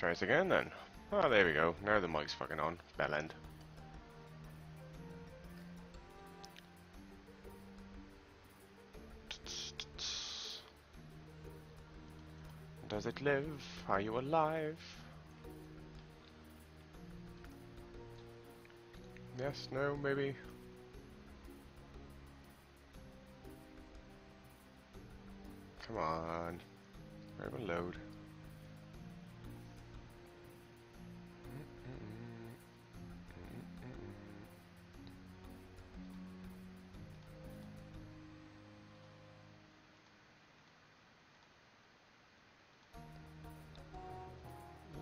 Try this again then. Oh, there we go. Now the mic's fucking on. Bell end. Does it live? Are you alive? Yes, no, maybe. Come on. Overload.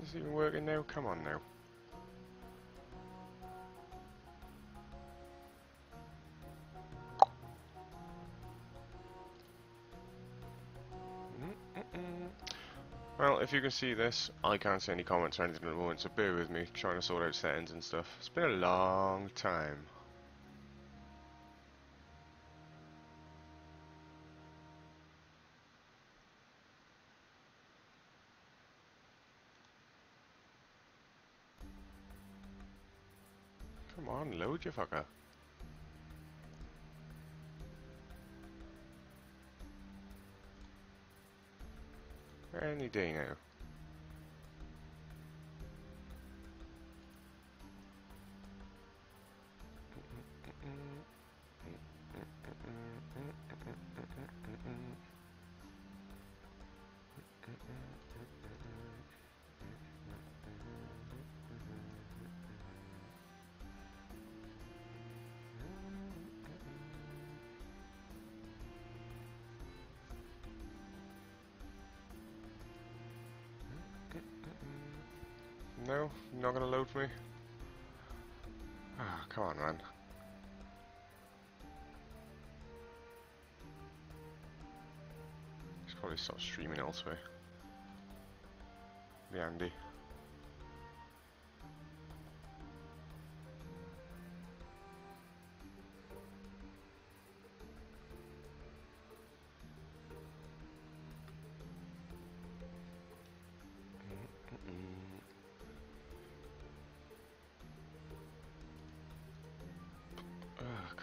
Is it even working now? Come on now. Well, if you can see this, I can't see any comments or anything at the moment, so bear with me, trying to sort out settings and stuff. It's been a long time. Come on, load, you fucker. Any day now. No, not gonna load for me. Ah, come on, man. Should probably stop streaming elsewhere. Be handy.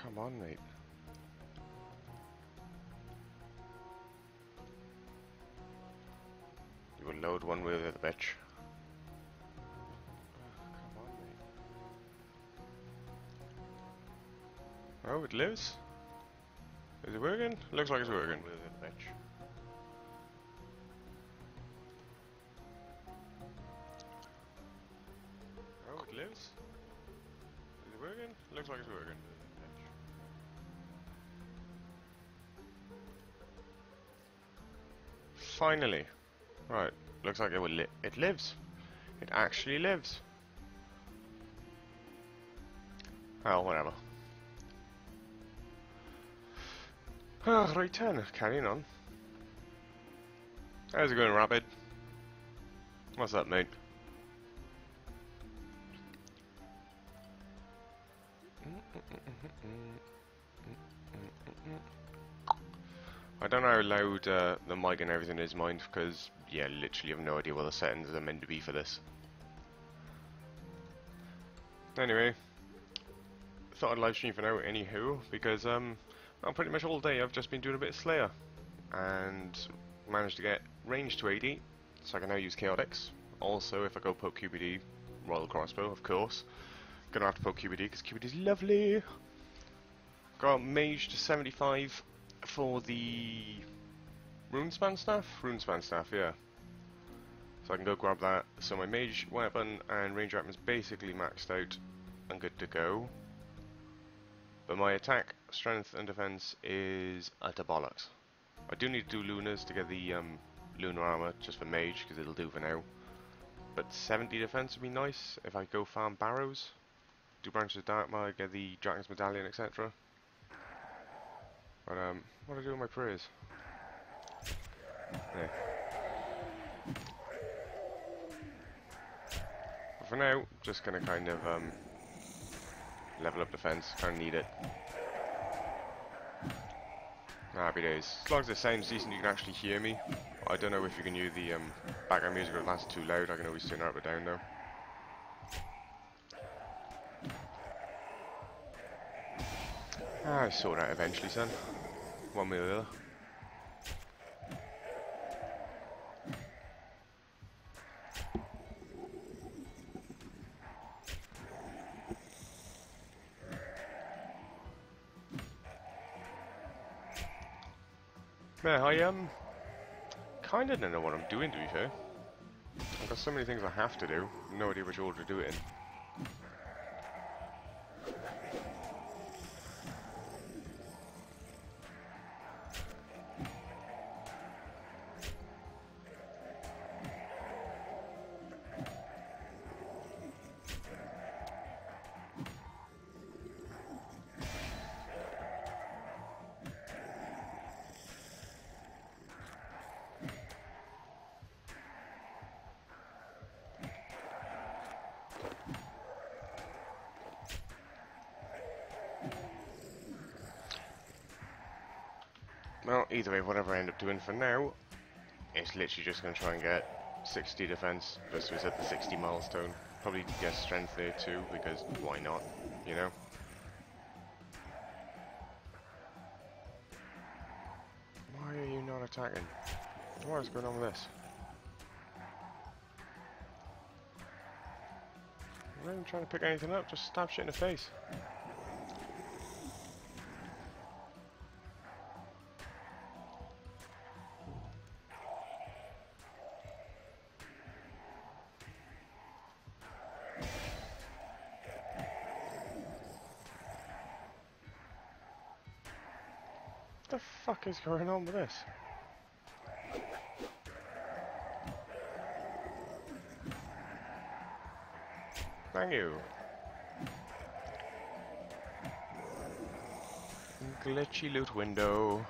Come on, mate. You will load one way or the other, bitch. Come on, mate. Oh, it lives? Is it working? Looks like it's working. Bitch. Oh, it lives? Is it working? Looks like it's working. Finally. Right. Looks like it lives. It actually lives. Oh, whatever. Right then, carrying on. How's it going, Rapid? What's up, mate? I don't know how loud the mic and everything is, mind, because, yeah, literally have no idea what the settings are meant to be for this. Anyway, thought I'd live stream for now, anywho, because, well, pretty much all day I've just been doing a bit of Slayer, and managed to get range to 80, so I can now use Chaotix. Also, if I go poke QBD, Royal Crossbow, of course. Gonna have to poke QBD, because QBD's lovely. Got mage to 75 for the Runespan staff? Runespan staff, yeah. So I can go grab that. So my mage weapon and range weapon is basically maxed out and good to go. But my attack, strength and defense is utter bollocks. I do need to do lunas to get the lunar armor just for mage, because it'll do for now. But 70 defense would be nice if I go farm barrows, do branches of Darkmar, get the Dragon's Medallion, etc. But what do I do with my prayers? Yeah. But for now, just gonna kind of level up defense. Kind of need it. Happy days. As long as it sounds decent, you can actually hear me. I don't know if you can use the background music if that's too loud. I can always turn it up or down though. I'll sort it out eventually, son. One way or the other. Yeah, I kind of don't know what I'm doing, to be fair. I've got so many things I have to do. No idea which order to do it in. Well, either way, whatever I end up doing for now, it's literally just going to try and get 60 defense, just so we set the 60 milestone. Probably get strength there too, because why not, you know? Why are you not attacking? What is going on with this? I'm not even trying to pick anything up, just stab shit in the face. What the fuck is going on with this? Thank you. Glitchy loot window.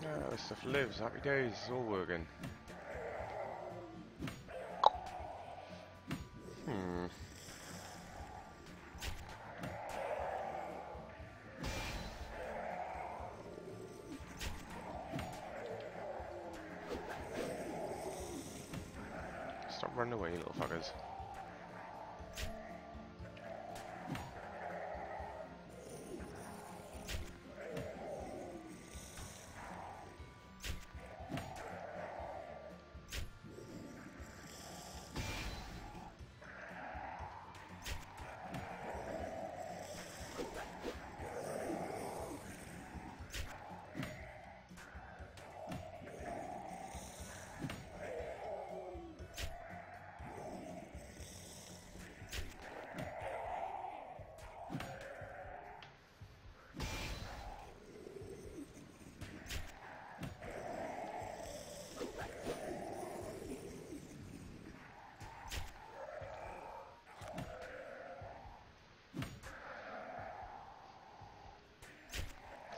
Ah, this stuff lives. Happy days. It's all working. Stop running away, little fuckers.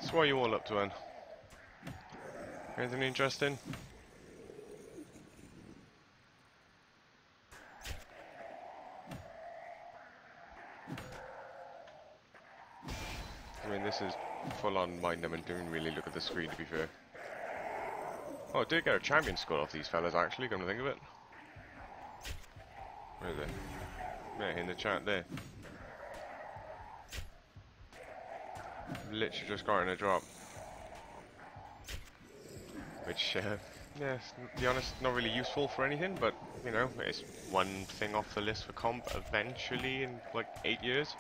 So what are you all up to, Anne? Anything interesting? I mean, this is full on mind numbing. Don't really look at the screen, to be fair. Oh, I did get a champion score off these fellas, actually, come to think of it. Where is it? Yeah, in the chat there. Literally just got in a drop. Which, yeah, to be honest, not really useful for anything, but, you know, it's one thing off the list for comp eventually in, like, 8 years.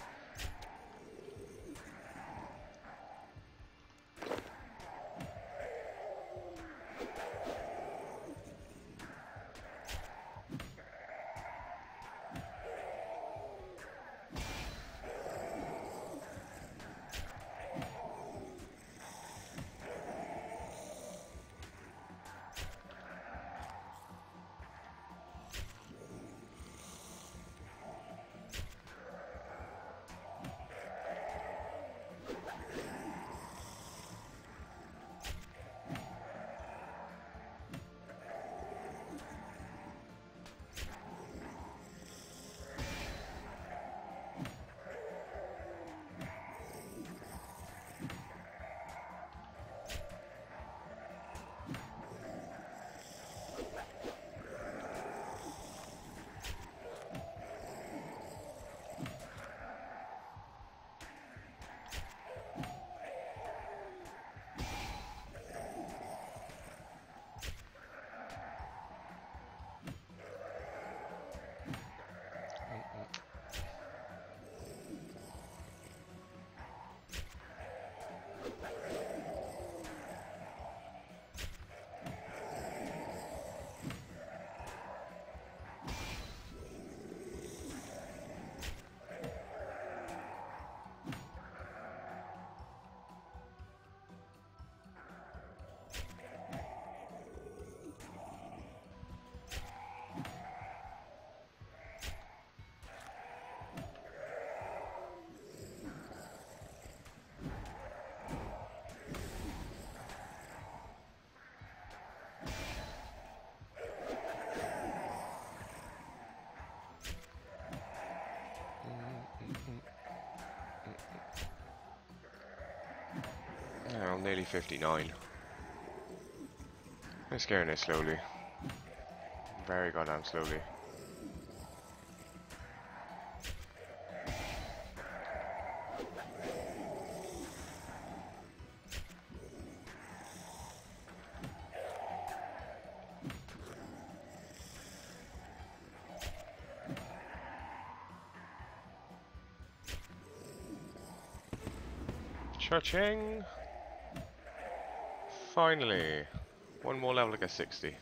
Well, nearly 59. It's getting it slowly. Very goddamn slowly. Cha-ching! Finally! One more level to get 60.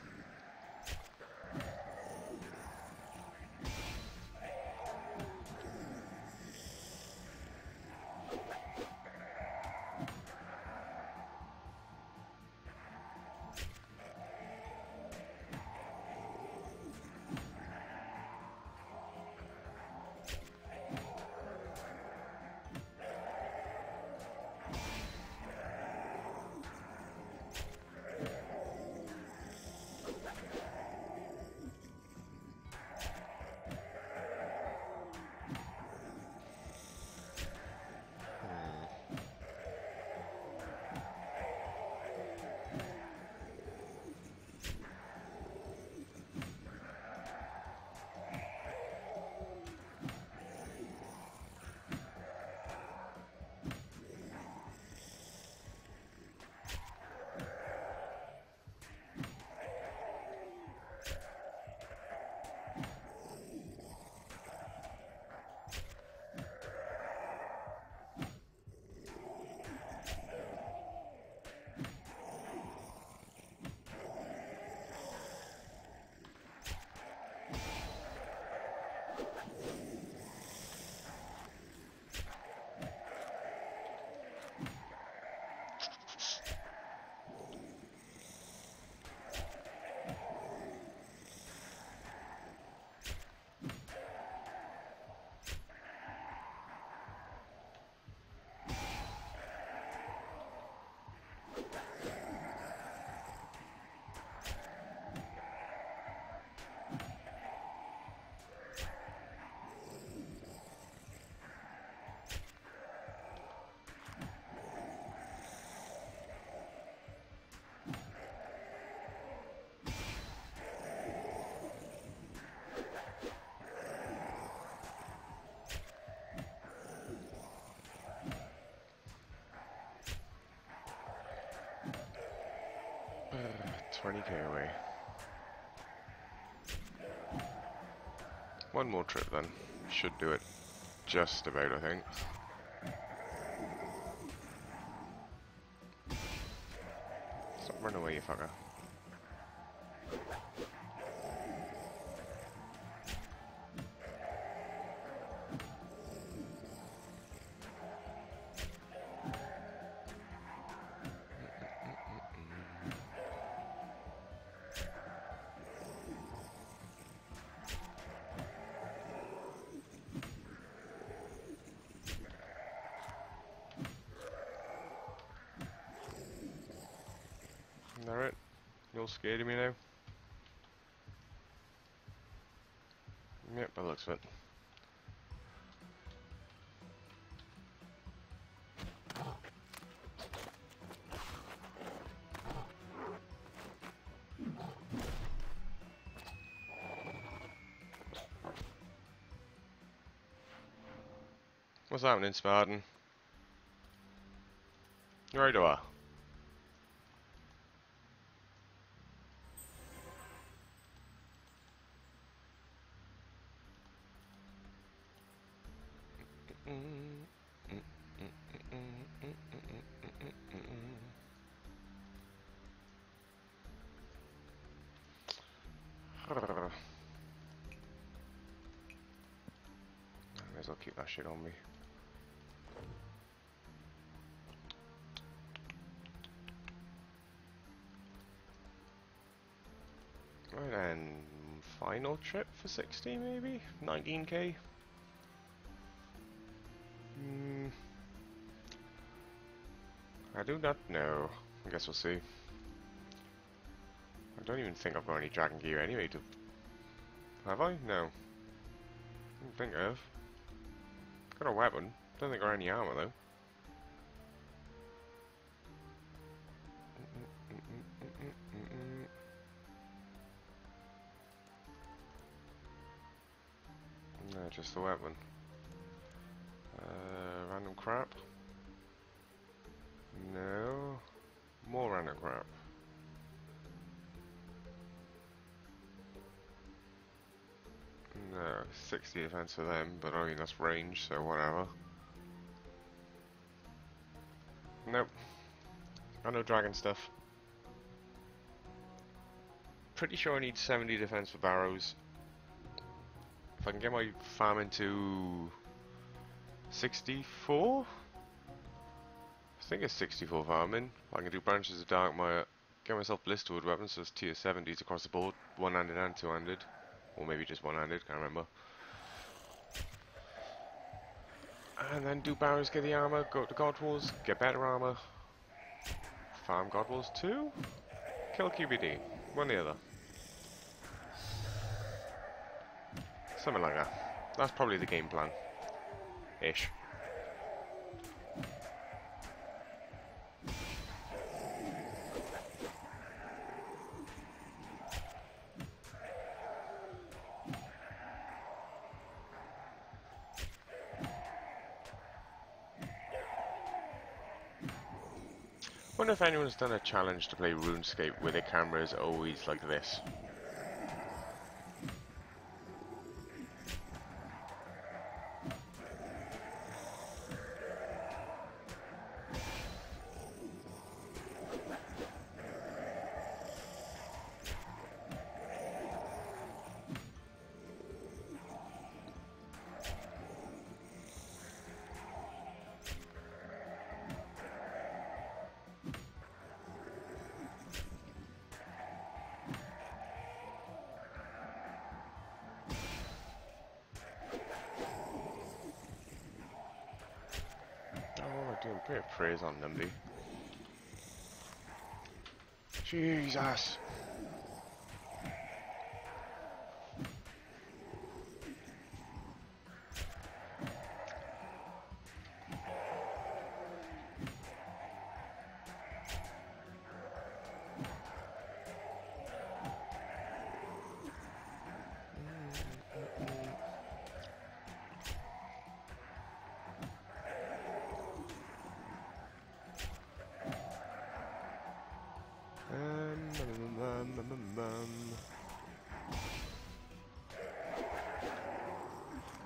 Uh, 20k away. One more trip then. Should do it. Just about, I think. Stop running away, you fucker. Alright, you're scared of me now? Yep, that looks it. What's happening, Spartan? Right away. May as well keep that shit on me. Right then, final trip for 60 maybe? 19k? I do not know. I guess we'll see. I don't even think I've got any dragon gear anyway to... Have I? No. I don't think I have. Got a weapon. Don't think I got any armor though. just the weapon. Random crap. No. More random crap. No, 60 defense for them, but I mean that's range, so whatever. Nope. Got no dragon stuff. Pretty sure I need 70 defense for barrows. If I can get my farming to 64? I think it's 64 farming. I can do branches of dark mire, get myself blisterwood weapons, so it's tier 70s across the board, one-handed and two-handed. Or maybe just one-handed, can't remember. And then do barrows, get the armor, go to God Wars, get better armor. Farm God Wars 2? Kill QBD. One or the other. Something like that. That's probably the game plan. Ish. I wonder if anyone's done a challenge to play RuneScape where their camera is always like this. Doing a bit of praise on them, dude. Jesus.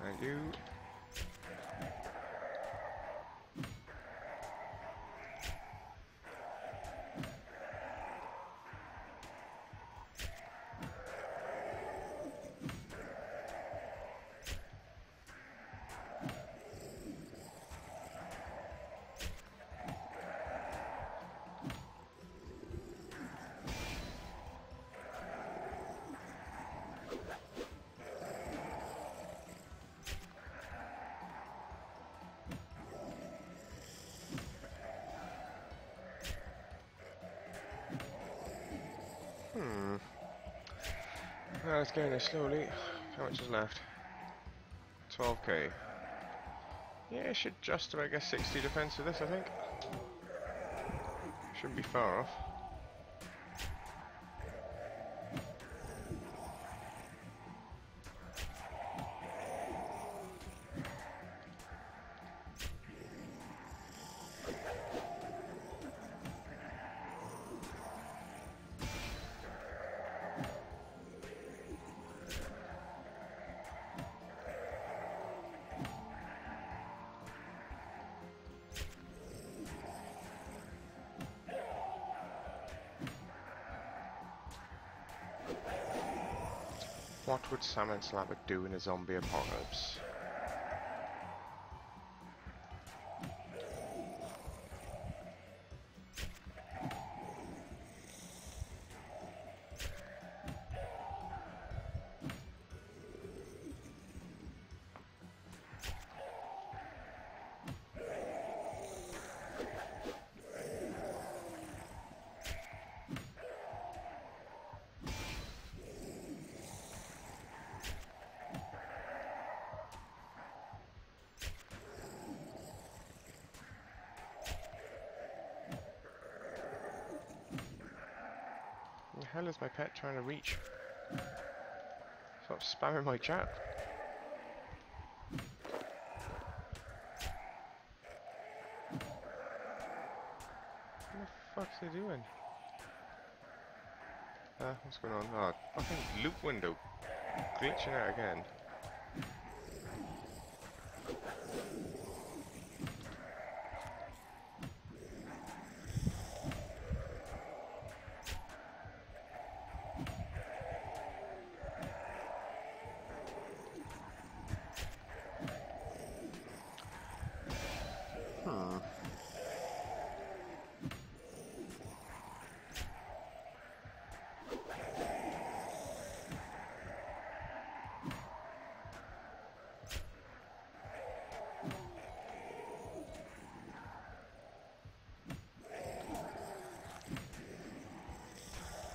Thank you. Well, it's going there slowly. How much is left? 12k. Yeah, it should just about get 60 defense for this, I think. Shouldn't be far off. What would Salmon Slabber do in a zombie apocalypse? The hell is my pet trying to reach? Stop spamming my chat. fuck's he doing? What's going on? Oh, fucking loop window glitching out again.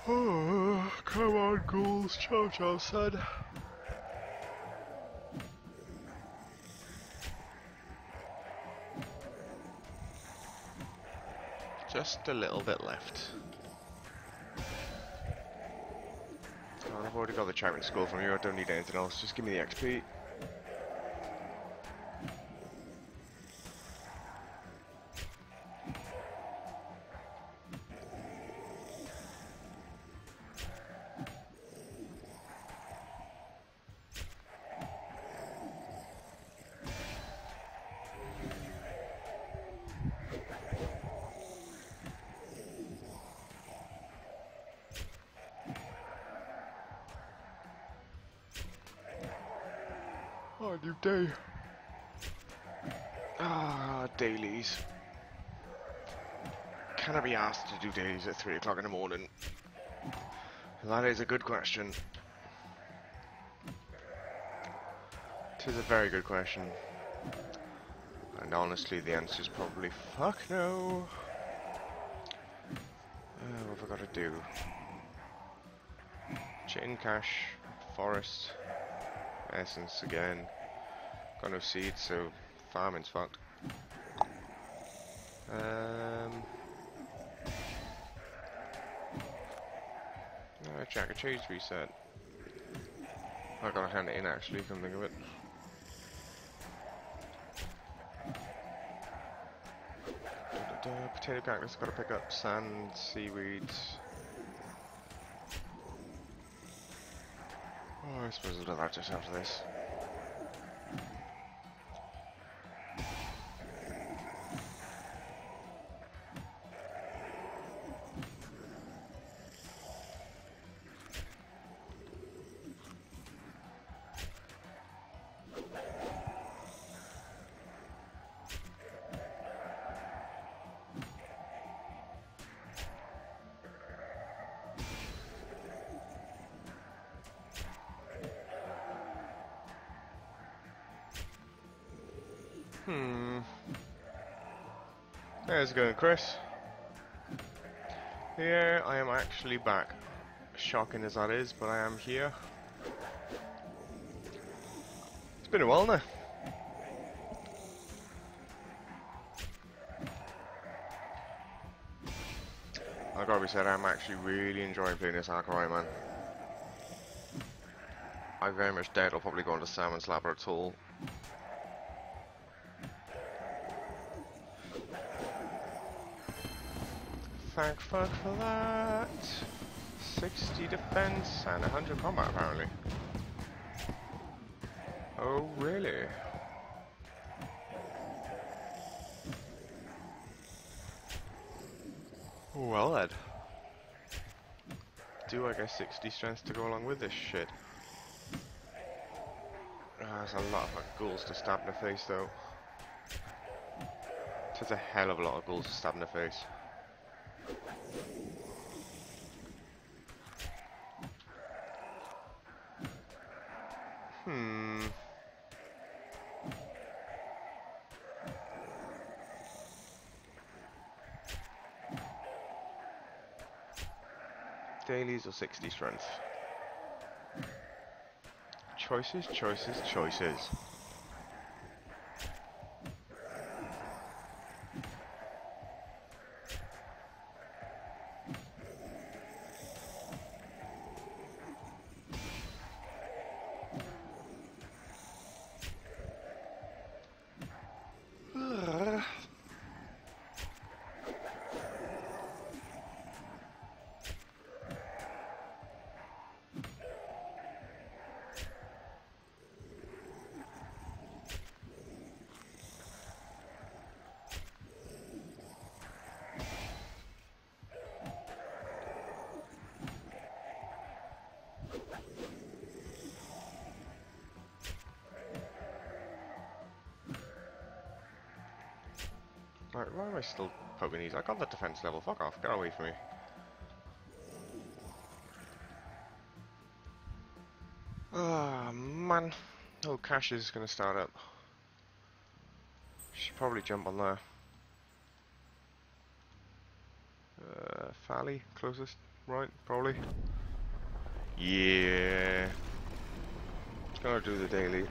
Oh, come on, ghouls. Ciao, ciao, son. Just a little bit left. Oh, I've already got the champion skull from you. I don't need anything else. Just give me the XP. Oh, new day. Ah, dailies. Can I be asked to do dailies at 3 o'clock in the morning? That is a good question. Tis a very good question. And honestly, the answer is probably fuck no. What have I got to do? Chain cash, forest, essence again. Got no seeds, so farming's fucked. Jack of Cheese reset. I gotta hand it in actually, come think of it. Potato cactus, gotta pick up sand, seaweeds. Oh, I suppose I'll do that just after this. How's it going, Chris? Here, I am actually back. Shocking as that is, but I am here. It's been a while now. I gotta be said, I'm actually really enjoying playing this Ironman. I very much doubt I'll probably go into Salmon's Lab at all. Thank fuck for that. 60 defense and 100 combat apparently. Oh really? Well then. Do I get 60 strength to go along with this shit? There's a lot of ghouls to stab in the face though. There's a hell of a lot of ghouls to stab in the face. Dailies or 60 strength? Choices, choices, choices. Right, why am I still poking these? I got the defense level. Fuck off. Get away from me. Ah, man. Oh, cache is going to start up. Should probably jump on there. Fally, closest, right? Probably. Yeah. Gotta do the daily.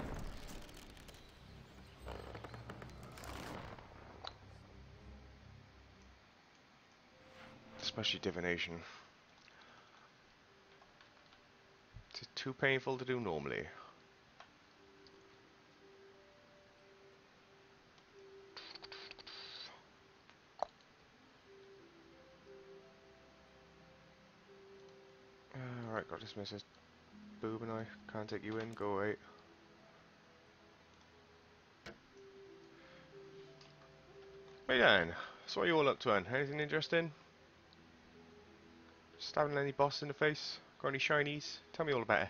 Especially divination. It's too painful to do normally. Alright, got dismiss this boob and I can't take you in, go away. Hey Dan, so what are you all up to then? Anything interesting? Stabbing any boss in the face? Got any shinies? Tell me all about it.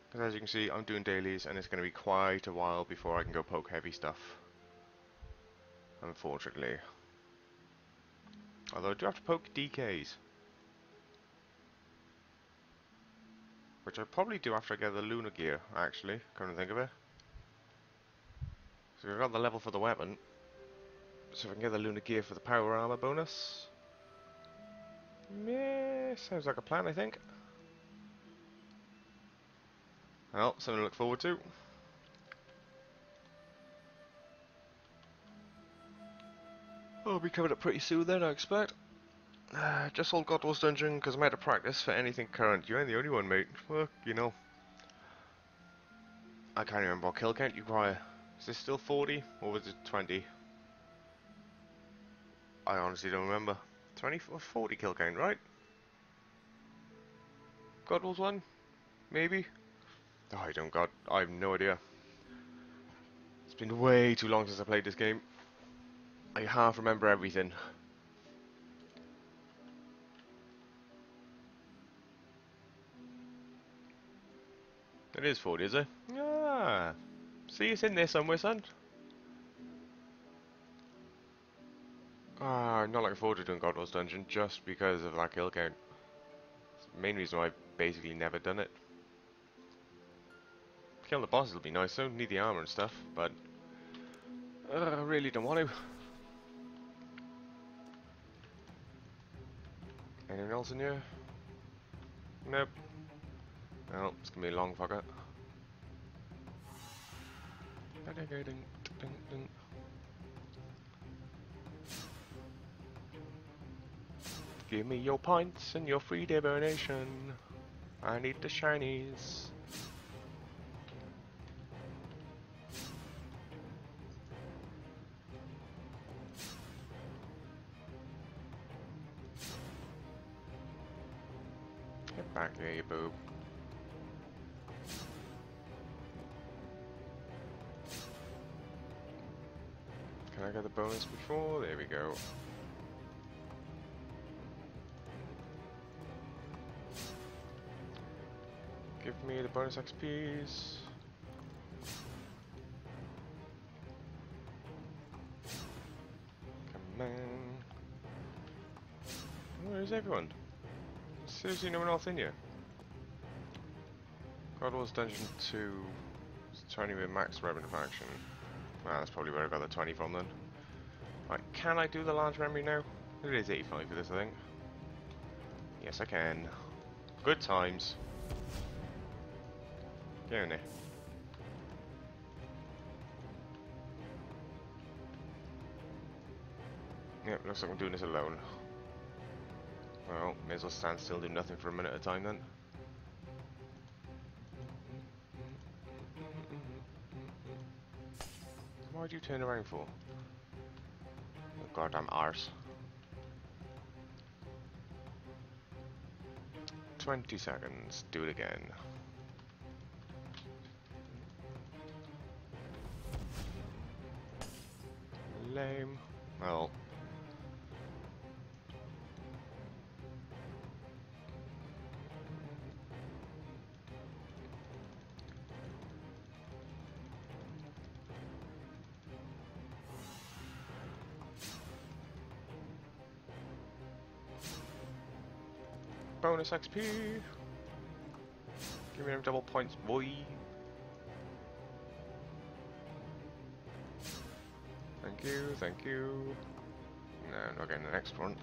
Because as you can see, I'm doing dailies and it's going to be quite a while before I can go poke heavy stuff. Unfortunately. Although I do have to poke DKs. Which I probably do after I get the lunar gear, actually, come to think of it. So I've got the level for the weapon. So if I can get the lunar gear for the power armor bonus. Meh, sounds like a plan, I think. Well, something to look forward to. I'll be coming up pretty soon then, I expect. Just sold God Wars Dungeon because I'm out of practice for anything current. You ain't the only one, mate. Well, you know. I can't remember what kill count you require. Is this still 40 or was it 20? I honestly don't remember. 20 or 40 kill count, right? God Wars 1? Maybe? Oh, I have no idea. It's been way too long since I played this game. I half remember everything. It is 40, is it? Ah. See, it's in there somewhere, son. Ah, I'm not looking forward to doing God Wars Dungeon just because of that kill count. It's the main reason why I've basically never done it. Killing the bosses will be nice, though. Need the armor and stuff, but I really don't want to. Anyone else in here? Nope. Well, it's gonna be a long fucker. Give me your points and your free divination. I need the shinies. Get back there, you boob. Can I get the bonus before? There we go. Give me the bonus XPs. Come on. Where's everyone? Seriously, no one else in here? God Wars Dungeon 2. It's 20 with max revenue action. Ah, that's probably where I got the 20 from then. Right, can I do the large memory now? It is 85 for this, I think. Yes, I can. Good times. Get in there. Yep, looks like I'm doing this alone. Well, may as well stand still, do nothing for a minute at a time then. Why'd you turn around for? Oh, goddamn arse. 20 seconds, do it again. Lame. Well. Bonus XP. Give me them double points, boy. Thank you, thank you. No, I'm not getting the next one.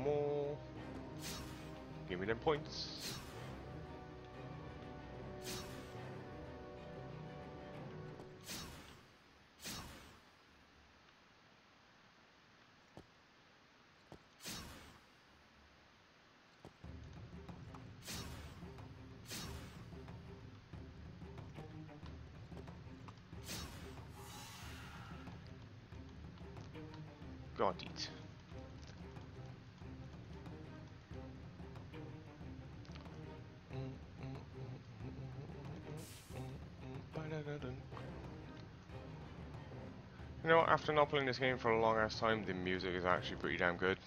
More. Give me them points. Got it. You know, after not playing this game for a long ass time, the music is actually pretty damn good.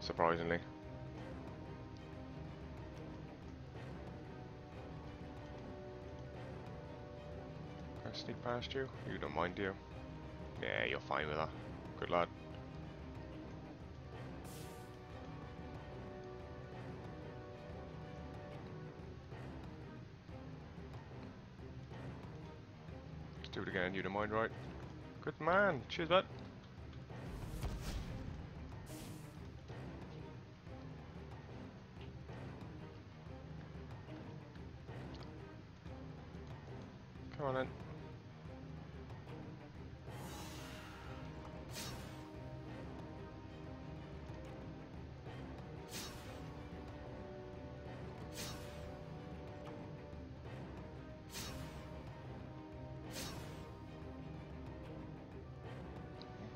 Surprisingly. Can I sneak past you? You don't mind, do you? Yeah, you're fine with that. Good lad. Let's do it again, you don't mind, right? Good man. Cheers, bud. Come on then.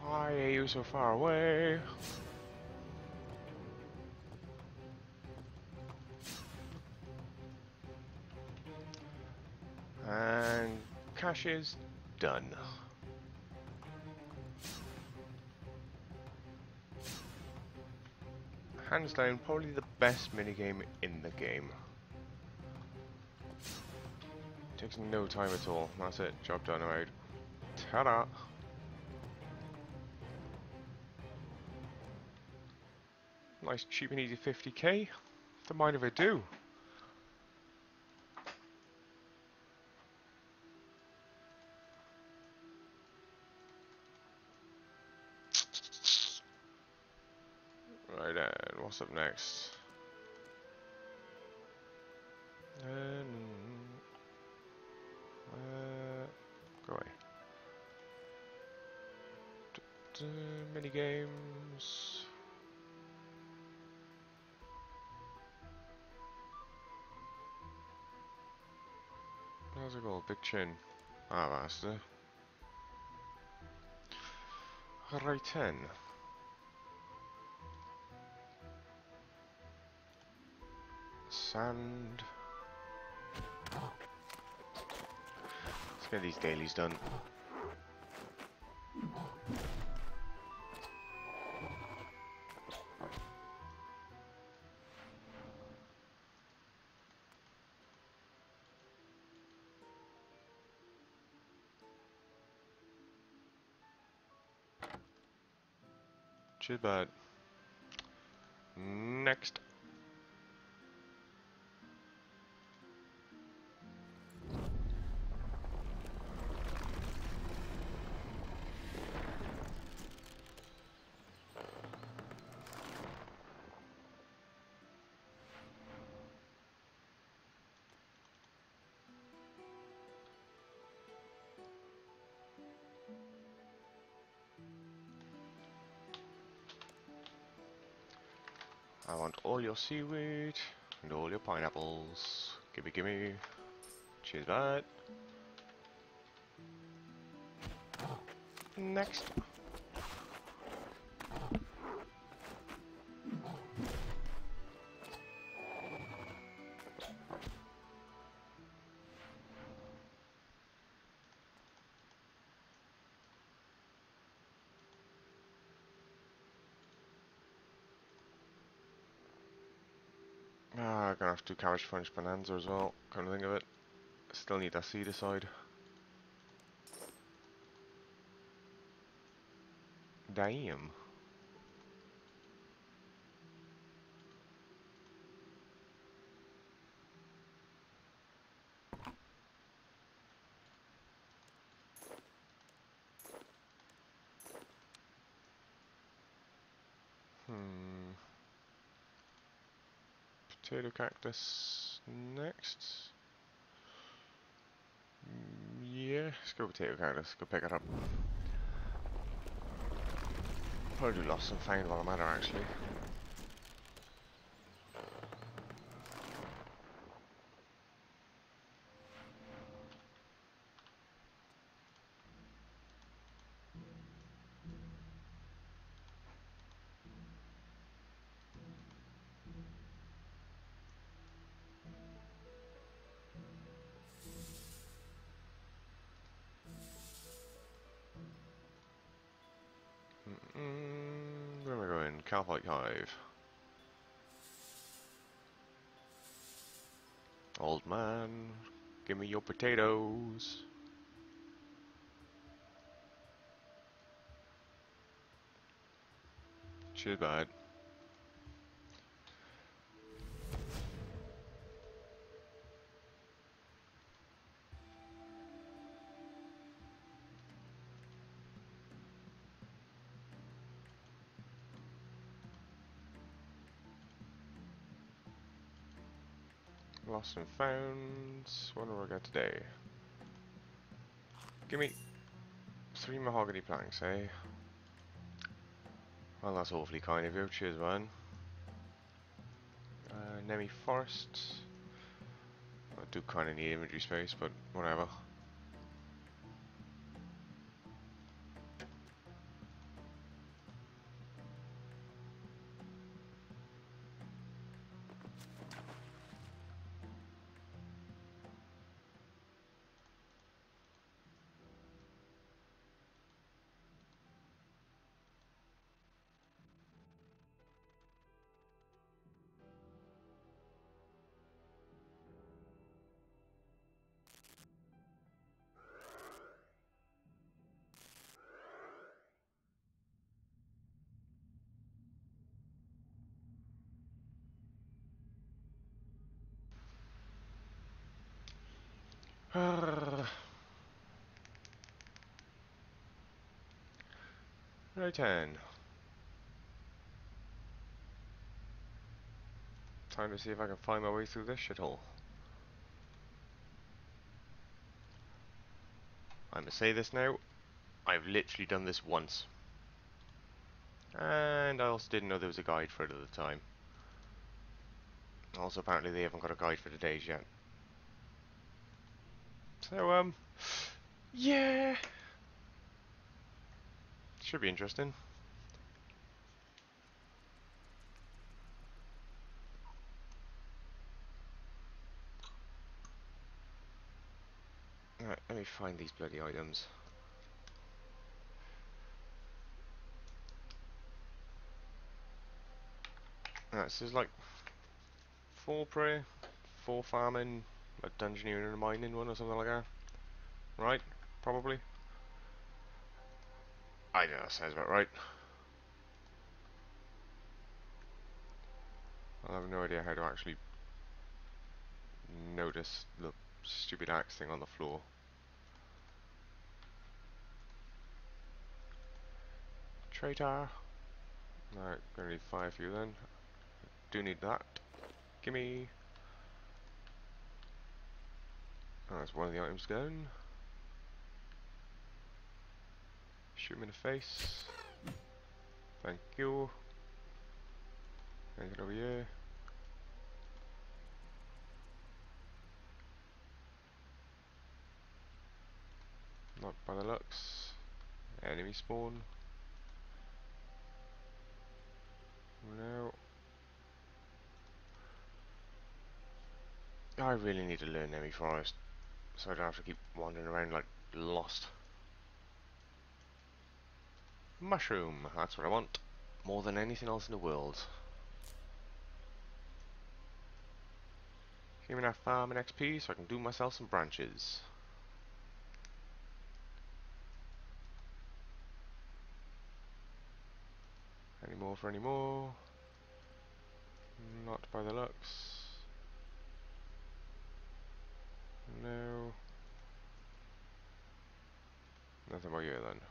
Why are you so far away? And cash is done. Hands down, probably the best minigame in the game. Takes no time at all. That's it. Job done. Alright. Ta-da! Nice, cheap and easy 50k. Don't mind if I do. Right then, what's up next? Go away. Minigames. How's it go? Big chin. Ah, master. Right then. Sand. Let's get these dailies done. Cheers, bud. Next. I want all your seaweed and all your pineapples. Gimme, gimme. Cheers, bud. Next. Ah, gonna have to do cabbage French bonanza as well, come to think of it. Still need that seed aside. Damn. Hmm. Potato cactus next. Yeah, let's go potato cactus. Go pick it up. Probably do lost and found while I'm at her actually. Where am I going? Calpite Hive. Old man, give me your potatoes. Cheers, bud. Lost and found. What do I got today? Give me 3 mahogany planks, eh? Well, that's awfully kind of you. Cheers, man. Nemi Forest. I do kind of need inventory space, but whatever. Right then. Time to see if I can find my way through this shithole. I'm gonna say this now. I've literally done this once. And I also didn't know there was a guide for it at the time. Also, apparently they haven't got a guide for the days yet. So, yeah. Should be interesting. Alright, let me find these bloody items. Alright, so there's like 4 prey, 4 farming, a dungeoneering and a mining one or something like that. Right? Probably. I don't know, sounds about right. I have no idea how to actually notice the stupid axe thing on the floor. Traitor! Alright, gonna need fire fuel then. Do need that. Gimme! Oh, that's one of the items gone. Shoot him in the face. Thank you. Anything over here? Not by the looks. Enemy spawn. No. I really need to learn Enemy Forest, so I don't have to keep wandering around like lost. Mushroom, that's what I want. More than anything else in the world. Give me that farm and XP so I can do myself some branches. Any more for any more? Not by the looks. No. Nothing by you then.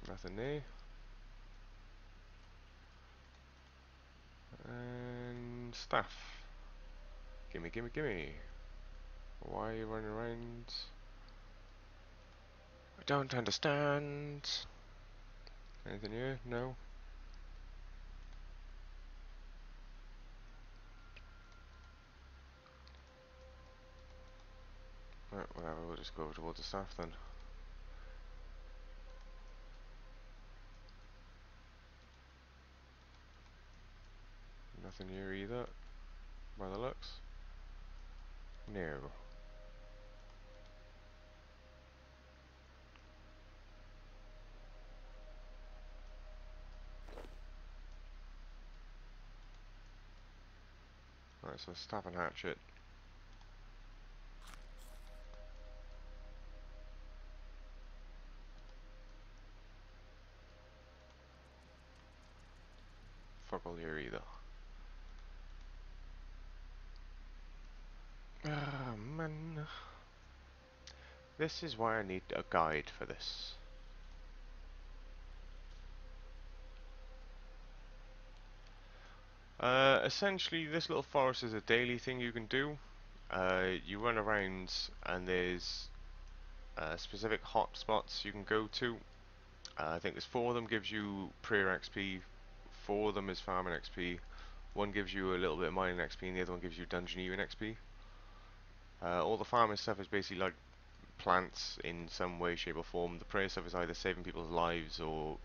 Nothing there. And staff. Gimme, gimme, gimme. Why are you running around? I don't understand. Anything here? No. Right, whatever, we'll just go over towards the staff then. Nothing here either, by the looks. No. Right, so staff and hatchet. Fuck all here either. Ah, man. This is why I need a guide for this. Essentially, this little forest is a daily thing you can do. You run around and there's specific hot spots you can go to. I think there's 4 of them gives you prayer XP, 4 of them is farming XP, one gives you a little bit of mining XP and the other one gives you dungeoneering XP. All the farming stuff is basically like plants in some way, shape or form. The prayer stuff is either saving people's lives or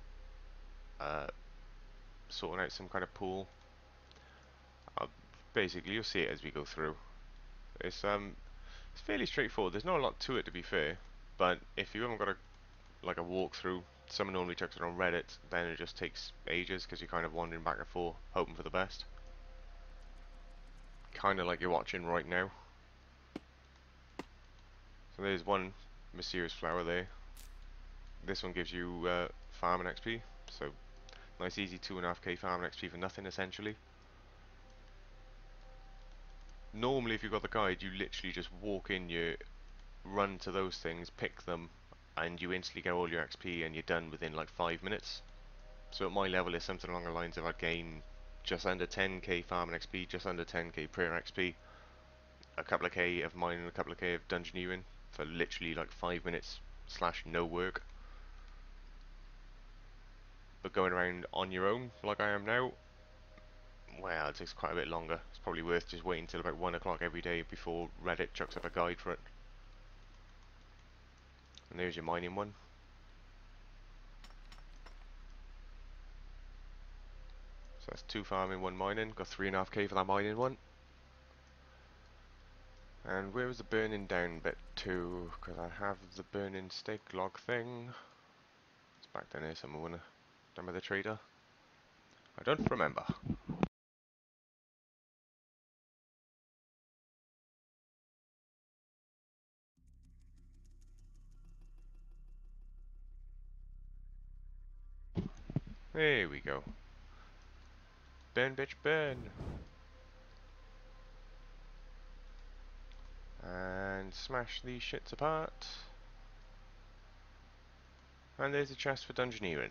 uh, sorting out some kind of pool. Basically, you'll see it as we go through. It's fairly straightforward. There's not a lot to it, to be fair. But if you haven't got a walkthrough, someone normally checks it on Reddit, then it just takes ages because you're kind of wandering back and forth, hoping for the best. Kind of like you're watching right now. So there's one mysterious flower there. This one gives you farming XP, so nice easy 2.5k farming XP for nothing essentially. Normally if you've got the guide you literally just walk in, you run to those things, pick them, and you instantly get all your XP and you're done within like 5 minutes. So at my level it's something along the lines of I gain just under 10k farming XP, just under 10k prayer XP, a couple of k of mining, a couple of k of dungeoneering for literally like 5 minutes slash no work. But going around on your own like I am now, well, it takes quite a bit longer. It's probably worth just waiting until about 1 o'clock every day before Reddit chucks up a guide for it. And there's your mining one. So that's 2 farming, 1 mining. Got 3.5k for that mining one. And where was the burning down bit too? Because I have the burning steak log thing. It's back down here somewhere, wasn't it? Down by the trader. I don't remember. There we go. Burn, bitch, burn! And smash these shits apart. And there's a chest for dungeoneering.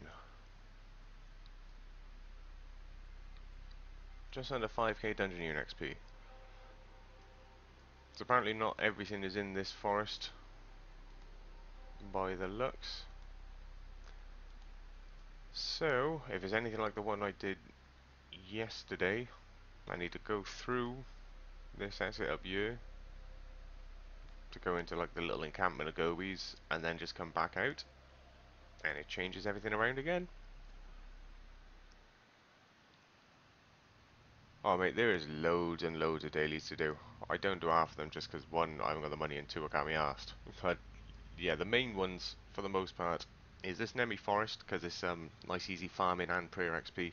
Just under 5k dungeoneering XP. So apparently not everything is in this forest by the looks. So, if it's anything like the one I did yesterday, I need to go through this exit up here to go into like the little encampment of gobies and then just come back out and it changes everything around again. Oh mate, there is loads and loads of dailies to do. I don't do half of them just because one, I haven't got the money, and two, I can't be asked. But yeah, the main ones for the most part is this Nemi Forest because it's nice easy farming and prayer XP.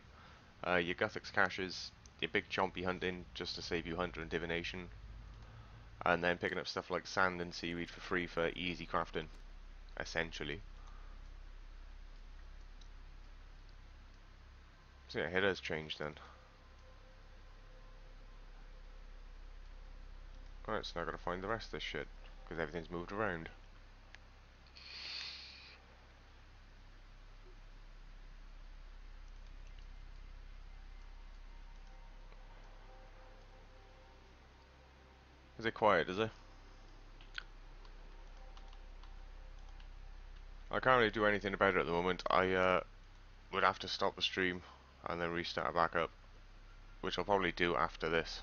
Your Guthix caches, your big chompy hunting just to save you hunter and divination, and then picking up stuff like sand and seaweed for free for easy crafting, essentially. So yeah, it has changed then. Alright, so now I gotta find the rest of this shit because everything's moved around. Is it quiet, is it? I can't really do anything about it at the moment. I would have to stop the stream and then restart it back up, which I'll probably do after this.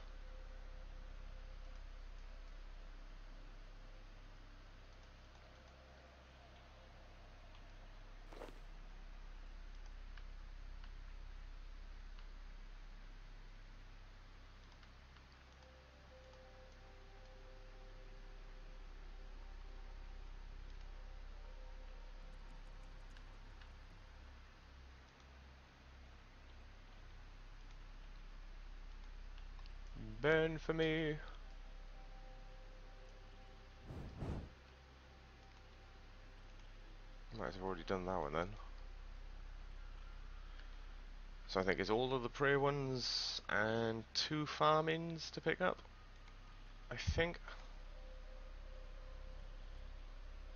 Burn for me. Might have already done that one then. So I think it's all of the prayer ones and 2 farmings to pick up. I think.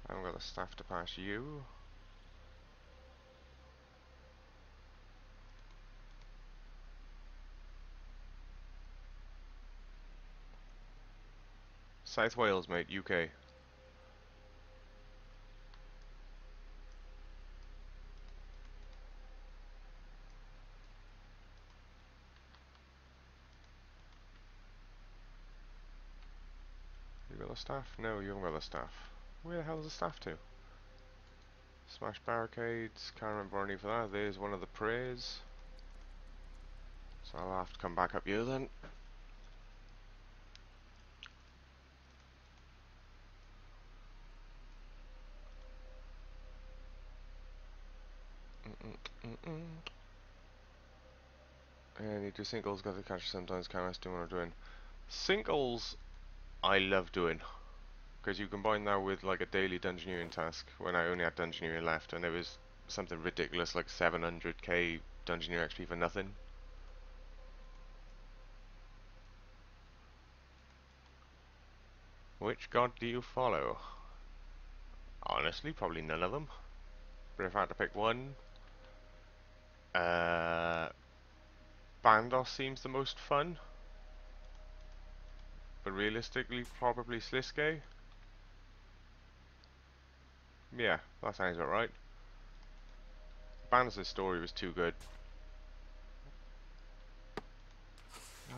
I haven't got the staff to pass you. South Wales, mate, UK. You got the staff? No, you haven't got the staff. Where the hell is the staff to? Smash barricades, can't remember any for that. There's one of the prayers. So I'll have to come back up here then. And you do singles, got to catch sometimes, can't I do what I'm doing. Singles, I love doing. Because you combine that with like a daily dungeoneering task when I only had dungeoneering left and it was something ridiculous like 700k dungeoneer XP for nothing. Which god do you follow? Honestly, probably none of them. But if I had to pick one, uh, Bandos seems the most fun. But realistically, probably Sliske. Yeah, that sounds about right. Bandos' story was too good.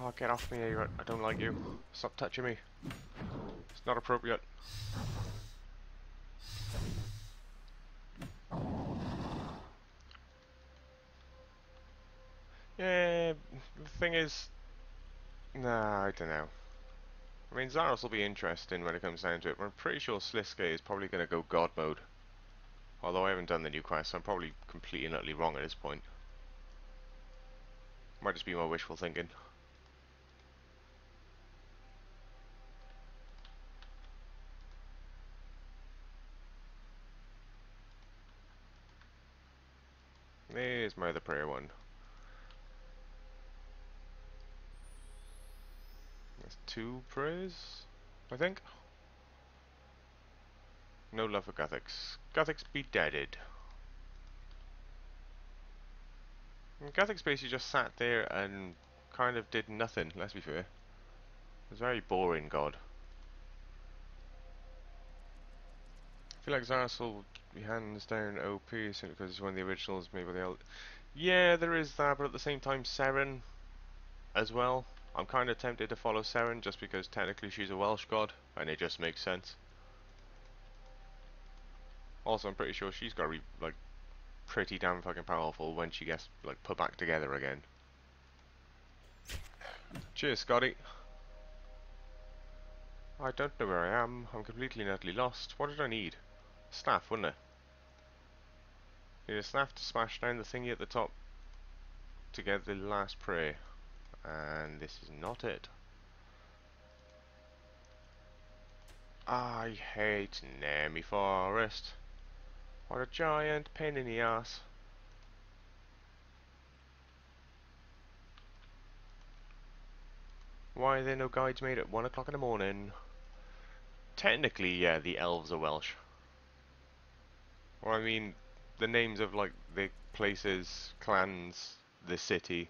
Oh, get off me, I don't like you. Stop touching me. It's not appropriate. Yeah, the thing is, nah, I don't know. I mean, Zaros will be interesting when it comes down to it, but I'm pretty sure Sliske is probably going to go God mode. Although I haven't done the new quest, so I'm probably completely and utterly wrong at this point. Might just be my wishful thinking. There's my other prayer one. There's 2 prayers, I think. No love for Guthix. Guthix be deaded. Guthix basically just sat there and kind of did nothing, let's be fair. It was very boring, God. I feel like Zaros will be hands down OP simply because it's one of the originals made by the old. Yeah, there is that, but at the same time, Seren as well. I'm kind of tempted to follow Seren just because technically she's a Welsh god, and it just makes sense. Also, I'm pretty sure she's got to be like pretty damn fucking powerful when she gets like put back together again. Cheers, Scotty. I don't know where I am. I'm completely and utterly lost. What did I need? Staff, wouldn't it? Need a staff to smash down the thingy at the top to get the last prey. And this is not it. I hate Nemi Forest. What a giant pain in the ass. Why are there no guides made at 1 o'clock in the morning? Technically, yeah, the elves are Welsh. Well, I mean, the names of like the places, clans, the city,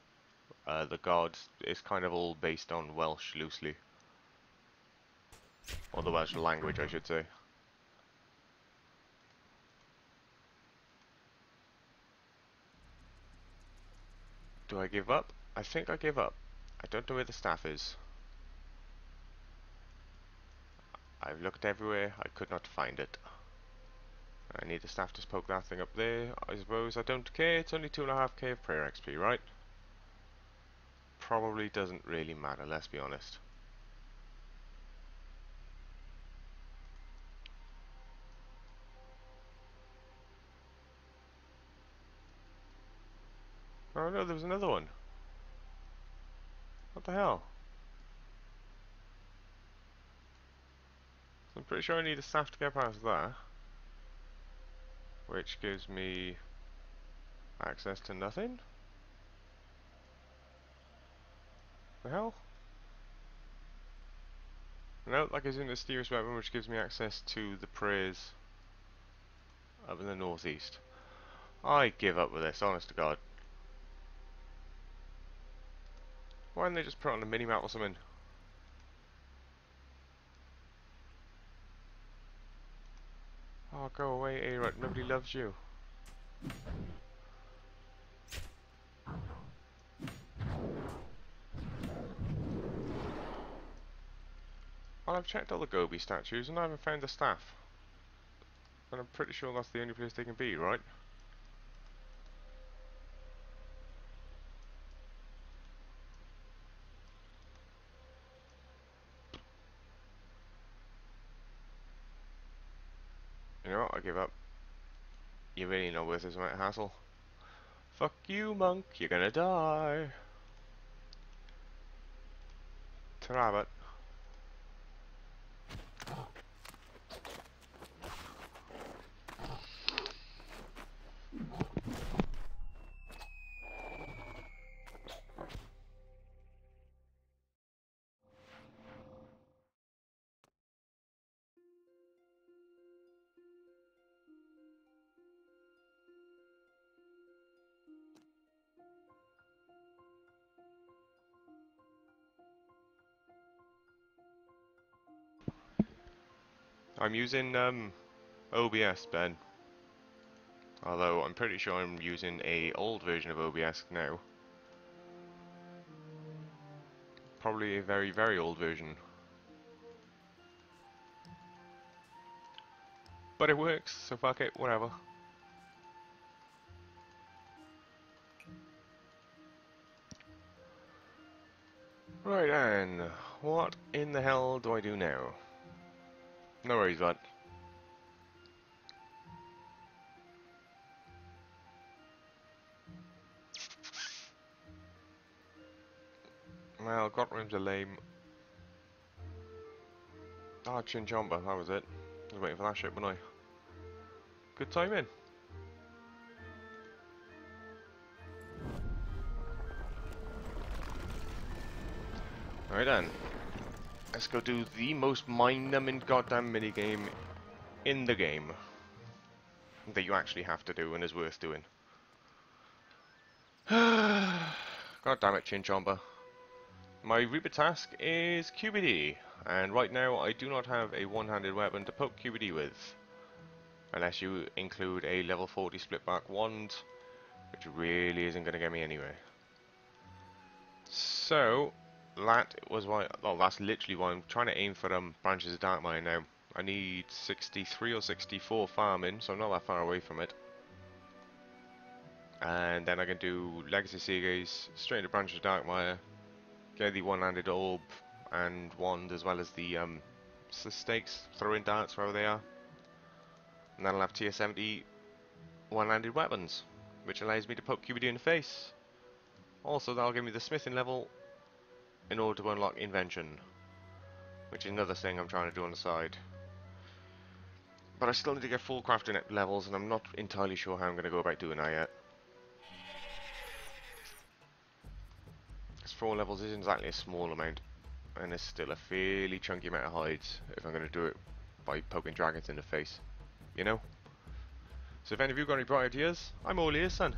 the gods, it's kind of all based on Welsh loosely. Or the Welsh language, I should say. Do I give up? I think I give up. I don't know where the staff is. I've looked everywhere, I could not find it. I need the staff to poke that thing up there. I suppose I don't care, it's only 2.5k of prayer XP, right? Probably doesn't really matter, let's be honest. Oh no, there was another one. What the hell? I'm pretty sure I need a staff to get past that. Which gives me access to nothing? The hell? No, like it's in the mysterious weapon which gives me access to the prayers up in the northeast. I give up with this, honest to God. Why didn't they just put it on a mini-map or something? Oh, go away, A-Rut, nobody loves you. Well, I've checked all the Gobi statues and I haven't found the staff. And I'm pretty sure that's the only place they can be, right? You know what, I give up. You really know worth this amount of hassle. Fuck you, monk, you're gonna die. Tarabat. I'm using OBS, Ben. Although I'm pretty sure I'm using a old version of OBS now. Probably a very, very old version. But it works, so fuck it, whatever. Right then, what in the hell do I do now? No worries, bud. Well, got rooms are lame. Ah, Chinchomba, that was it. I was waiting for that shit, wasn't I? Good timing. Right then. Let's go do the most mind-numbing goddamn minigame in the game. That you actually have to do and is worth doing. God damn it, Chinchomba. My Reaper task is QBD, and right now I do not have a one-handed weapon to poke QBD with. Unless you include a level 40 split back wand, which really isn't going to get me anyway. So, that was why, well, that's literally why I'm trying to aim for Branches of Darkmire now. I need 63 or 64 farming, so I'm not that far away from it. And then I can do Legacy Seagaze, straight into Branches of Darkmire, get the one-handed orb and wand, as well as the stakes, throwing darts wherever they are. And that'll have tier 70 one-handed weapons, which allows me to poke QBD in the face. Also, that'll give me the smithing level in order to unlock invention, which is another thing I'm trying to do on the side. But I still need to get full crafting levels, and I'm not entirely sure how I'm going to go about doing that yet. Because 4 levels isn't exactly a small amount, and it's still a fairly chunky amount of hides if I'm going to do it by poking dragons in the face, you know? So if any of you got any bright ideas, I'm all ears, son.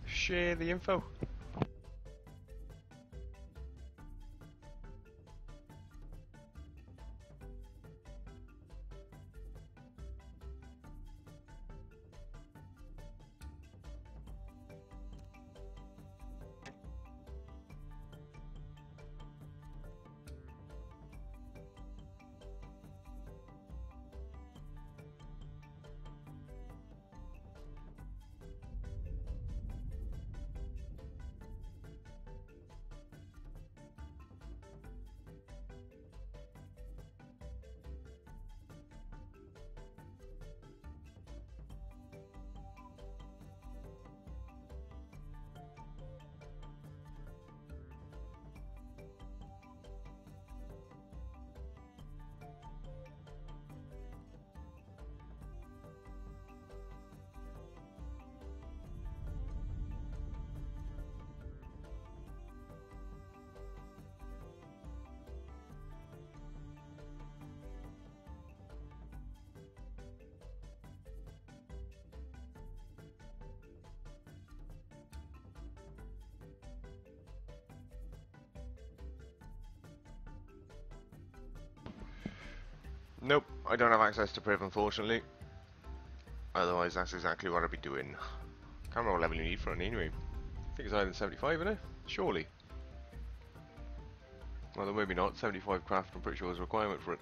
Share the info. Nope, I don't have access to Priv, unfortunately. Otherwise, that's exactly what I'd be doing. Can't remember what level you need for it anyway. I think it's higher than 75, isn't it? Surely. Well, then maybe not. 75 craft, I'm pretty sure is a requirement for it.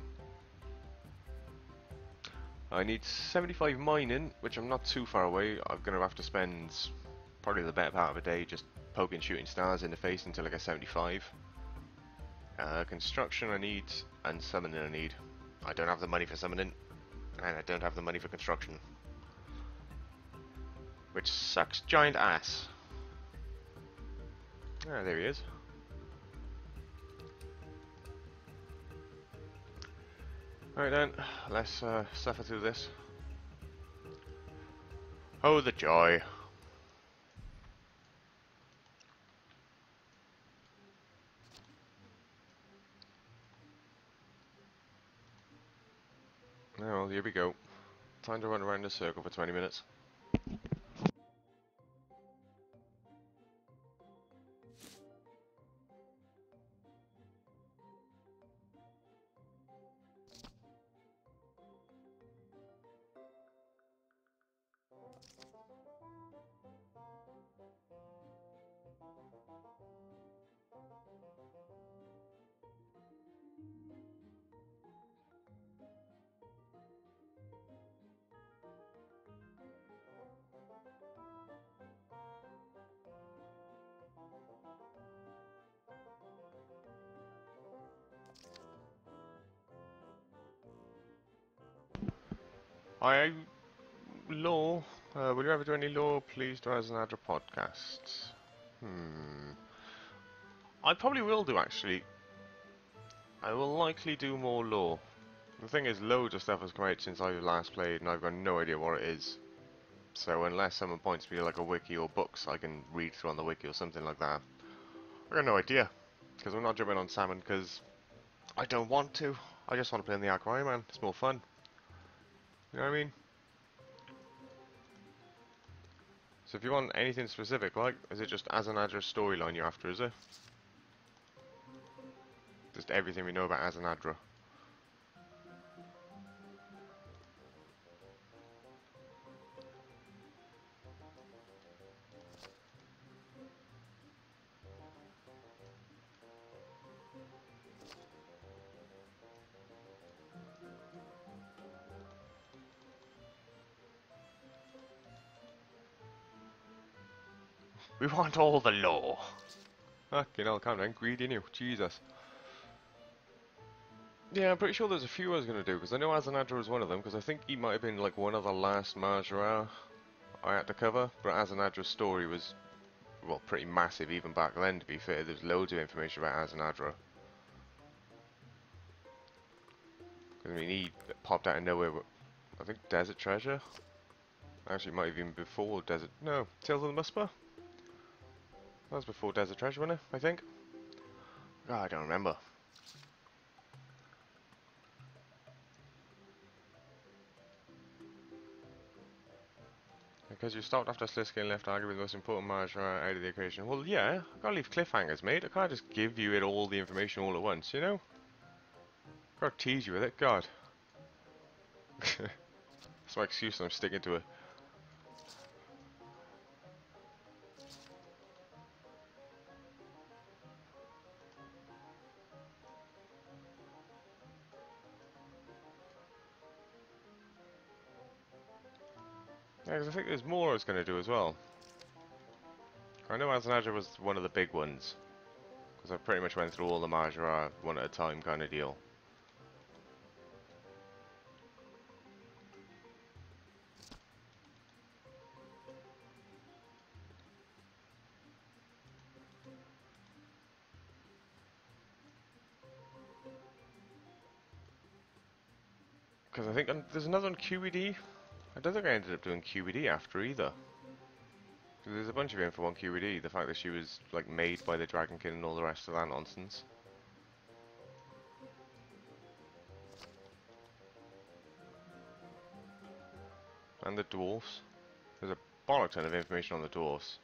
I need 75 mining, which I'm not too far away. I'm going to have to spend probably the better part of a day just poking shooting stars in the face until I get 75. Construction I need, and summoning I need. I don't have the money for summoning, and I don't have the money for construction. Which sucks giant ass. Ah, there he is. Alright then, let's suffer through this. Oh, the joy. Oh, well, here we go. Time to run around the circle for 20 minutes. Law, will you ever do any law? Please do as an other podcast. I probably will do, actually. I will likely do more law. The thing is, loads of stuff has come out since I last played, and I've got no idea what it is. So unless someone points me to like a wiki or books I can read through on the wiki or something like that, I got no idea. Because I'm not jumping on salmon because I don't want to. I just want to play in the Ironman. It's more fun. You know what I mean? So if you want anything specific, like, is it just Azanadra storyline you're after, is it? Just everything we know about Azanadra. We want all the lore. Fucking hell, calm down, greedy you, Jesus. Yeah, I'm pretty sure there's a few I was going to do, because I know Azanadra was one of them, because I think he might have been like one of the last Majora I had to cover, but Azanadra's story was, well, pretty massive even back then, to be fair. There's loads of information about Azanadra. I mean, he popped out of nowhere with, I think, Desert Treasure? Actually, it might have even been before Desert... No, Tales of the Muspa? That was before Desert Treasure, wasn't it? I think? Oh, I don't remember. Because you stopped after Sliske and left arguing the most important Majora out of the equation. Well, yeah, I can't leave cliffhangers, mate. I can't just give you all the information all at once, you know? Gotta tease you with it, God. That's my excuse and I'm sticking to it. Yeah, because I think there's more I was going to do as well. I know Azanaja was one of the big ones. Because I pretty much went through all the Majora one at a time kind of deal. Because I think there's another one, QED. I don't think I ended up doing QED after either. Because there's a bunch of info on QED. The fact that she was like made by the Dragon King and all the rest of that nonsense. And the dwarfs. There's a bollock ton of information on the dwarfs.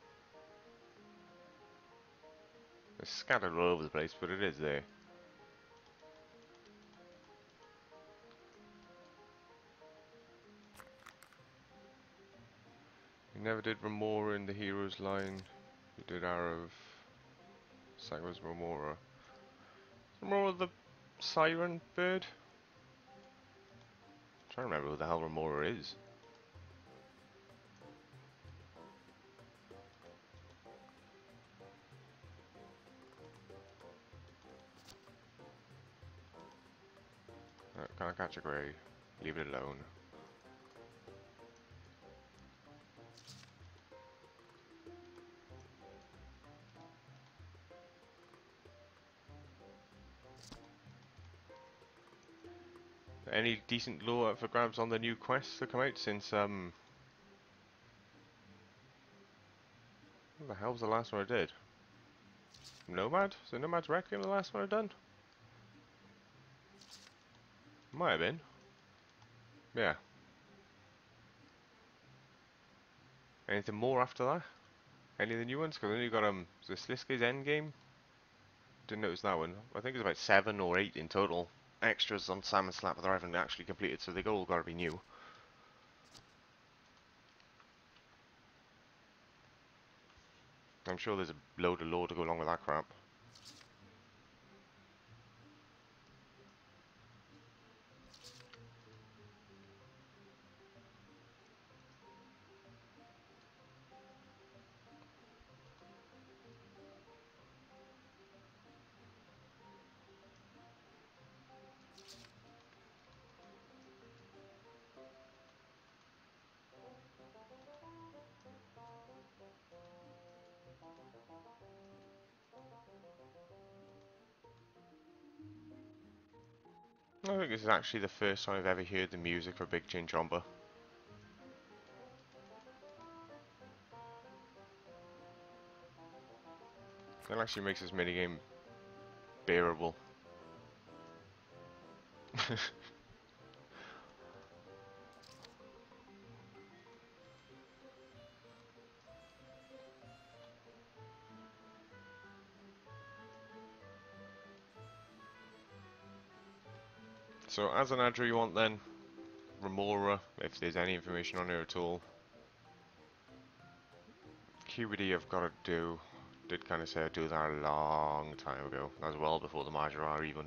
It's scattered all over the place, but it is there. You never did Remora in the heroes line. You did Arrow. Sagwas Remora. Remora the siren bird? I'm trying to remember who the hell Remora is. Can't catch a grey. Leave it alone. Any decent lore up for grabs on the new quests that come out since what the hell was the last one I did? Nomad? Is it Nomad's Requiem the last one I've done? Might have been. Yeah. Anything more after that? Any of the new ones? Because I know you got the Sliske's Endgame. Didn't notice that one. I think it's about 7 or 8 in total. Extras on Salmon Slap that I haven't actually completed, so they all got to be new. I'm sure there's a load of lore to go along with that crap. I think this is actually the first time I've ever heard the music for Big Chin Chomba. It actually makes this minigame bearable. So, as an Adra you want then, Remora, if there's any information on here at all. QBD I've got to do. Did kind of say I'd do that a long time ago. That was well before the Majora even.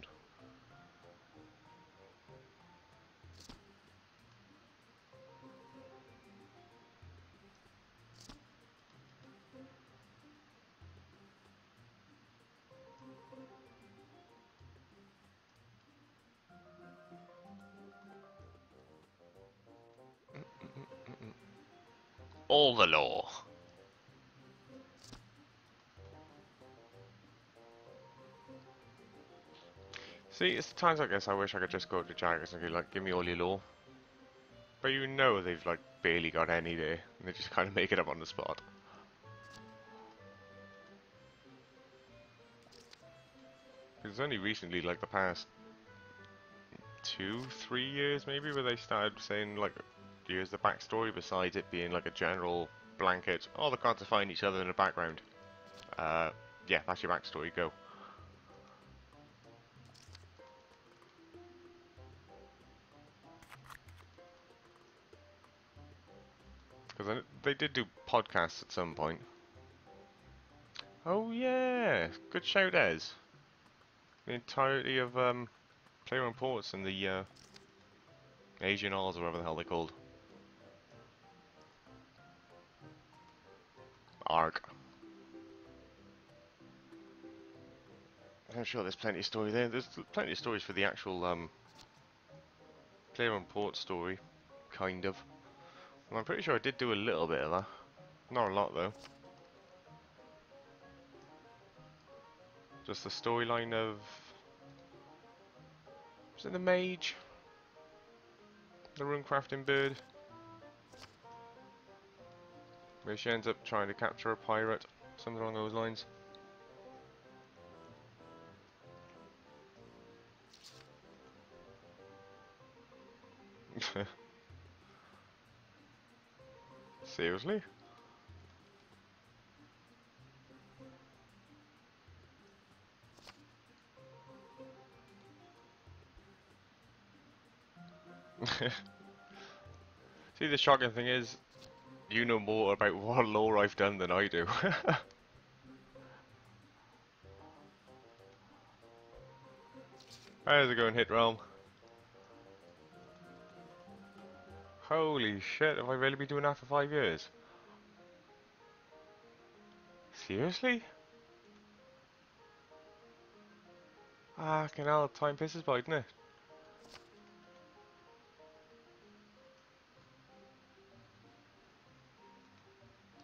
all the lore. See, it's the times like this I wish I could just go to Jaggers and be like, give me all your lore. But you know they've like barely got any there, and they just kind of make it up on the spot. It's only recently, like the past 2-3 years maybe, where they started saying like, here's the backstory besides it being like a general blanket. Oh, the gods are fighting each other in the background. Yeah, that's your backstory. Go. Because they did do podcasts at some point. Oh yeah, good shout, Ez. The entirety of Player Reports and the Asian Isles, or whatever the hell they're called. Arc. I'm sure there's plenty of story there. There's plenty of stories for the actual Player Report story, kind of. And I'm pretty sure I did do a little bit of that. Not a lot though. Just the storyline of... Was it the mage? The runecrafting bird? Where she ends up trying to capture a pirate. Something along those lines. Seriously? See, the shocking thing is, you know more about what lore I've done than I do. How's it going, Hit Realm? Holy shit, have I really been doing that for 5 years? Seriously? Ah, hell, time pisses by, doesn't it?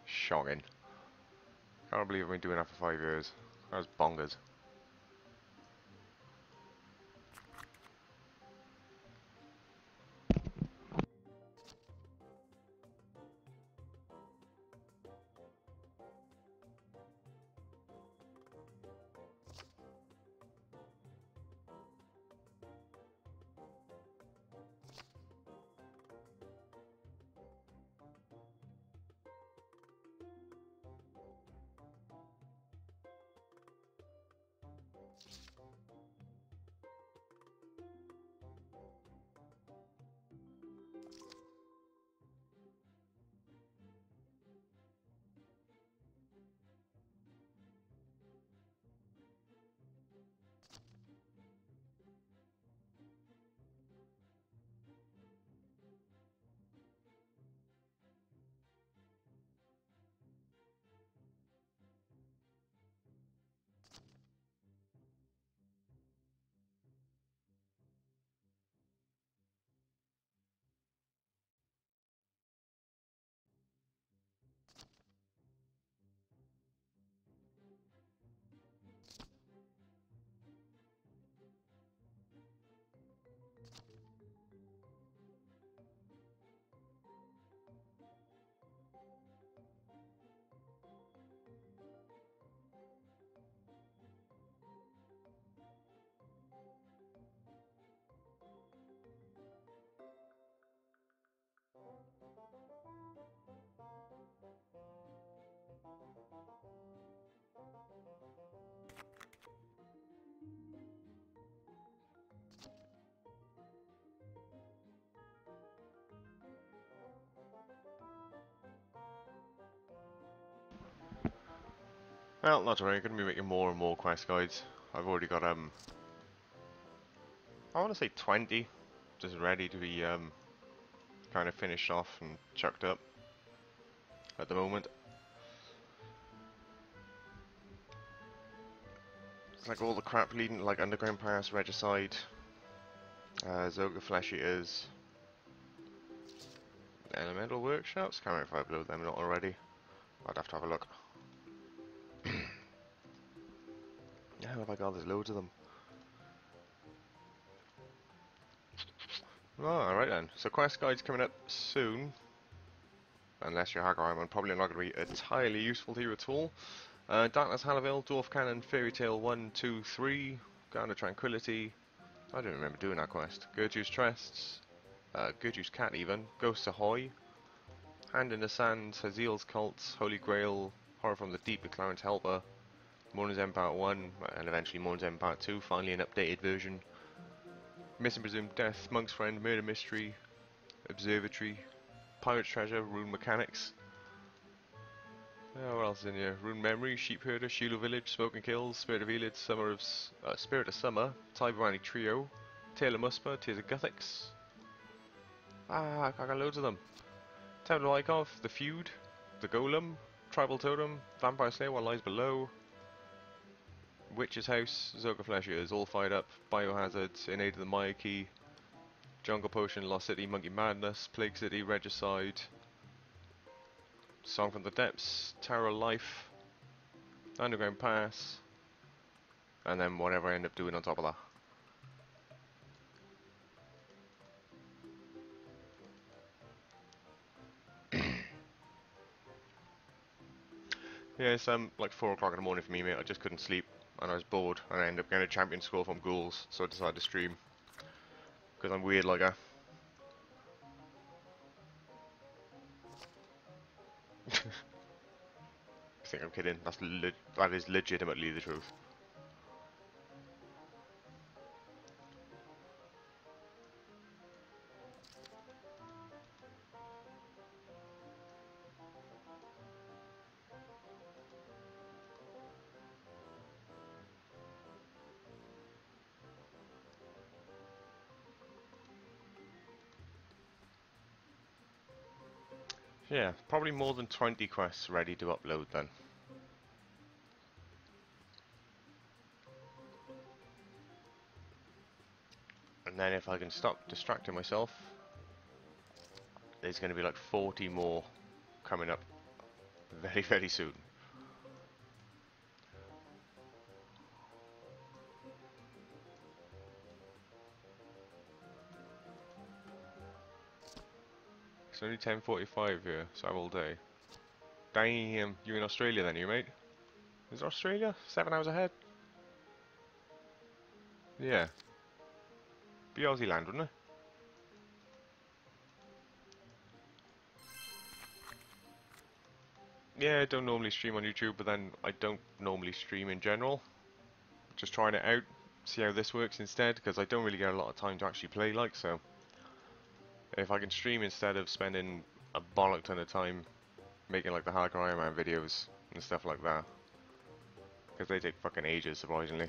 Shocking. Can't believe I've been doing that for 5 years. That was bonkers. Well, not to worry, I'm going to be making more and more quest guides. I've already got, I want to say 20, just ready to be, kind of finished off and chucked up at the moment. It's like all the crap leading to like Underground Pass, Regicide, Zoga Flesh Eaters, Elemental Workshops? Can't remember if I uploaded them or not already. I'd have to have a look. Yeah, oh my god, there's loads of them. Oh, alright then. So quest guide's coming up soon. Unless you're Hagar, I'm probably not going to be entirely useful to you at all. Darkness Hallaville, Dwarf Cannon, Fairy Tale 1, 2, 3, Garden of Tranquility. I don't remember doing that quest. Gertrude's Trests, Gertrude's Cat even, Ghosts Ahoy, Hand in the Sand, Haziel's Cult, Holy Grail, Horror from the Deep with Clarence Helper, Mourner's End Part 1, and eventually Mourner's End Part 2, finally an updated version. Missing Presumed Death, Monk's Friend, Murder Mystery, Observatory, Pirate's Treasure, Rune Mechanics. What else is in here? Rune Memory, Sheep Herder, Shiloh Village, Smoke and Kills, Spirit of Elid, Spirit of Summer, Tyberani Trio, Tale of Muspa, Tears of Guthix. I got loads of them. Temple of Ikov, The Feud, The Golem, Tribal Totem, Vampire Slayer, What Lies Below, Witch's House, Zoga Flesh Eaters, all fired up, Biohazard, In Aid of the Maya Key, Jungle Potion, Lost City, Monkey Madness, Plague City, Regicide, Song from the Depths, Tower of Life, Underground Pass, and then whatever I end up doing on top of that. Yeah, it's like 4 o'clock in the morning for me, mate. I just couldn't sleep, and I was bored, and I ended up getting a champion score from ghouls, so I decided to stream. Because I'm weird like that. I think I'm kidding. That is legitimately the truth. Yeah, probably more than 20 quests ready to upload then. And then if I can stop distracting myself, there's going to be like 40 more coming up very, very soon. It's only 10:45 here, so I'm all day. Damn, you're in Australia then, you mate? Is it Australia? 7 hours ahead? Yeah. Be Aussie land, wouldn't it? Yeah, I don't normally stream on YouTube, but then I don't normally stream in general. Just trying it out, see how this works instead, because I don't really get a lot of time to actually play like, so if I can stream instead of spending a bollock ton of time making like the hardcore Ironman videos and stuff like that, because they take fucking ages, surprisingly.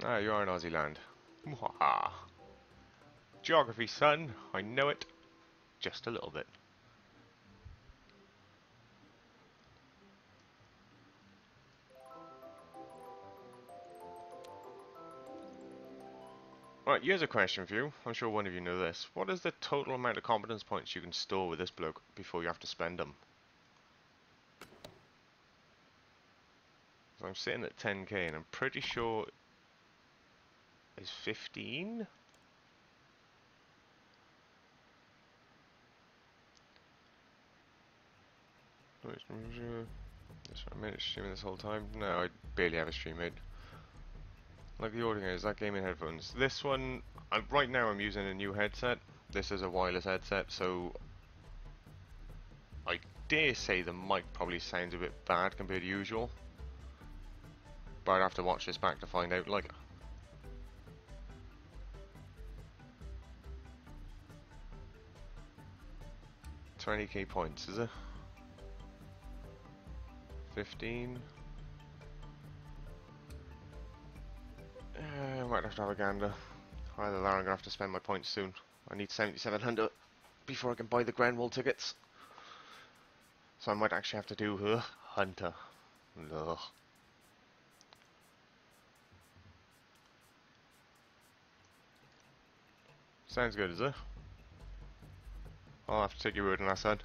Ah, you are in Aussie land. Mwahaha. Geography, son. I know it. Just a little bit. Right, here's a question for you. I'm sure one of you know this. What is the total amount of competence points you can store with this bloke before you have to spend them? So I'm sitting at 10k and I'm pretty sure it's 15? That's what I meant streaming this whole time. No, I barely have a stream mate. Like the audio is that gaming headphones. This one, right now I'm using a new headset. This is a wireless headset, so I dare say the mic probably sounds a bit bad compared to usual. But I'd have to watch this back to find out, like. 20k points, is it? 15? I might have to have a gander. Either that or I'm going to have to spend my points soon. I need 7700 before I can buy the Grand Wall tickets. So I might actually have to do Hunter. Ugh. Sounds good, is it? I'll have to take your word on that, son.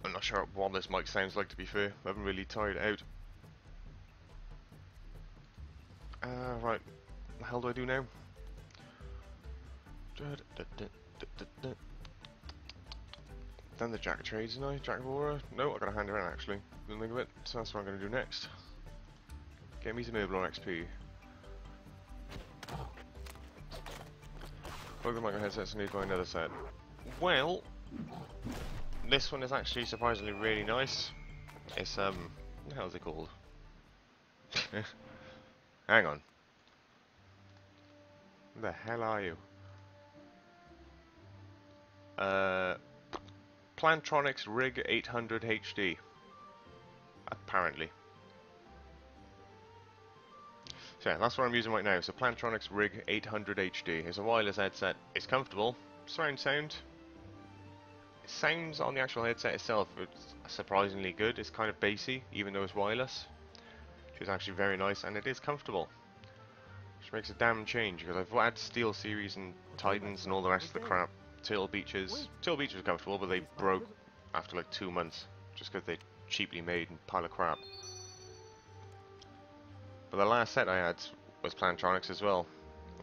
I'm not sure what this mic sounds like, to be fair. I haven't really tried it out. Right. What the hell do I do now? Done the Jack of Trades, didn't I? Jack of Aura? No, I got a hand around actually. Didn't think of it, so that's what I'm going to do next. Get me some Herblore XP. Plug the micro headsets and need to buy another set. Well, this one is actually surprisingly really nice. It's, what the hell is it called? Hang on. Who the hell are you? Plantronics Rig 800 HD. Apparently. So yeah, that's what I'm using right now. So Plantronics Rig 800 HD. It's a wireless headset. It's comfortable. Surround sound. It sounds on the actual headset itself, it's surprisingly good. It's kind of bassy, even though it's wireless. Which is actually very nice, and it is comfortable. Which makes a damn change, because I've had Steel Series and Titans and all the rest of the crap. Turtle Beaches. Turtle Beach was comfortable, but they broke after like 2 months. Just because they cheaply made and pile of crap. But the last set I had was Plantronics as well,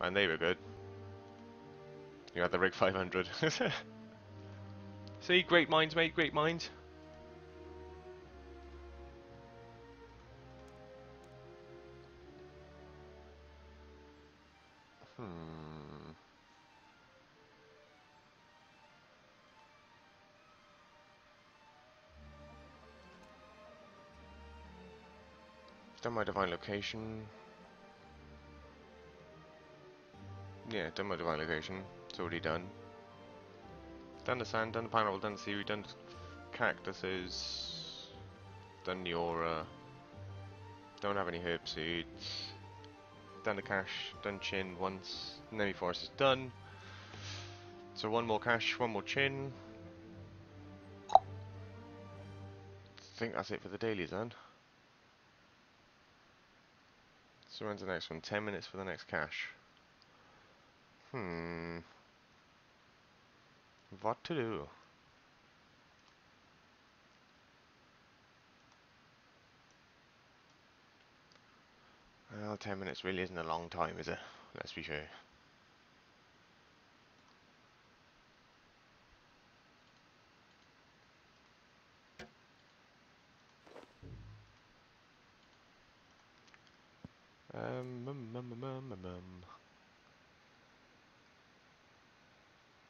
and they were good. You had the Rig 500. See, great minds, mate, great minds. Done my divine location. Yeah, done my divine location. It's already done. Done the sand, done the pineapple, done the seaweed, done the cactuses. Done the aura. Don't have any herb seeds. Done the cache, done chin once. Nemi forest is done. So one more cache, one more chin. I think that's it for the dailies then. So when's the next one? 10 minutes for the next cache. What to do? Well, 10 minutes really isn't a long time, is it? Let's be fair.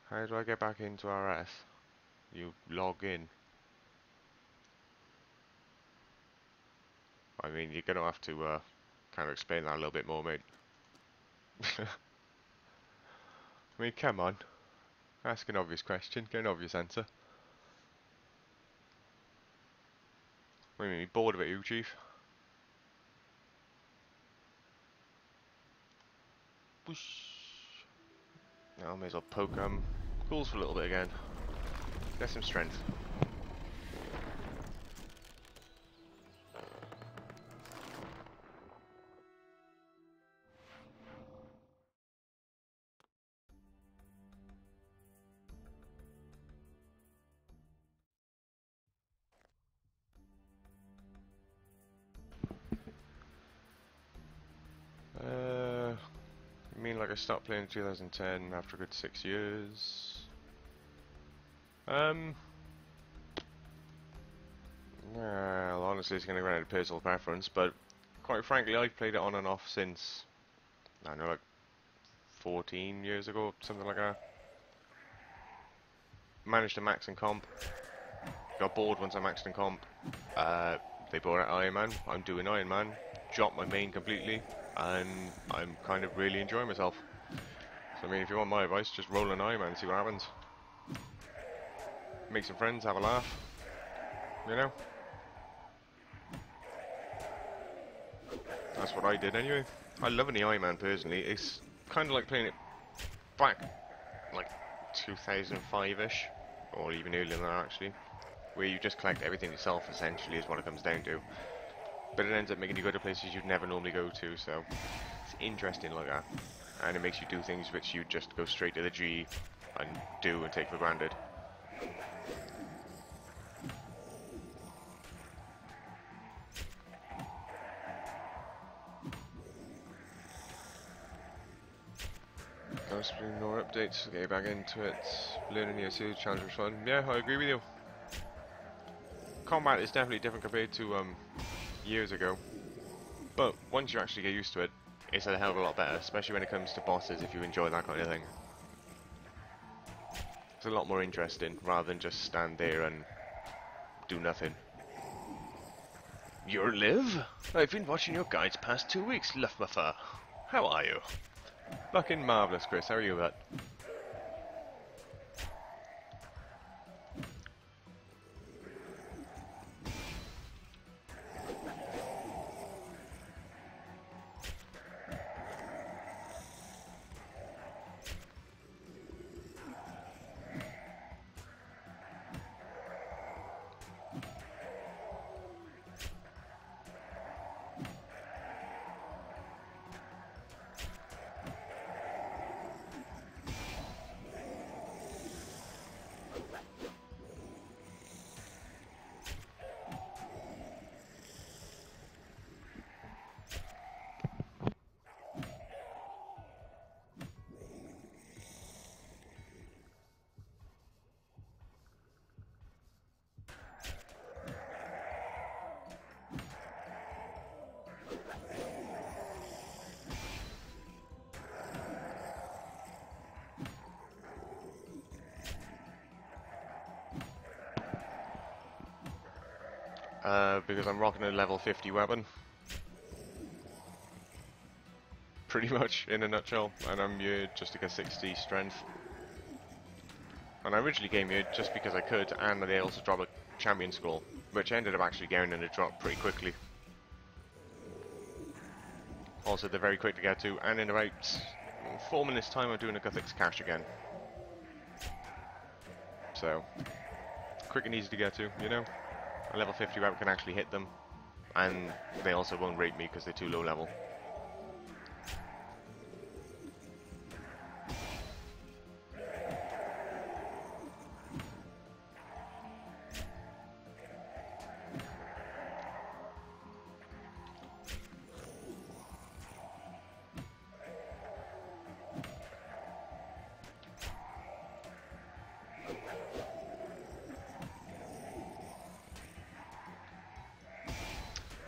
How do I get back into RS? You log in. I mean, you're gonna have to kind of explain that a little bit more, mate. I mean, come on. Ask an obvious question, get an obvious answer. What do you mean, you bored of it, you, Chief? Whoosh. Now I may as well poke ghouls for a little bit again. Get some strength. I mean, like I stopped playing in 2010 after a good 6 years. Well, honestly, it's going to go down to personal preference, but quite frankly, I've played it on and off since, I don't know, like 14 years ago, something like that. Managed to max in comp. Got bored once I maxed in comp. They brought out Ironman. I'm doing Ironman. Dropped my main completely, and I'm kind of really enjoying myself. So I mean, if you want my advice, just roll an Ironman and see what happens. Make some friends, have a laugh. You know? That's what I did anyway. I love an Ironman personally. It's kind of like playing it back like 2005-ish, or even earlier than that actually, where you just collect everything yourself essentially is what it comes down to. But it ends up making you go to places you'd never normally go to, so it's interesting like that. And it makes you do things which you just go straight to the G and do and take for granted. There's been more updates, get back into it. Learning new series, challenge was fun. Yeah, I agree with you. Combat is definitely different compared to years ago. But once you actually get used to it, it's a hell of a lot better, especially when it comes to bosses if you enjoy that kind of thing. It's a lot more interesting rather than just stand there and do nothing. You're Liv? I've been watching your guides past 2 weeks, Luftwaffe. How are you? Fucking marvellous, Chris. How are you, bud? Because I'm rocking a level 50 weapon. Pretty much, in a nutshell. And I'm here just to get 60 strength. And I originally came here just because I could, and they also dropped a champion skull, which ended up actually going in a drop pretty quickly. Also, they're very quick to get to, and in about 4 minutes time I'm doing a Guthix cache again. So, quick and easy to get to, you know? A level 50 weapon can actually hit them, and they also won't rape me because they're too low level.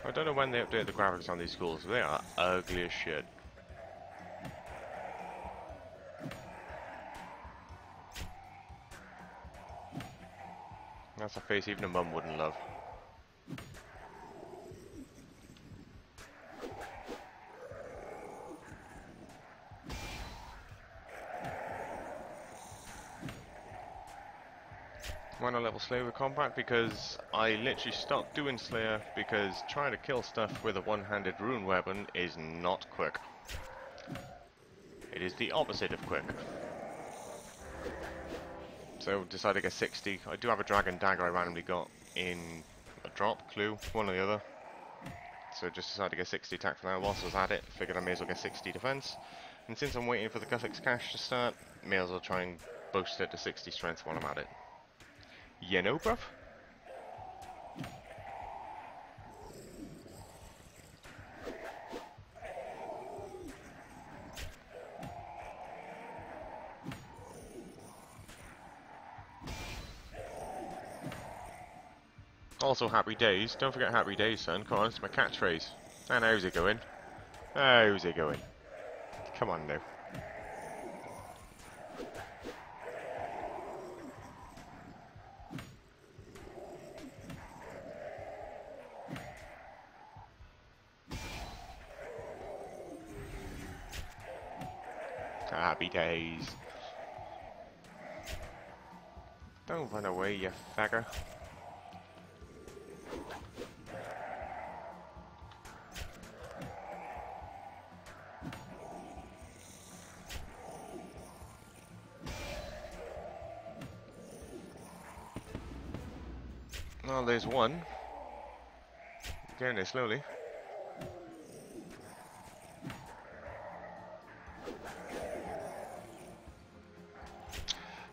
I don't know when they update the graphics on these schools, they are ugly as shit. That's a face even a mum wouldn't love. Why not level Slayer with combat? Because I literally stopped doing Slayer because trying to kill stuff with a one-handed rune weapon is not quick. It is the opposite of quick. So decided to get 60. I do have a dragon dagger I randomly got in a drop, clue, one or the other. So just decided to get 60 attack from that. Whilst I was at it, figured I may as well get 60 defense. And since I'm waiting for the Guthix cache to start, may as well try and boost it to 60 strength while I'm at it. You know, bruv? Also, happy days. Don't forget happy days, son. Come on, it's my catchphrase. And how's it going? How's it going? Come on now. Happy days. Don't run away, you fagger. Well, there's one. Getting there slowly.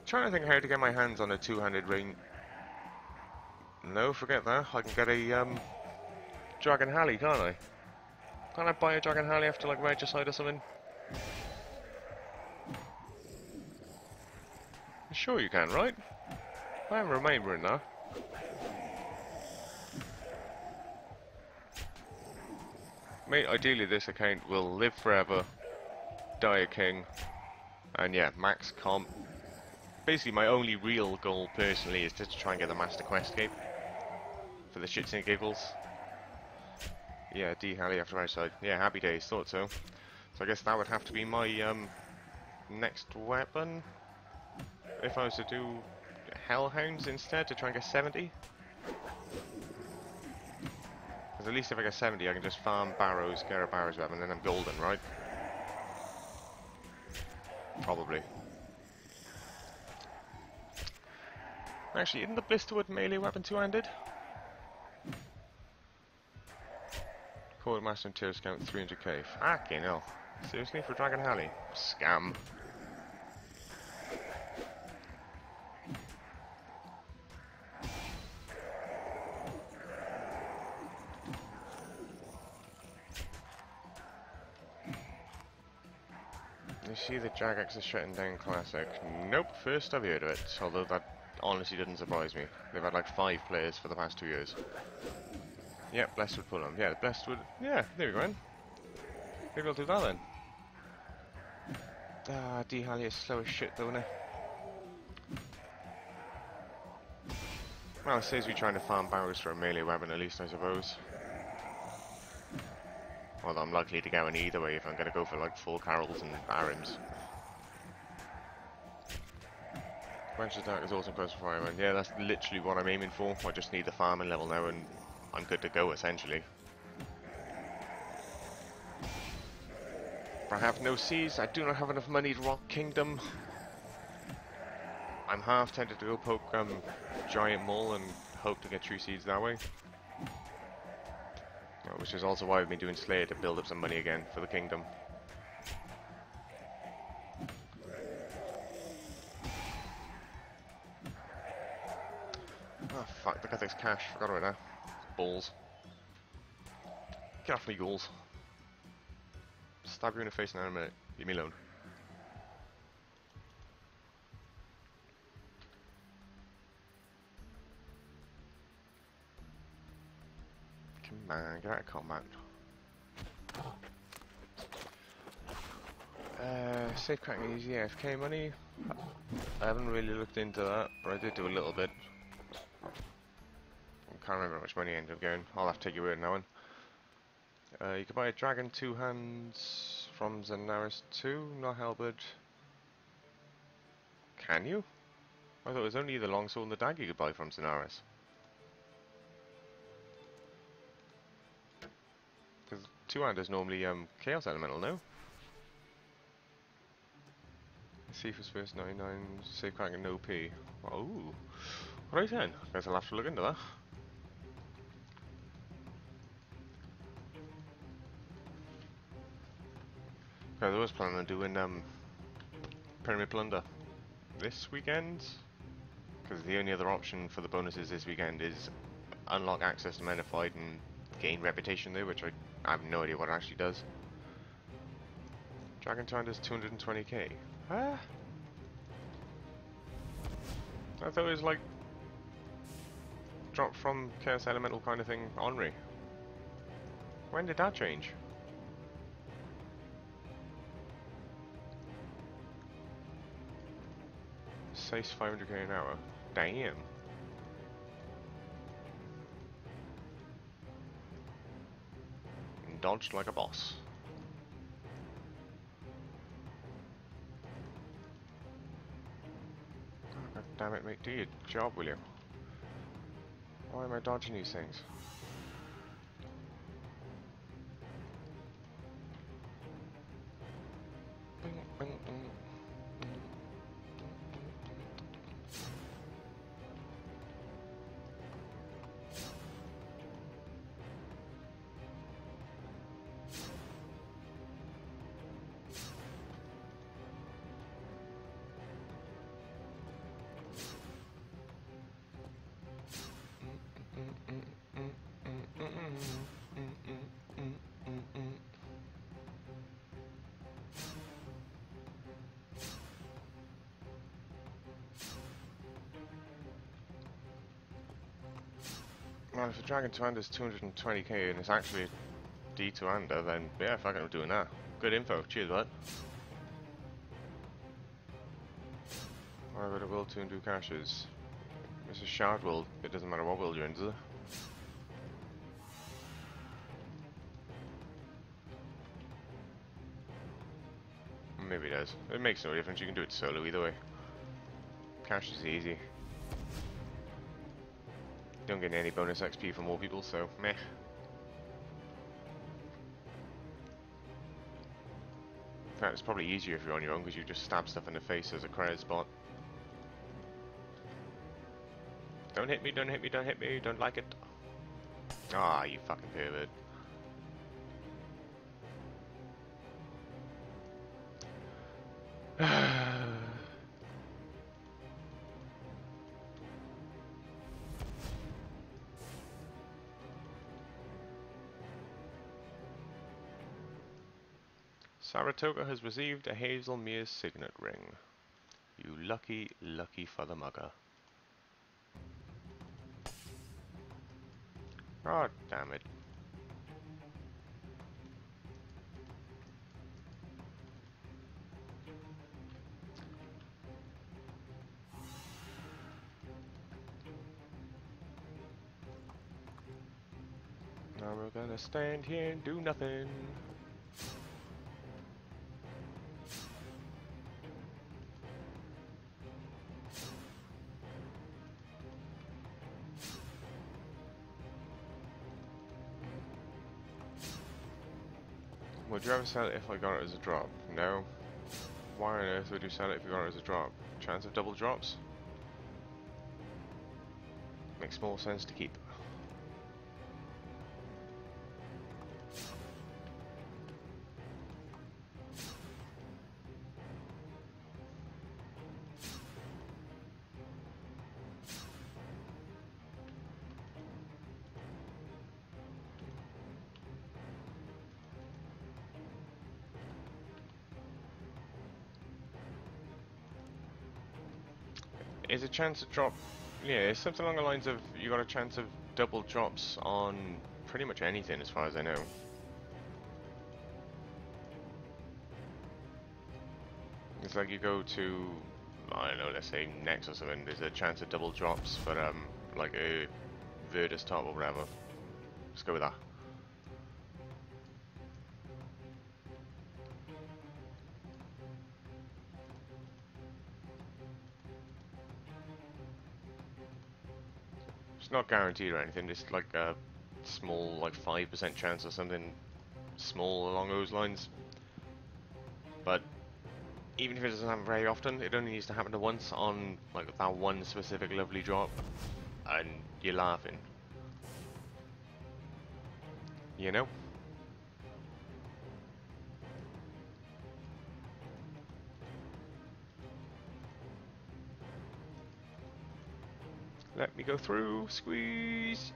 Trying to think how to get my hands on a two-handed ring. No, forget that. I can get a Dragon Halley, can't I? Can't I buy a Dragon Halley after like Regicide or something? Sure you can, right? I am remembering that. Mate, ideally this account will live forever, die a king, and yeah, max comp. Basically my only real goal personally is just to try and get the Master Quest cape. For the shits and giggles. Yeah, D Halley after Regicide. Yeah, happy days, thought so. So I guess that would have to be my next weapon. If I was to do Hellhounds instead to try and get 70. Because at least if I get 70 I can just farm Barrows, get a Barrows weapon, and then I'm golden, right? Probably. Actually, isn't the Blisterwood melee weapon two-handed? Quartermaster and Terrorist count 300k. Fucking hell. Seriously, for Dragon Halley? Scam. You see the Jagex is shutting down Classic? Nope, first I've heard of it, although that honestly didn't surprise me. They've had like 5 players for the past 2 years. Yep, Blessed would pull them. Yeah, Blessed would... Yeah, there we go then. Maybe I'll do that then. Ah, D Halley is slow as shit though, isn't it? Well, it saves me trying to farm Barrows for a melee weapon at least, I suppose. Although I'm likely to go in either way if I'm going to go for like full Carols and Arims. Quench Attack is also close for Ironman. Yeah, that's literally what I'm aiming for. I just need the farming level now and I'm good to go essentially. I have no seas, I do not have enough money to rock Kingdom. I'm half tempted to go poke Giant Mole and hope to get true seeds that way. Which is also why I've been doing Slayer to build up some money again for the Kingdom. Oh fuck, look at this cash, forgot about that. Balls. Get off me, ghouls. Stab you in the face now in a minute. Leave me alone. Come on, get out of combat. Safe cracking easy AFK money. I haven't really looked into that, but I did do a little bit. I can't remember how much money I ended up getting. I'll have to take your word on that one. You can buy a Dragon 2 hands from Zenaris 2, not Halberd. Can you? I thought it was only the longsword and the dagger you could buy from Zenaris. Because 2-hand is normally Chaos Elemental, no? Cephas first 99, safe cracking OP. Oh, right then. Guess I'll have to look into that. I was planning on doing Pyramid Plunder this weekend, because the only other option for the bonuses this weekend is unlock access to Men of Fight and gain reputation there, which I have no idea what it actually does. Dragon Time does 220k. Huh? I thought it was like dropped from Chaos Elemental kind of thing, Henri. When did that change? Saves 500k an hour. Damn. And dodged like a boss. Oh, God damn it, mate. Do your job, will you? Why am I dodging these things? Bing, bing, bing. Well, if a Dragon to Under is 220k and it's actually D to Under, then yeah, fuck it, I'm doing that. Good info. Cheers, bud. Why would a Will 2 and do caches? It's a shard world. It doesn't matter what world you're in, does it? Maybe it does. It makes no difference. You can do it solo either way. Cache is easy. Don't get any bonus XP from more people, so meh. In fact, it's probably easier if you're on your own because you just stab stuff in the face as a credit spot. Don't hit me, don't hit me, don't hit me, don't like it. Ah, you fucking pervert. Saratoga has received a Hazelmere's signet ring. You lucky, lucky mugger. Oh, damn it. Now we're gonna stand here and do nothing. Would you ever sell it if I got it as a drop? No. Why on earth would you sell it if you got it as a drop? Chance of double drops? Makes more sense to keep. Is a chance of drop? Yeah, it's something along the lines of you got a chance of double drops on pretty much anything as far as I know. It's like you go to, I don't know, let's say Next or something, there's a chance of double drops for like a Virtus top or whatever. Let's go with that. It's not guaranteed or anything, it's like a small, like 5% chance or something small along those lines. But even if it doesn't happen very often, it only needs to happen once on like that one specific lovely drop, and you're laughing. You know? Let me go through, squeeze!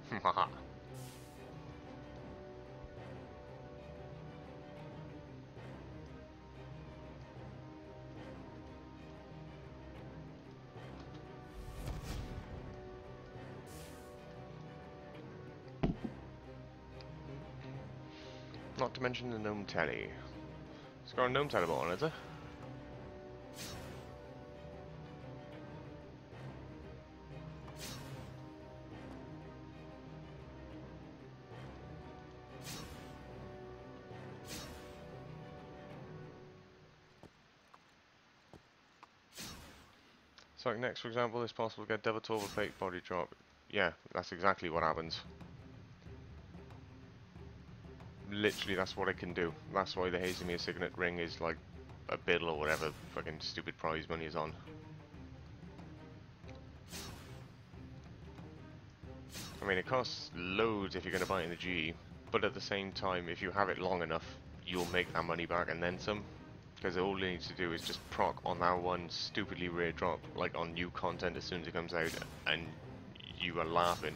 Haha. Not to mention the gnome telly. It's got a gnome teleport on it, is it? So like next, for example, it's possible to get double turbo plate body drop. Yeah, that's exactly what happens. Literally, that's what it can do. That's why the Hazelmere signet ring is like a biddle or whatever fucking stupid prize money is on. I mean, it costs loads if you're going to buy it in the G, but at the same time, if you have it long enough, you'll make that money back and then some. Because all it needs to do is just proc on that one stupidly rare drop, like on new content as soon as it comes out, and you are laughing.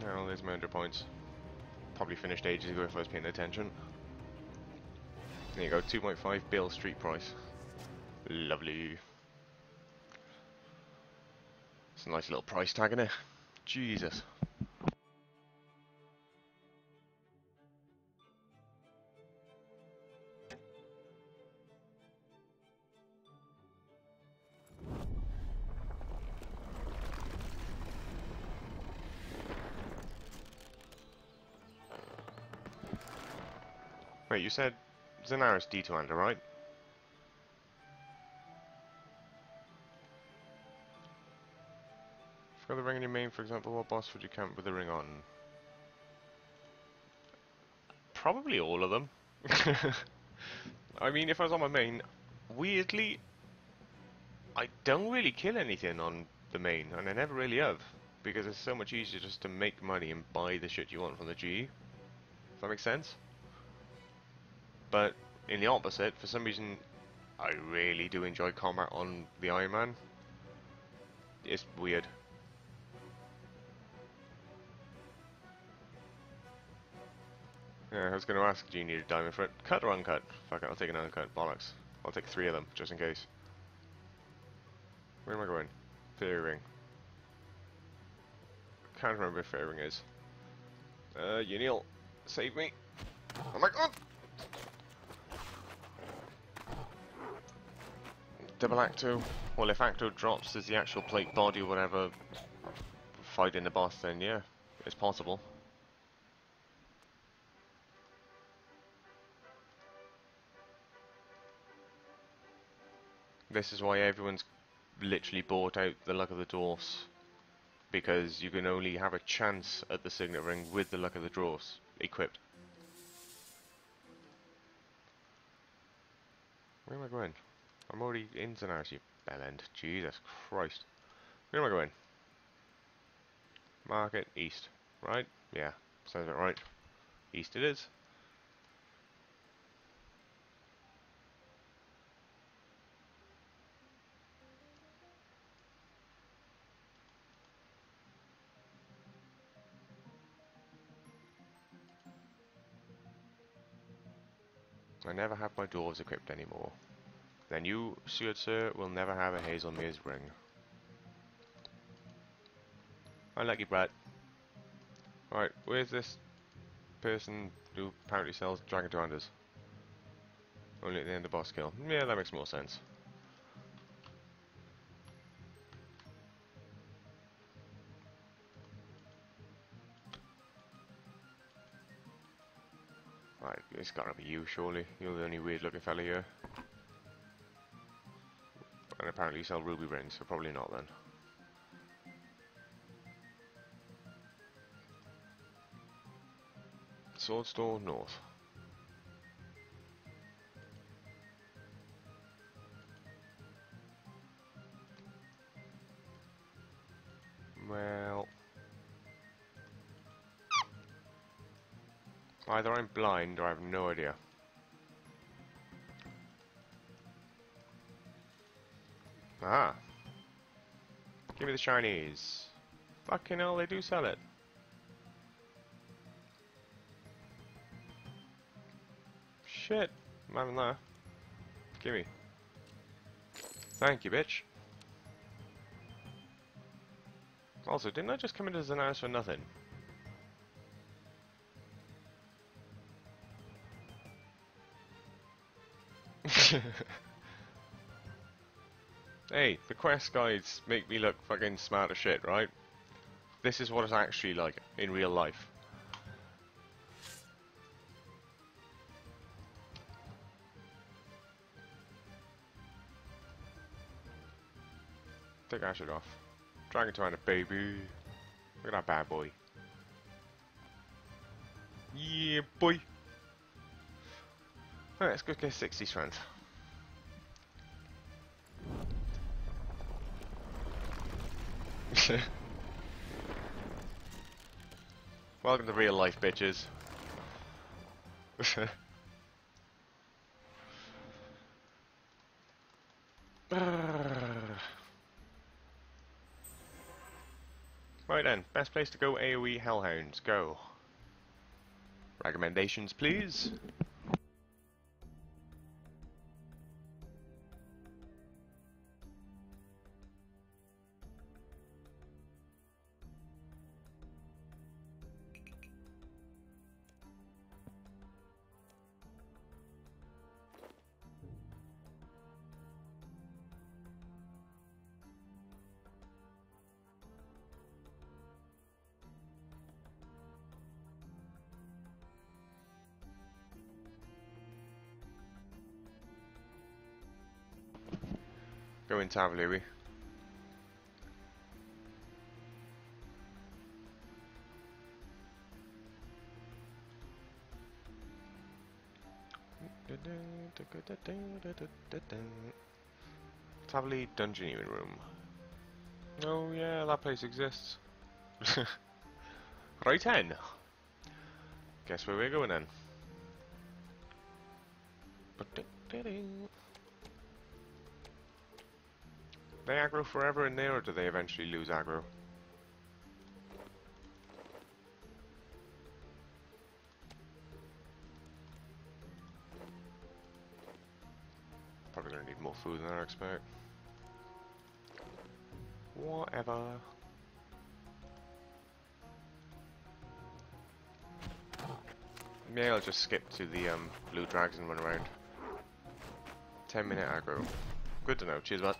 Well, there's my 100 points. Probably finished ages ago if I was paying attention. There you go, 2.5 bill street price. Lovely. It's a nice little price tag in it. Jesus. Wait, you said Zenaris D2 right? Forgot the ring in your main, for example, what boss would you camp with the ring on? Probably all of them. I mean, if I was on my main, weirdly, I don't really kill anything on the main, and I never really have, because it's so much easier just to make money and buy the shit you want from the GE. Does that make sense? But in the opposite, for some reason, I really do enjoy combat on the Ironman. It's weird. Yeah, I was going to ask, do you need a diamond for it? Cut or uncut? Fuck it, I'll take an uncut. Bollocks. I'll take 3 of them, just in case. Where am I going? Fairy ring. Can't remember where fairy ring is. Unil, save me. Oh my god! Double Acto. Well, if Acto drops as the actual plate body or whatever, fighting the boss, then yeah, it's possible. This is why everyone's literally bought out the Luck of the Dwarfs, because you can only have a chance at the Signet Ring with the Luck of the Dwarfs equipped. Where am I going? I'm already in Zenaris, you bellend. Jesus Christ. Where am I going? Market, east. Right? Yeah, sounds about right. East it is. I never have my dwarves equipped anymore. Then you, sir, will never have a Hazelmere's ring. I like you, Brad. Right, where's this person who apparently sells Dragon 200s? Only at the end of boss kill. Yeah, that makes more sense. Right, it's gotta be you, surely. You're the only weird looking fella here. And apparently you sell ruby rings, so probably not then. Sword store north. Well, either I'm blind or I have no idea. Ah. Give me the Chinese. Fucking hell, they do sell it. Shit. I'm having that. Gimme. Thank you, bitch. Also, didn't I just come into Zenaris for nothing? Hey, the quest guides make me look fucking smart as shit, right? This is what it's actually like in real life. Take that shit off. Dragon 200, baby. Look at that bad boy. Yeah, boy. Alright, let's go get 60 strength. Welcome to real life, bitches. Right then, best place to go AoE Hellhounds, go. Recommendations, please. Go in Tav, Louis. Tavley Dungeoneering Room. Oh yeah, that place exists. Right then. Guess where we're going then. They aggro forever in there, or do they eventually lose aggro? Probably gonna need more food than I expect. Whatever. Yeah, I'll just skip to the blue drags and run around. 10-minute aggro. Good to know. Cheers, man.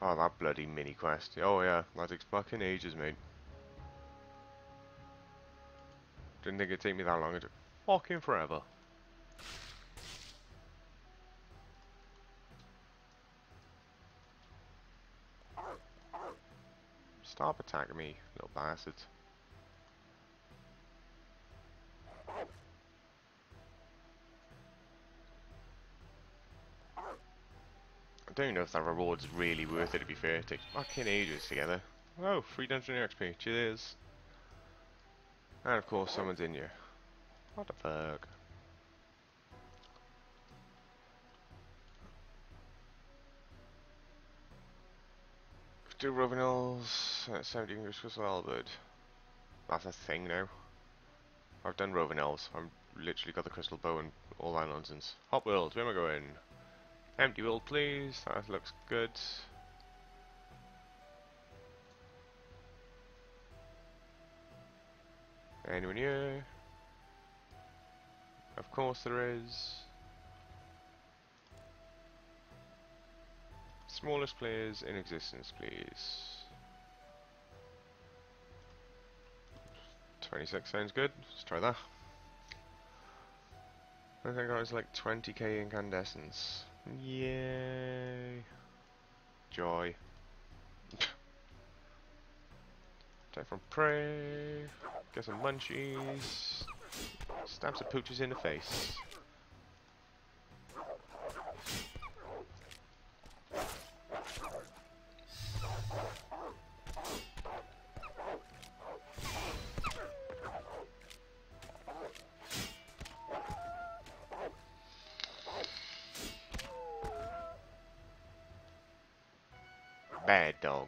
Oh, that bloody mini quest. Oh yeah, that takes fucking ages, mate. Didn't think it'd take me that long. It took fucking forever. Stop attacking me, little bastards. I don't know if that reward's really worth it, to be fair. It takes fucking ages together. Oh, free dungeon XP. Cheers. And of course, someone's in here. What the fuck? Do Roving Hills, 70 English Crystal Albert. That's a thing now. I've done Roving Elves. I'm literally got the crystal bow and all that nonsense. Hot World, where am I going? Empty world, please. That looks good. Anyone here? Of course there is. Smallest players in existence, please. 26 sounds good. Let's try that. I think I was like 20k incandescence. Yay! Joy. Take from prey. Get some munchies. Stab some pooches in the face. Bad dog.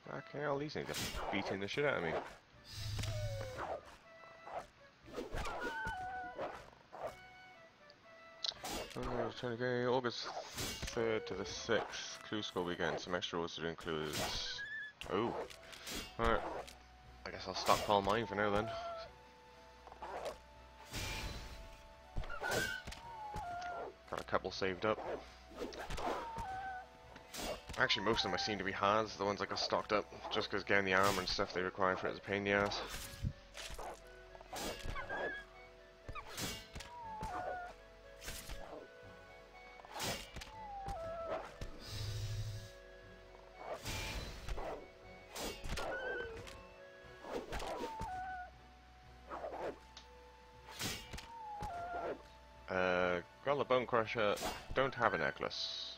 Okay, all these things are beating the shit out of me. Oh, Okay, August 3rd to the 6th, Clue School weekend. Some extra roles to include. Oh, alright. I guess I'll stockpile mine for now then. Got a couple saved up. Actually, most of them seem to be hards, the ones I got stocked up, just because getting the armor and stuff they require for it is a pain in the ass. Got the Bone Crusher, don't have a necklace.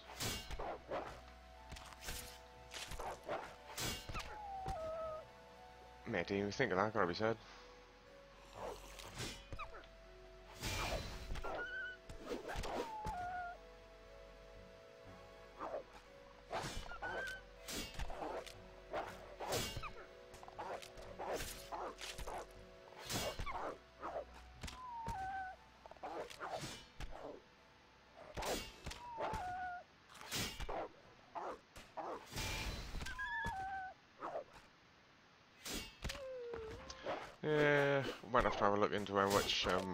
Mate, didn't even think of that, gotta be said. Yeah, might have to have a look into how much, I can't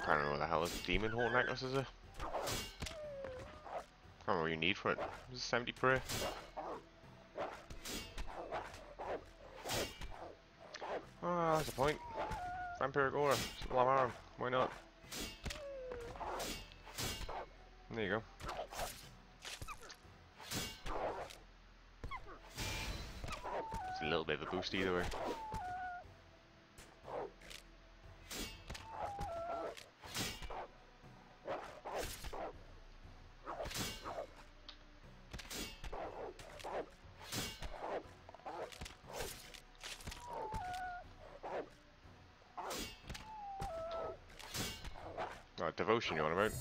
remember what the hell is Demon Horn necklace is it? I can't remember what you need for it. Is it 70 per? Ah, that's the point. Vampiric Aura, Sublime Arm, why not? There you go. It's a little bit of a boost either way. Oh, devotion you on about?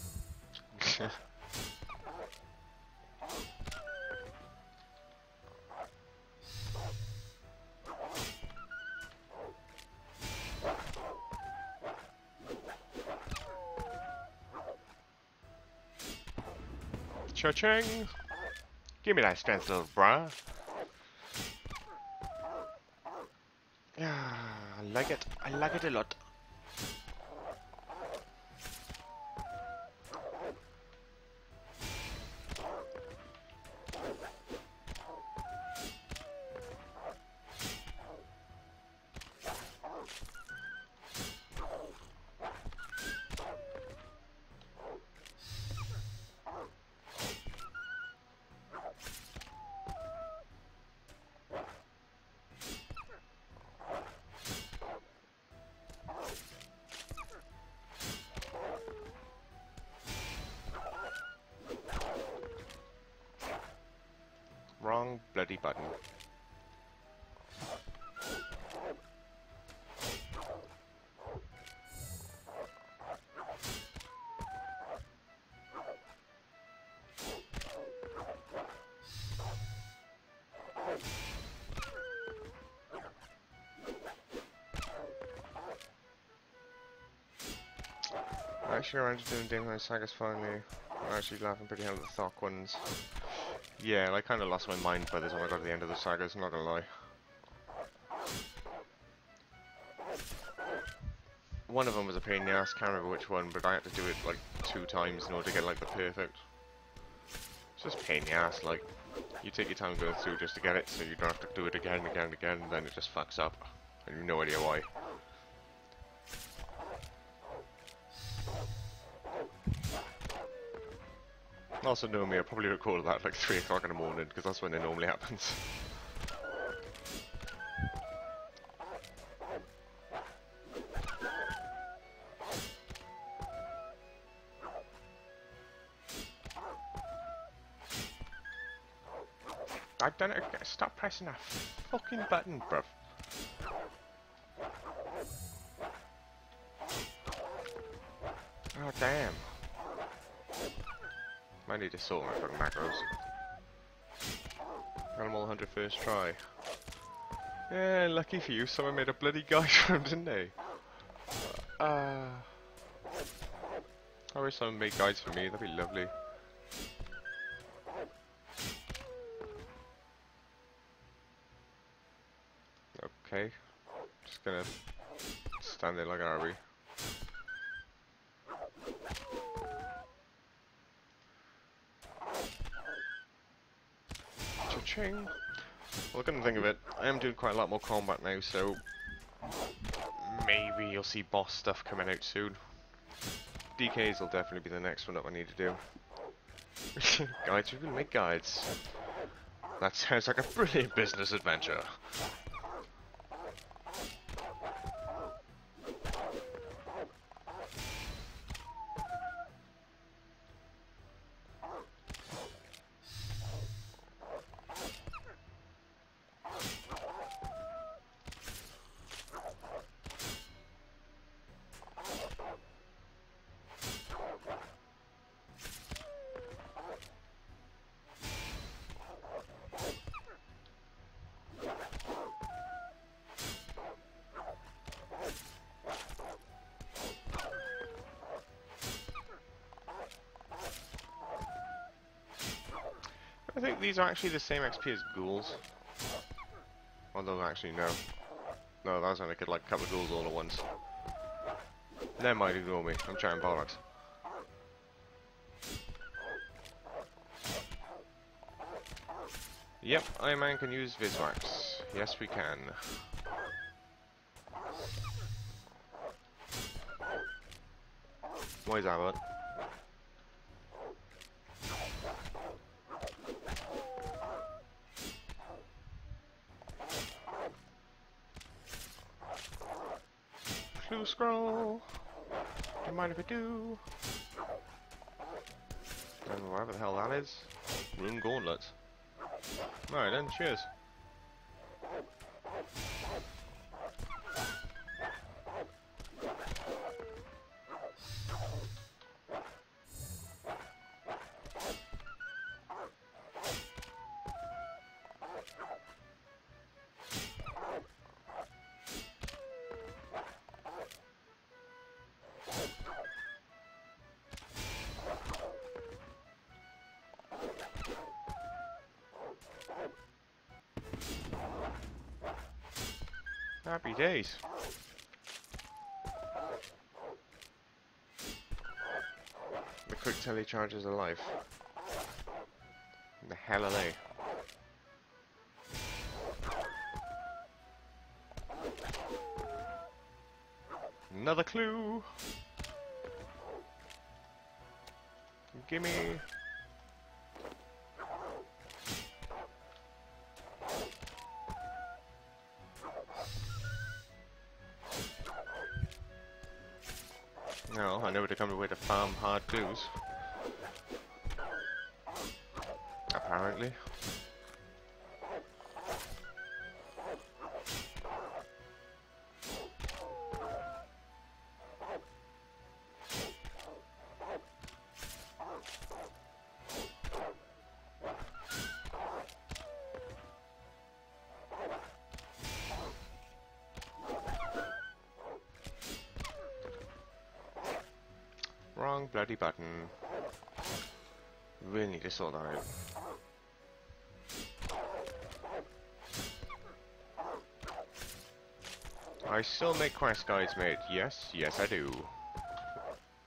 Cha-ching! Give me that strength, little brah. Yeah, I like it. I like it a lot. Wrong bloody button. Actually, around to doing Daylight Sagas finally. I'm actually laughing pretty hell at the Thok ones. Yeah, I kind of lost my mind by this when I got to the end of the sagas, I'm not gonna lie. One of them was a pain in the ass, can't remember which one, but I had to do it like 2 times in order to get like the perfect. It's just a pain in the ass, like, you take your time going through just to get it, so you don't have to do it again and again and again, and then it just fucks up. And you have no idea why. Also, knowing me, I probably record that at like 3 o'clock in the morning, because that's when it normally happens. I've done it again. Stop pressing that fucking button, bruv. Oh, damn. I need to sort my fucking macros. Animal Hunter first try. Yeah, lucky for you, someone made a bloody guide for him, didn't they? I wish someone made guides for me, that'd be lovely. Okay, just gonna stand there like an arby. Cha-ching! Well, I couldn't think of it. I am doing quite a lot more combat now, so maybe you'll see boss stuff coming out soon. DKs will definitely be the next one up I need to do. Guides, we can make guides. That sounds like a brilliant business adventure. I think these are actually the same XP as ghouls. Although, actually, no. No, that was only like a couple of ghouls all at once. Never mind, ignore me. I'm chatting bollocks. Yep, Ironman can use Vismax. Yes, we can. Why is that, bud? Clue scroll. Don't mind if I do. And whatever the hell that is. Rune gauntlets. Alright then, cheers. Happy days. The quick telly charges are life. The hell are they? Another clue. Gimme. No, I know where to come to where to farm hard clues. Apparently. Wrong bloody button. Really need to sort that out. I still make quest guides, mate. Yes, yes I do.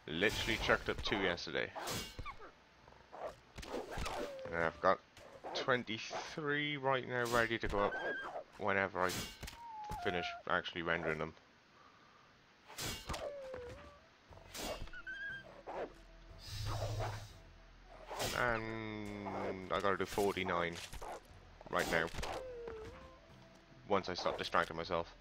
Literally chucked up 2 yesterday. And I've got 23 right now ready to go up whenever I finish actually rendering them. And I gotta do 49 right now. Once I stop distracting myself.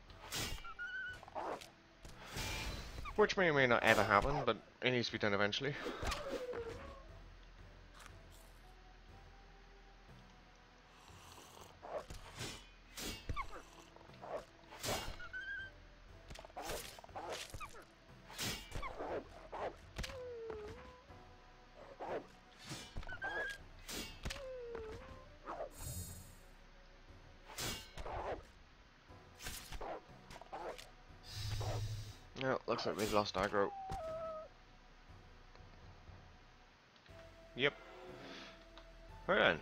Which may or may not ever happen, but it needs to be done eventually. Yeah, looks like we've lost aggro. Yep. Right then.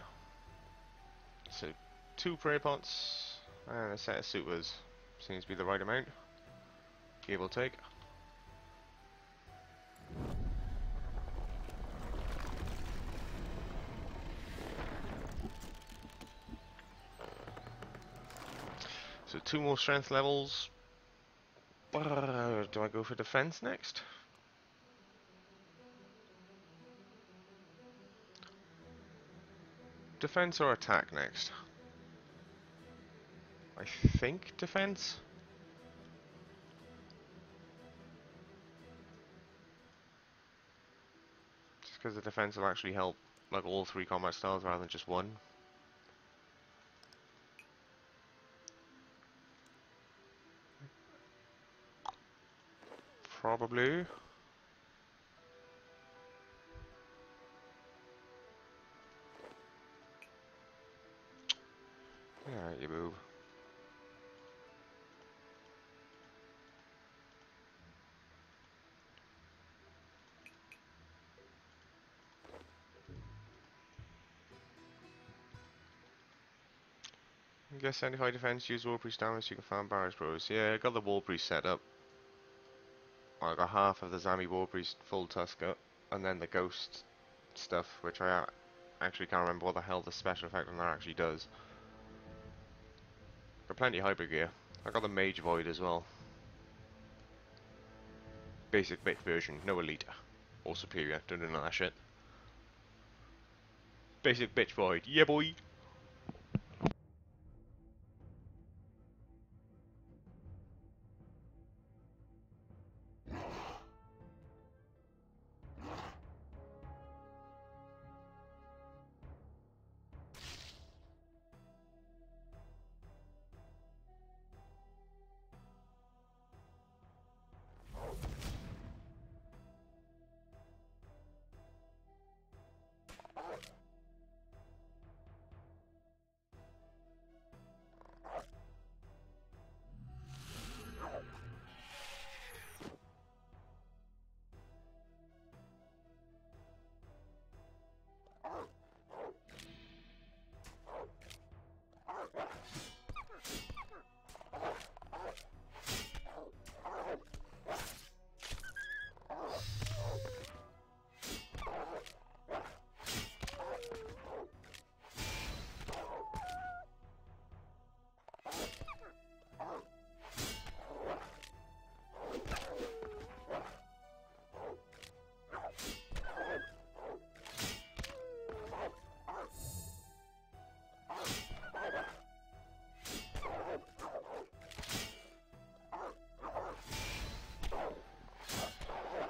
So, 2 prey pots and a set of supers. Seems to be the right amount. Give or take. So 2 more strength levels. Do I go for defense next? Defense or attack next? I think defense? Just because the defense will actually help like all 3 combat styles rather than just one. Probably. Yeah, you move. I guess 75 defense, use wall priest damage so you can farm barracks bros. Yeah, I got the wall priest set up. I got half of the Zami wall priest full Tusker, and then the ghost stuff, which I actually can't remember what the hell the special effect on that actually does. Got plenty of hybrid gear. I got the mage void as well. Basic bit version, no elite. Or superior, don't do none of that shit. Basic bitch void, yeah boy!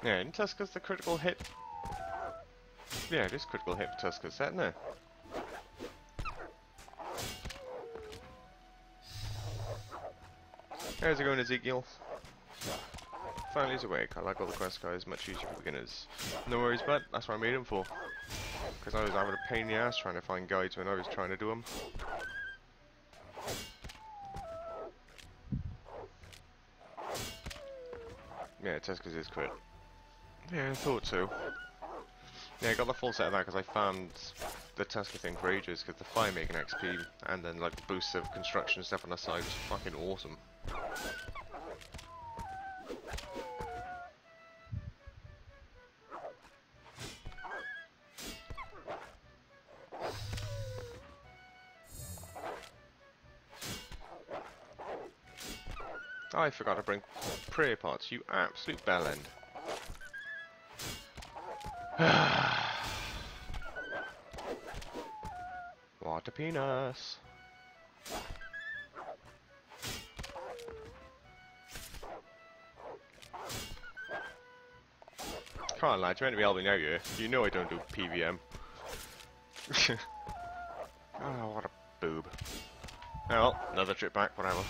Yeah, and Tusker's the critical hit. Yeah, it is critical hit for Tusker's set, isn't it? How's it going, Ezekiel? Finally he's awake. I like all the quest guys, much easier for beginners. No worries, bud. That's what I made him for. Because I was having a pain in the ass trying to find guides when I was trying to do them. Yeah, Tusker's is crit. Yeah, I thought so. Yeah, I got the full set of that because I farmed the Tusker thing for ages because the fire making XP and then like the boosts of construction stuff on the side was fucking awesome. I forgot to bring prayer pots, you absolute bellend. What a penis. Come on lads, you're meant to be helping out here. You know I don't do PVM. Oh, what a boob. Oh well, another trip back, whatever.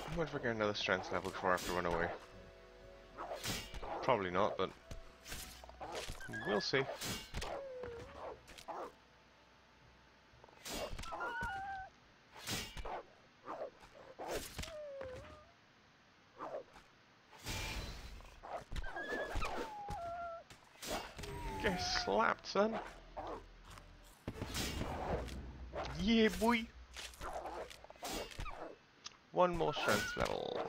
I wonder if I get another strength level before I have to run away. Probably not, but we'll see. Get slapped, son. Yeah, boy. One more strength level.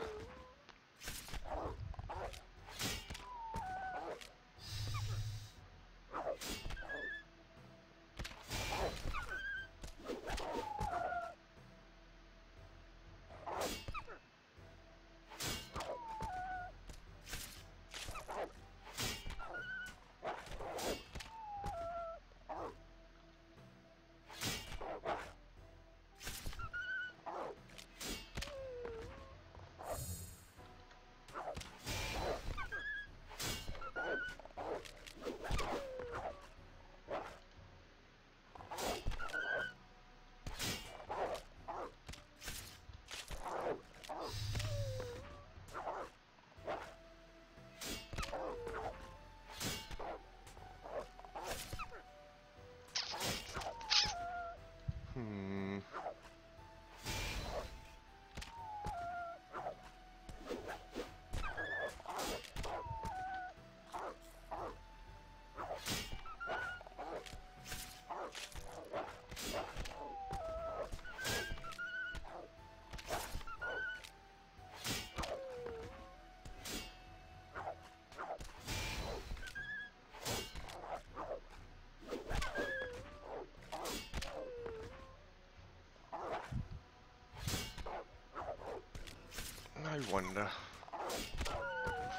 I wonder.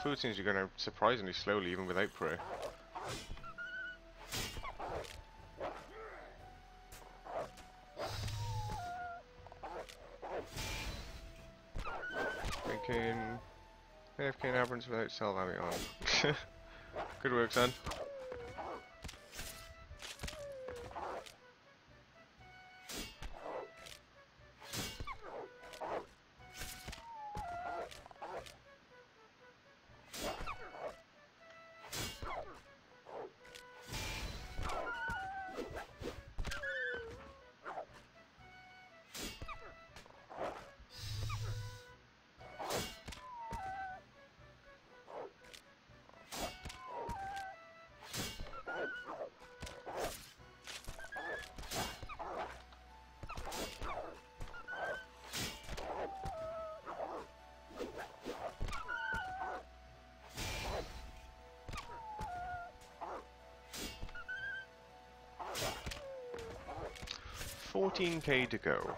Food seems to be going out surprisingly slowly, even without prey. Thinking AFK aberrants without self-ammo on. Good work, son. $14K to go.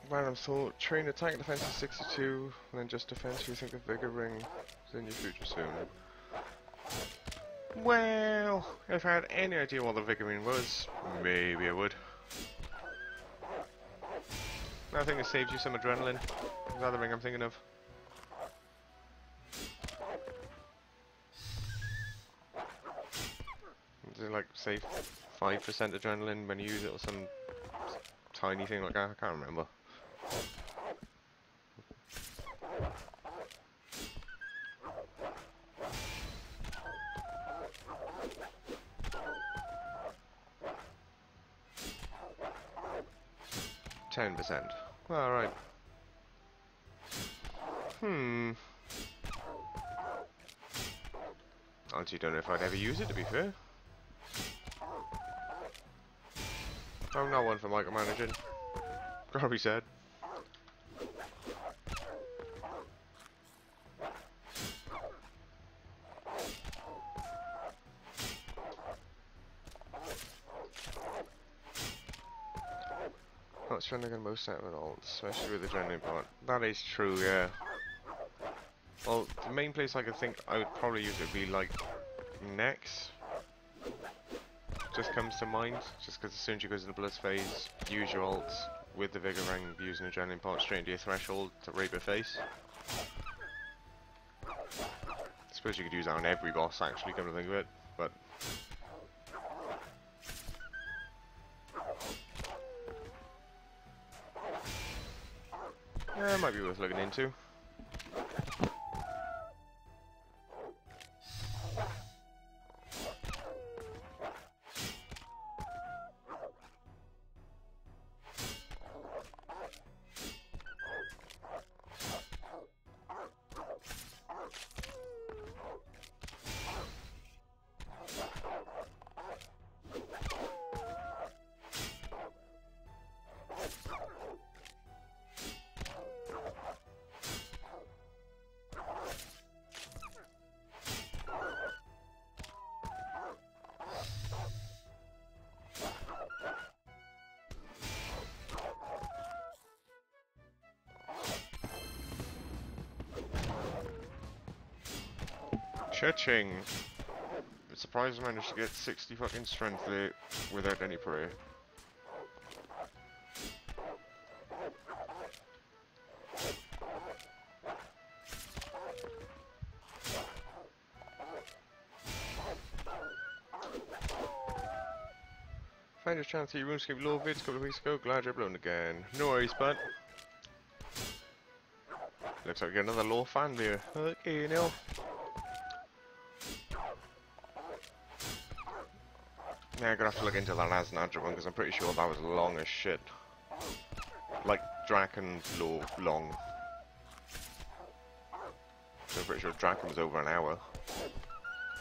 Random thought, train attack defense is 62, and then just defense you think of Vigor Ring is in your future soon. Well, if I had any idea what the Vigor Ring was, maybe I would. I think it saves you some adrenaline. Is that the ring I'm thinking of? Does it like save 5% adrenaline when you use it or some tiny thing like that? I can't remember. %. Alright. Honestly, don't know if I'd ever use it, to be fair. I'm not one for micromanaging. Probably said. Not strength to get most out of it all, especially with the adrenaline part. That is true, yeah. Well, the main place I could think I would probably use it would be like Nex. Just comes to mind, just because as soon as you go into the Blitz phase, use your ults with the Vigor Ring, using adrenaline part straight into your threshold to rape your face. I suppose you could use that on every boss actually, come to think of it, but... yeah, it might be worth looking into. Cha-ching! I'm surprised I managed to get 60 fucking strength there without any prayer. Find a chance to see Runescape lore vids a couple of weeks ago, glad you're blown again. No worries, bud. Looks like we got another lore fan there. Okay, you know. Yeah, I'm gonna have to look into that Asnadra one because I'm pretty sure that was long as shit. Like Draken lore long. So I'm pretty sure Draken was over an hour.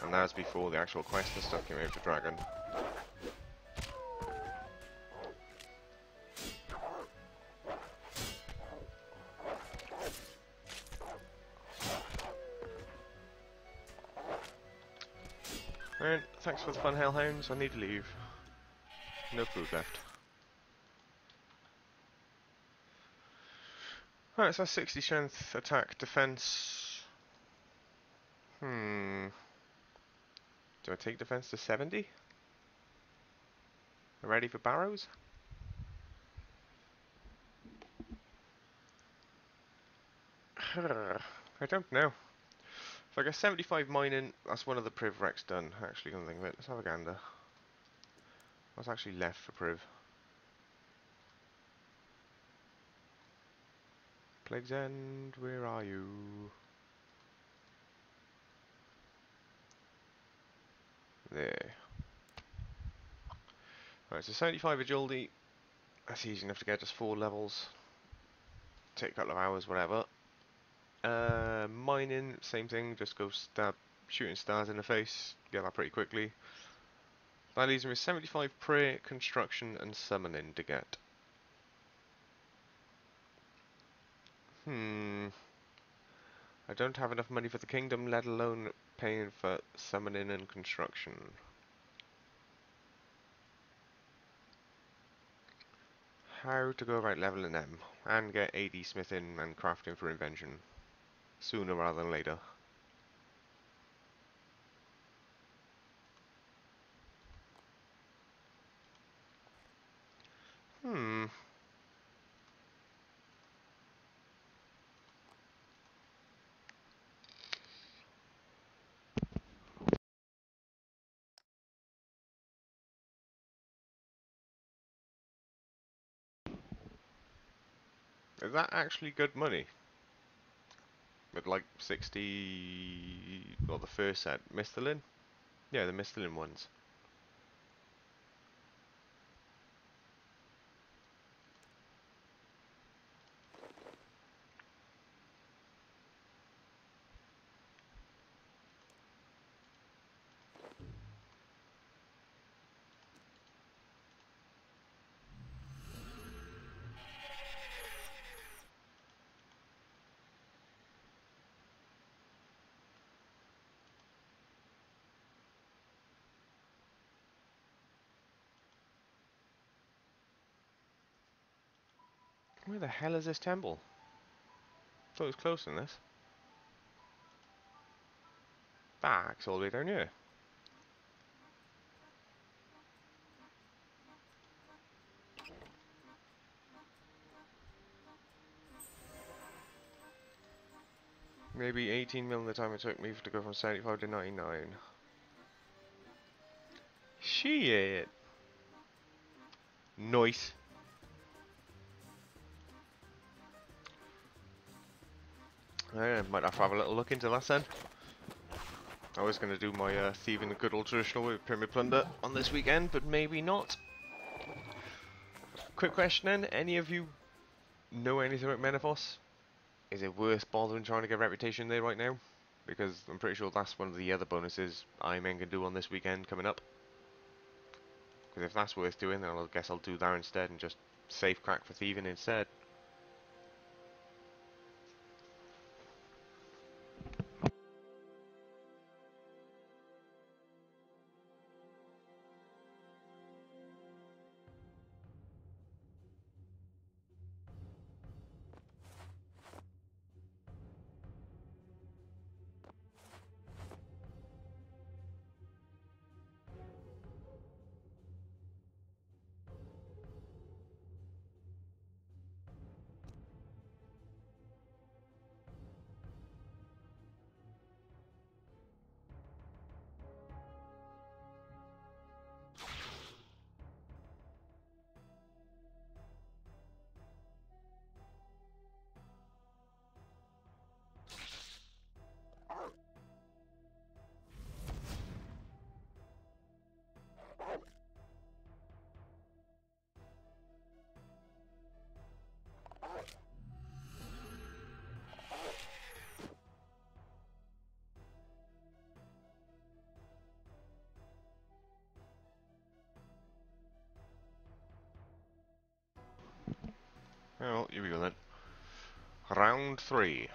And that was before the actual quest and stuff came out for Dragon. Alright, thanks for the fun, Hellhounds. I need to leave. No food left. Alright, so that's 60 strength, attack, defense. Do I take defense to 70? Ready for barrows? I don't know. If I get 75 mining, that's one of the Priv Recs done. Actually, gonna think of it. Let's have a gander. What's actually left for Priv? Plague's End, where are you? There. Right, so 75 agility. That's easy enough to get, just 4 levels. Take a couple of hours, whatever. Mining, same thing, just go stab shooting stars in the face. Get that pretty quickly. That leaves me with 75 prayer, construction, and summoning to get. I don't have enough money for the kingdom, let alone paying for summoning and construction. How to go about leveling them, and get AD smithing and crafting for invention. Sooner rather than later. Is that actually good money? With like 60... well, the first set. Misthalin? Yeah, the Misthalin ones. Where the hell is this temple? Thought it was close than this. It's all the way down here. Maybe 18 mil the time it took me to go from 75 to 99. Shit. Nice. Yeah, might have to have a little look into that then. I was going to do my thieving the good old traditional way with Pyramid Plunder on this weekend, but maybe not. Quick question then, any of you know anything about Menethos? Is it worth bothering trying to get reputation there right now? Because I'm pretty sure that's one of the other bonuses Ironman can do on this weekend coming up. Because if that's worth doing, then I guess I'll do that instead and just safe crack for thieving instead. Well, here we go then. Round 3.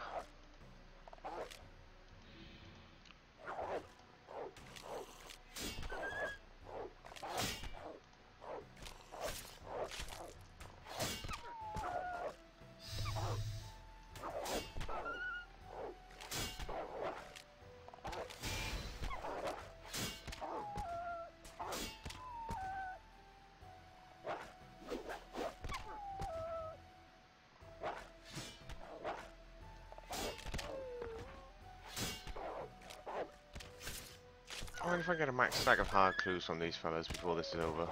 I wonder if I get a max stack of hard clues from these fellas before this is over.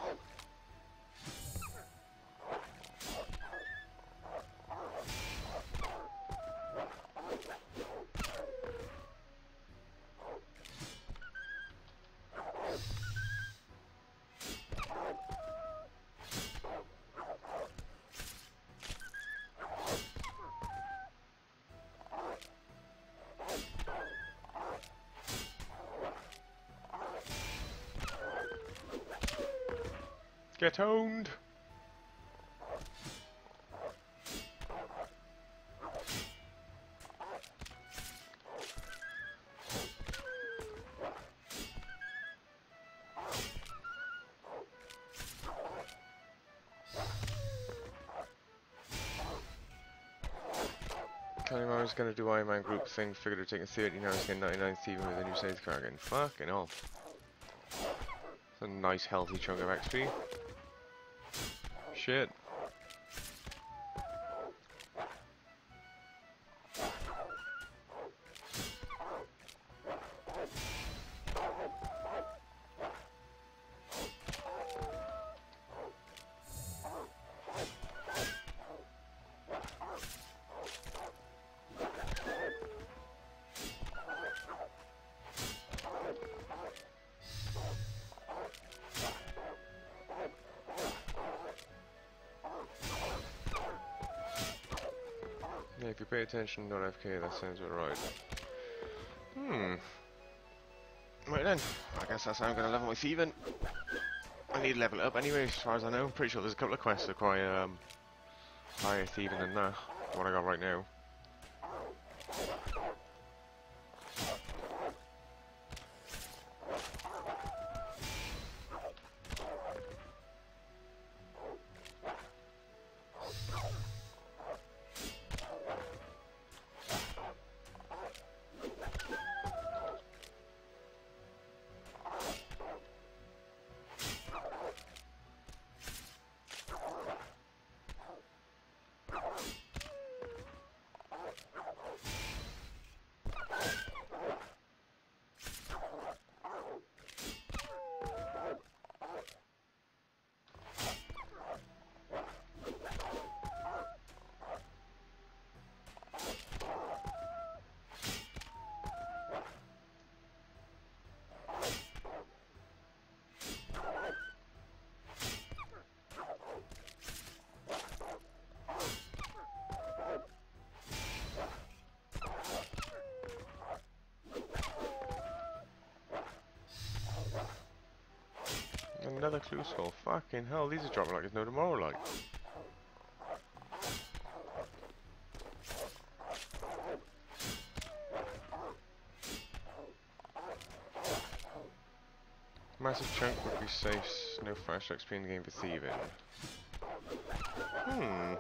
Get owned! Telling him I was going to do Ironman group thing, figured it would take 30 now to get 99 thieving with a new sales card again. Fucking hell. It's a nice healthy chunk of XP. Shit. Yeah, if you pay attention, not FK, that sounds about right. Right then, I guess that's how I'm going to level my thieving. I need to level it up anyway, as far as I know. I'm pretty sure there's a couple of quests that require higher thieving than that, what I got right now. Another clue skull. Fucking hell, these are dropping like there's no tomorrow, like. Massive chunk would be safe. No flash XP in the game for thieving. Hmm.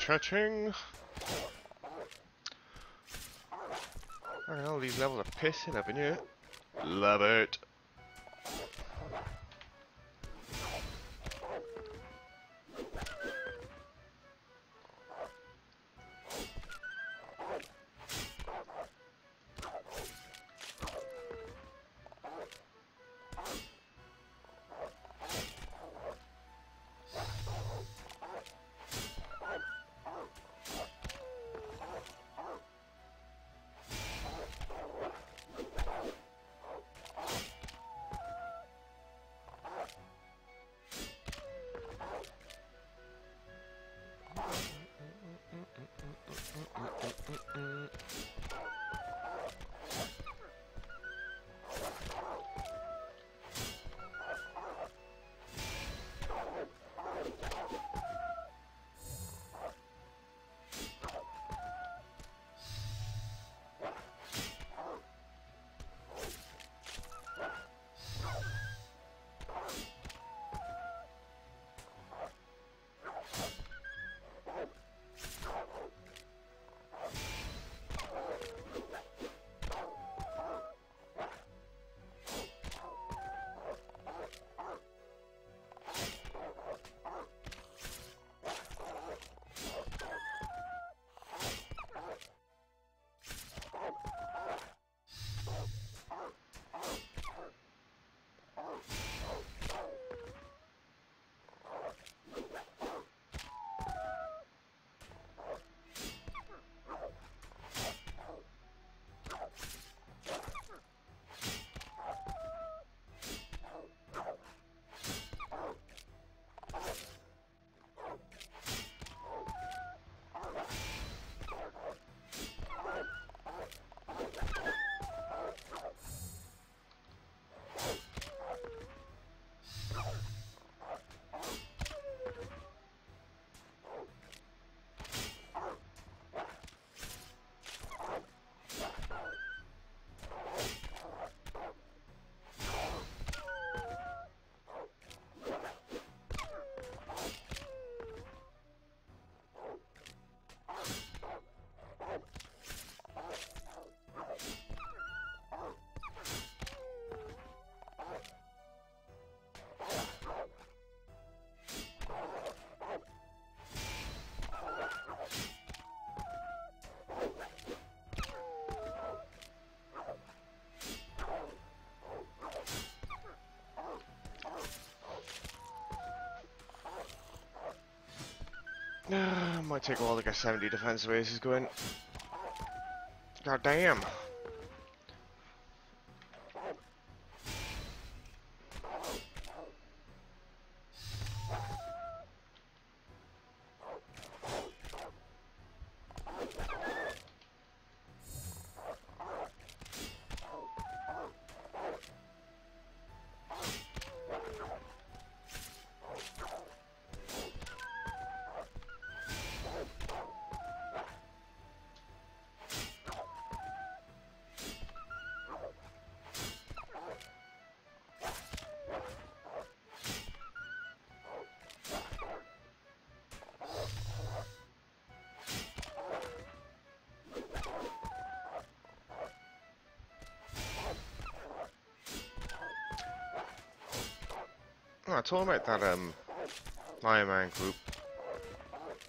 Cha-ching! I know these levels are pissing up in here. Love it. Might take a while to get 70 defense bases going. God damn. Oh, talking about that Ironman group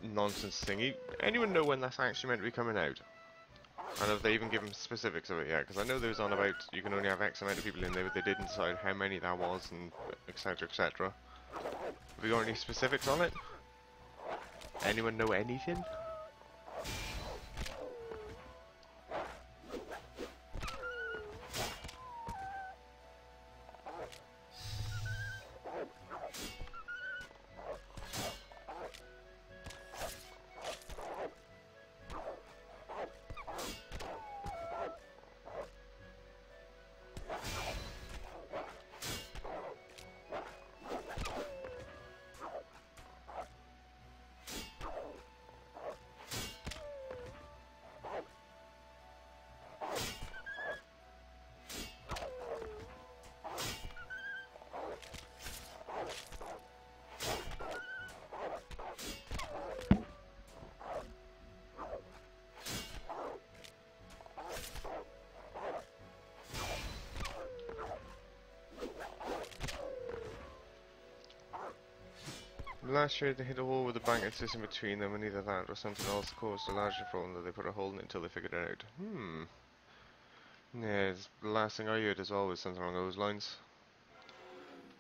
nonsense thingy. Anyone know when that's actually meant to be coming out? And have they even given specifics of it yet? Because I know there was on about you can only have X amount of people in there, but they didn't decide how many that was, and etc. etc. Have we got any specifics on it? Anyone know anything? Last year they hit a wall with a banking system between them, and either that or something else caused a larger problem that they put a hole in it until they figured it out. Yeah, the last thing I heard as well was something along those lines.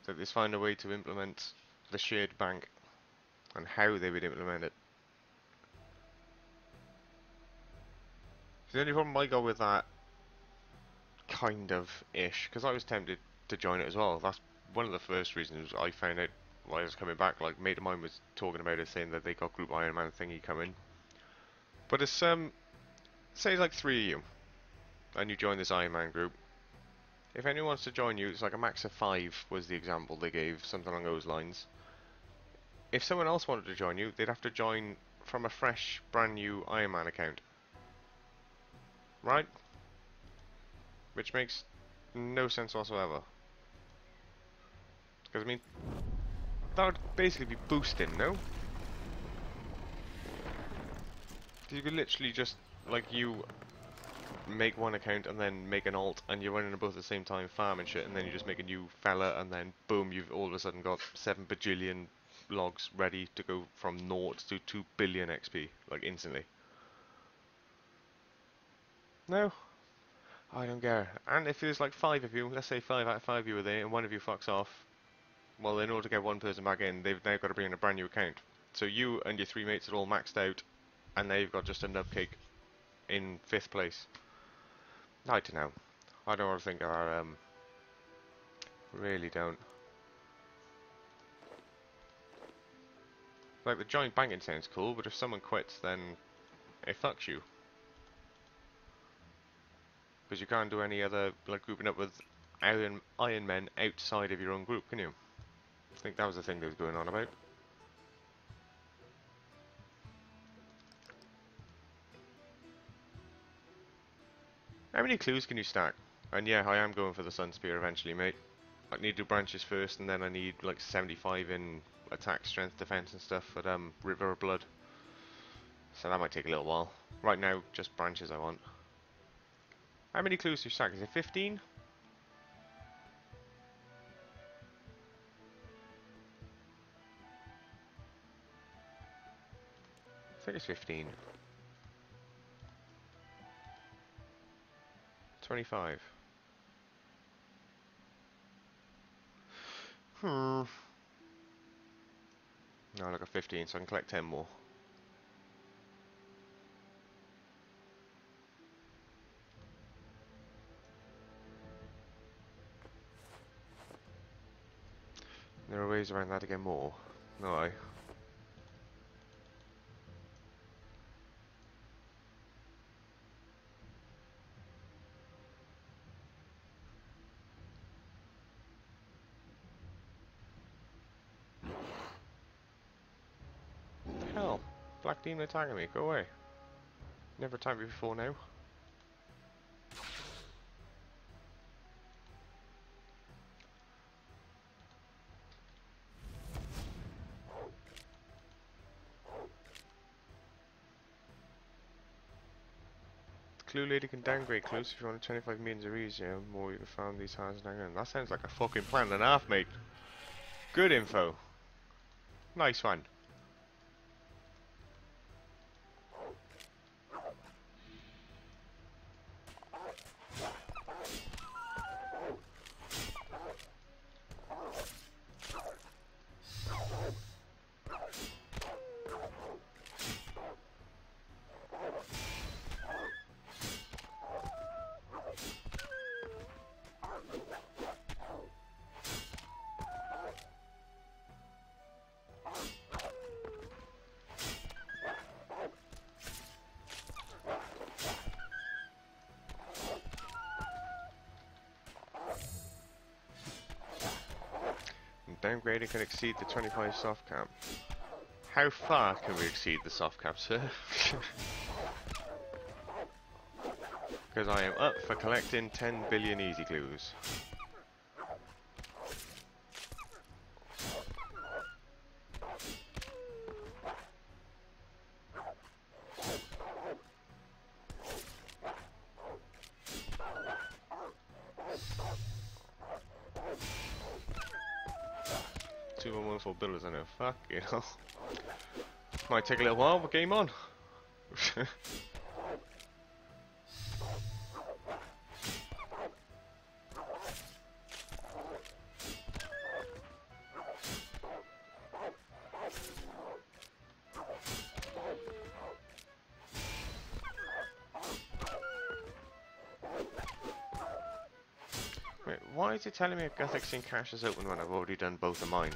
That they find a way to implement the shared bank, and how they would implement it. The only problem I got with that, kind of ish, because I was tempted to join it as well. That's one of the first reasons I found out while I was coming back. Like, a mate of mine was talking about it, saying that they got group Ironman thingy coming. But it's say like 3 of you, and you join this Ironman group. If anyone wants to join you, it's like a max of 5 was the example they gave, something along those lines. If someone else wanted to join you, they'd have to join from a fresh, brand new Ironman account. Right? Which makes no sense whatsoever. Because, I mean, that would basically be boosting, no? You could literally just, like, you make one account and then make an alt, and you're running them both at the same time, farm and shit, and then you just make a new fella, and then boom, you've all of a sudden got 7 bajillion logs ready to go from 0 to 2 billion XP, like, instantly. No? I don't care. And if there's like 5 of you, let's say 5 out of 5 of you are there, and one of you fucks off, well, in order to get one person back in, they've now got to bring in a brand new account. So you and your 3 mates are all maxed out, and they've got just a nubcake in 5th place. I don't know. I don't think I really don't. Like, the joint banking sounds cool, but if someone quits, then it fucks you. Because you can't do any other, like, grouping up with Iron Men outside of your own group, can you? I think that was the thing they was going on about. How many clues can you stack? And yeah, I am going for the Sun Spear eventually, mate. I need to do branches first, and then I need like 75 in attack, strength, defense and stuff for River of Blood. So that might take a little while. Right now, just branches I want. How many clues do you stack? Is it 15? I think it's 15. 25. No, I got 15, so I can collect 10 more. There are ways around that to get more. No, I. What the hell? Black demon attacking me, go away. Never attacked me before now. Clue lady can downgrade clues if you want 25 means or easier. More you can farm these houses down. That sounds like a fucking plan and a half, mate. Good info. Nice one. Downgrading can exceed the 25 soft cap. How far can we exceed the soft cap, sir? Because I am up for collecting 10 billion easy clues. For builders, I know. Fuck, you know. Might take a little while, but game on. Wait, why is it telling me a Gothic Scene cache is open when I've already done both of mine?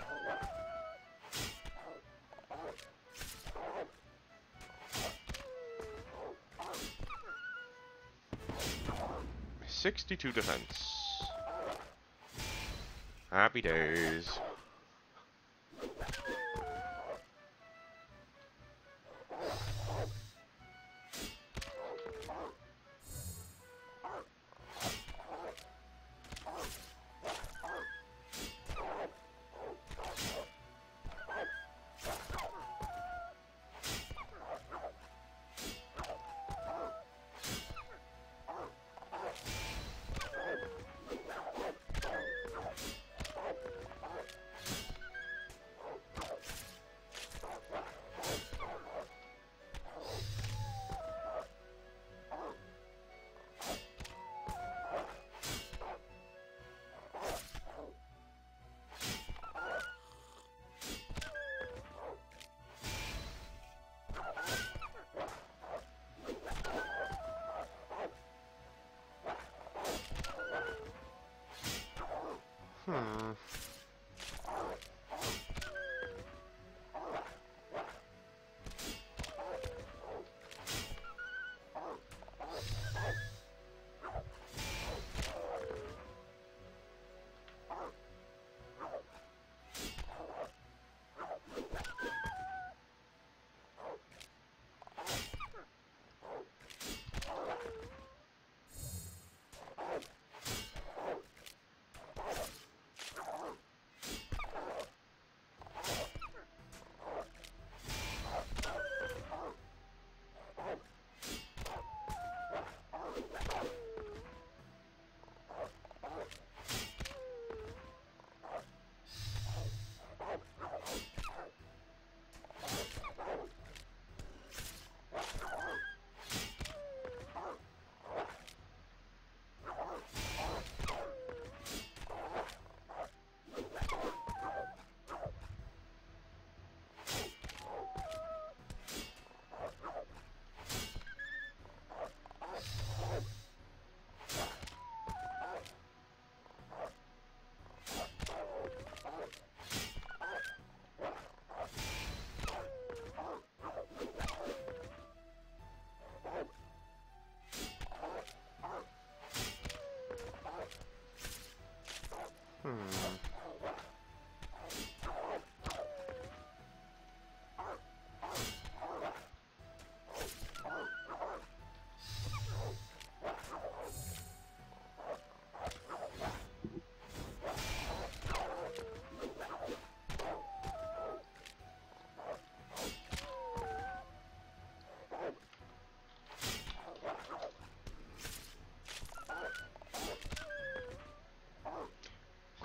62 defense. Happy days.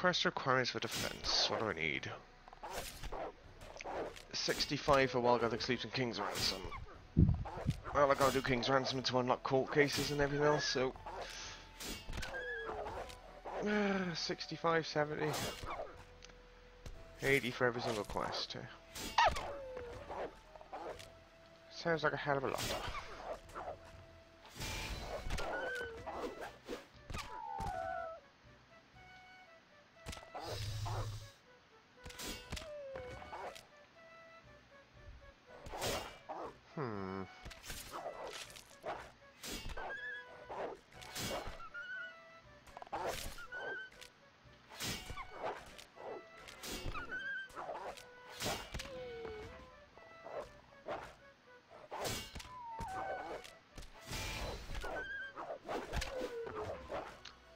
Quest requirements for defense. What do I need? 65 for Wild Gothic Sleeps and King's Ransom. Well, I gotta do King's Ransom to unlock court cases and everything else, so... 65, 70... 80 for every single quest. Sounds like a hell of a lot.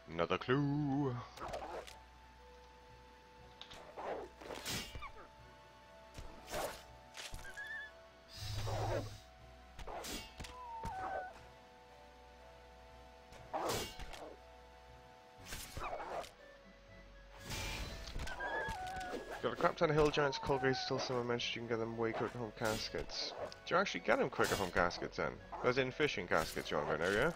Another clue. Got a crap ton of hill giants, cold grace, still someone mentioned you can get them way quicker home caskets. Do you actually get them quicker home caskets then? As in fishing caskets you're on right now, yeah?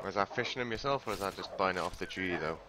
Was that fishing them yourself, or was that just buying it off the tree though?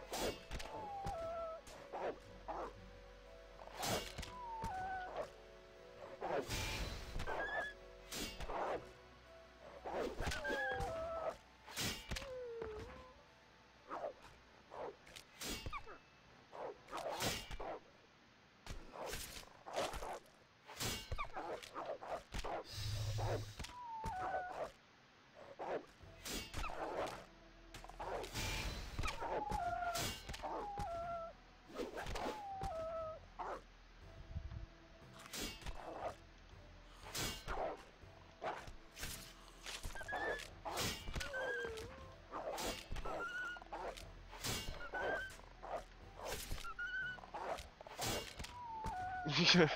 Yeah.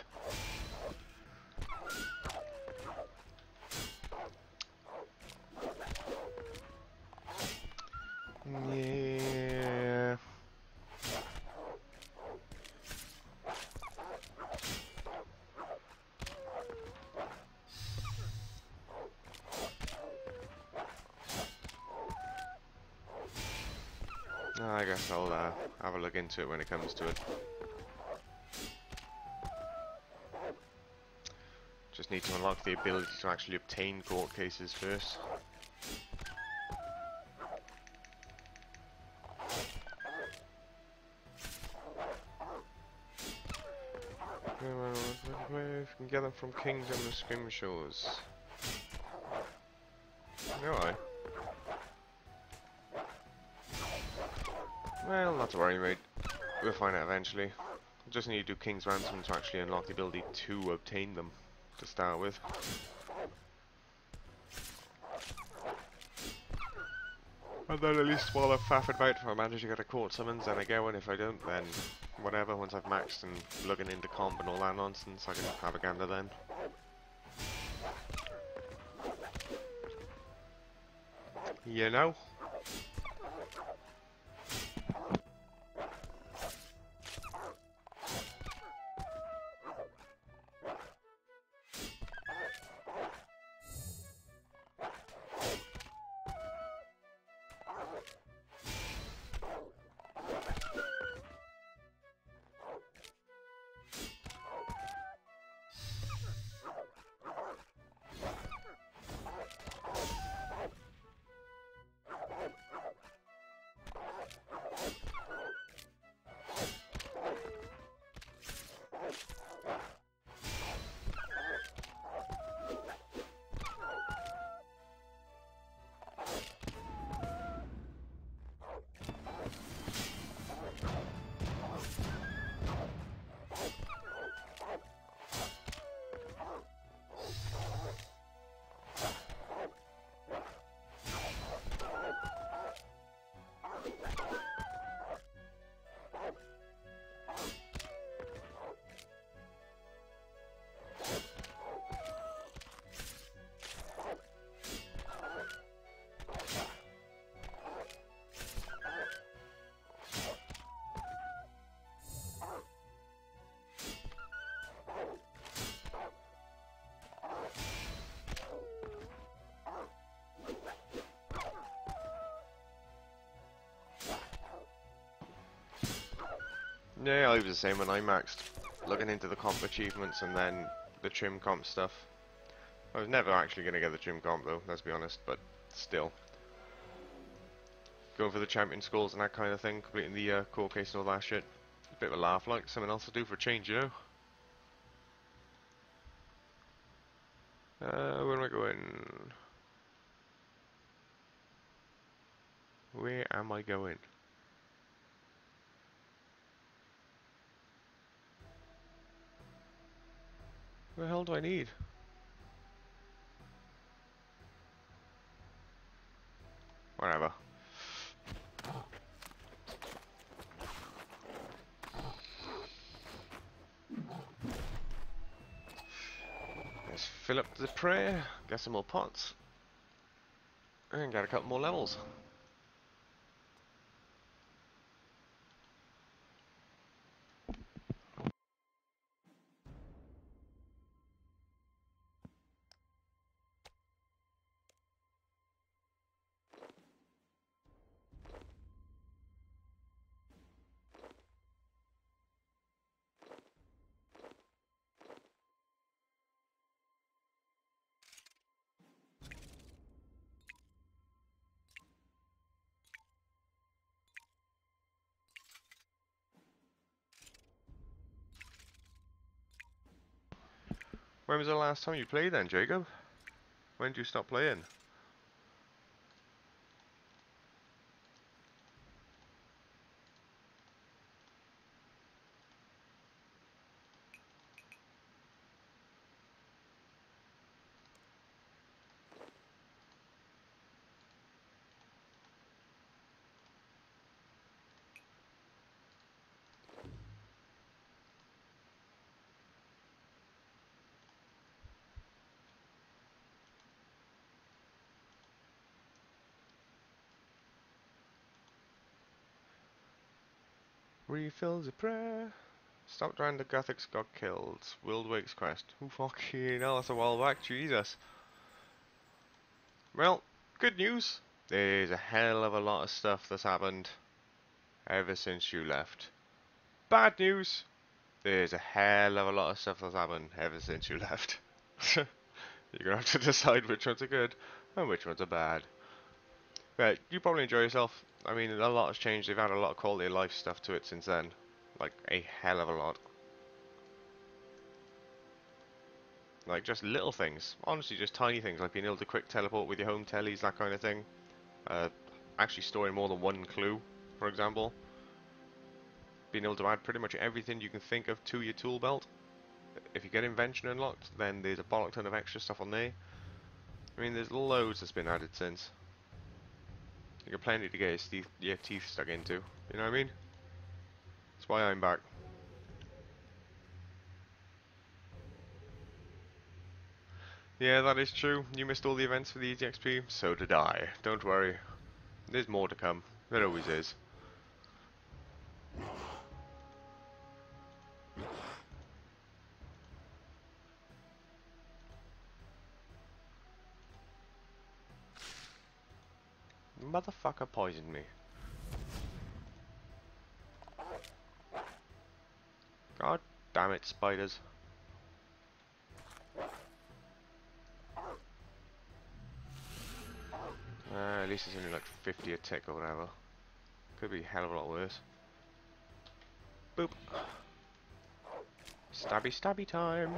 I guess I'll have a look into it when it comes to it. Just need to unlock the ability to actually obtain court cases first. You can get them from Kingdom of Scrimshaw's. Alright. Well, not to worry, mate. We'll find out eventually. Just need to do King's Ransom to actually unlock the ability to obtain them, to start with. And then at least while I'm faffing about, if I manage to get a court summons, then I get one. If I don't, then whatever. Once I've maxed and looking into comp and all that nonsense, I can have a gander then. You know? Yeah, I was the same when I maxed. Looking into the comp achievements and then the trim comp stuff. I was never actually going to get the trim comp though, let's be honest, but still. Going for the champion scores and that kind of thing, completing the court case and all that shit. A bit of a laugh, like something else to do for a change, you know? Where am I going? Where am I going? What the hell do I need? Whatever. Let's fill up the prayer, get some more pots, and get a couple more levels. When was the last time you played then, Jacob? When did you stop playing? Refill the prayer. Stopped around the Gothics got killed. World Wakes quest. Who fucking hell, that's a while back, Jesus. Well, good news. There's a hell of a lot of stuff that's happened ever since you left. Bad news. There's a hell of a lot of stuff that's happened ever since you left. You're gonna have to decide which ones are good and which ones are bad. But you probably enjoy yourself. I mean, a lot has changed. They've added a lot of quality of life stuff to it since then. Like, a hell of a lot. Like, just little things. Honestly, just tiny things, like being able to quick teleport with your home tellies, that kind of thing. Actually storing more than one clue, for example. Being able to add pretty much everything you can think of to your tool belt. If you get invention unlocked, then there's a bollock ton of extra stuff on there. I mean, there's loads that's been added since. You got plenty to get your teeth stuck into, you know what I mean? That's why I'm back. Yeah, that is true. You missed all the events for the EGXP. So did I. Don't worry. There's more to come. There always is. Motherfucker poisoned me. God damn it, spiders. At least it's only like 50 a tick or whatever. Could be a hell of a lot worse. Boop. Stabby stabby time.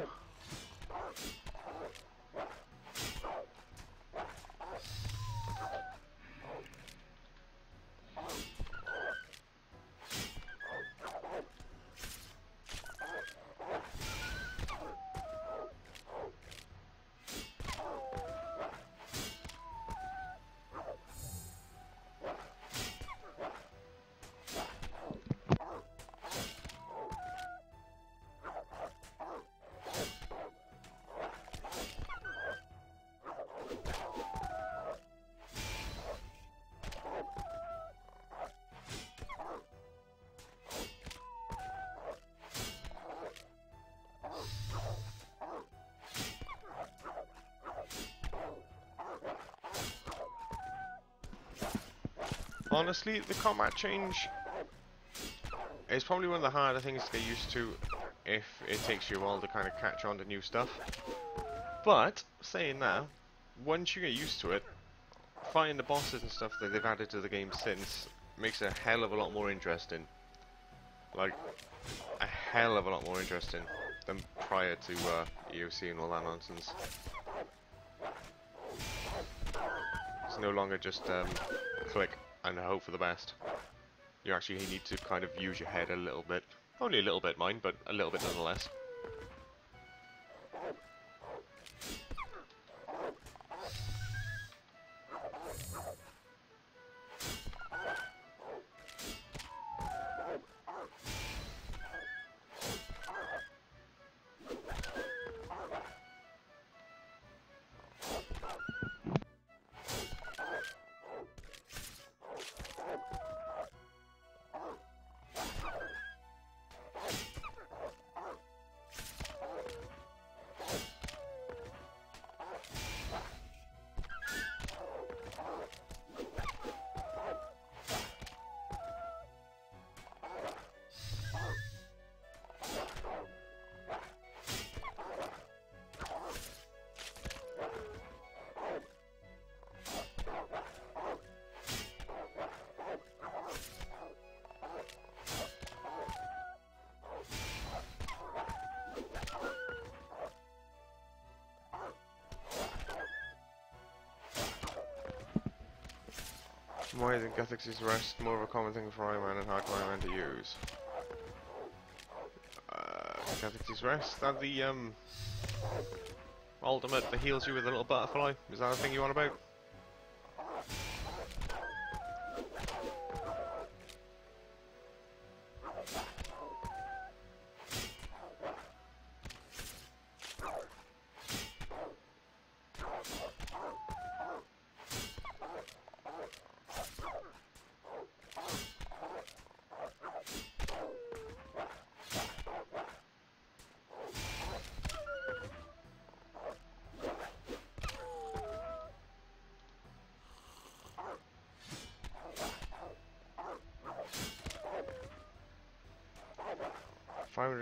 Honestly, the combat change It's probably one of the harder things to get used to if it takes you a while to kind of catch on to new stuff. But, saying that, once you get used to it, fighting the bosses and stuff that they've added to the game since makes it a hell of a lot more interesting. Like, a hell of a lot more interesting than prior to EOC and all that nonsense. It's no longer just click and hope for the best. You actually need to kind of use your head a little bit. Only a little bit, mind, but a little bit nonetheless. Why is Gothics' rest more of a common thing for Ironman and hardcore Ironman to use? Gothics' rest? That the ultimate that heals you with a little butterfly? Is that the thing you want about?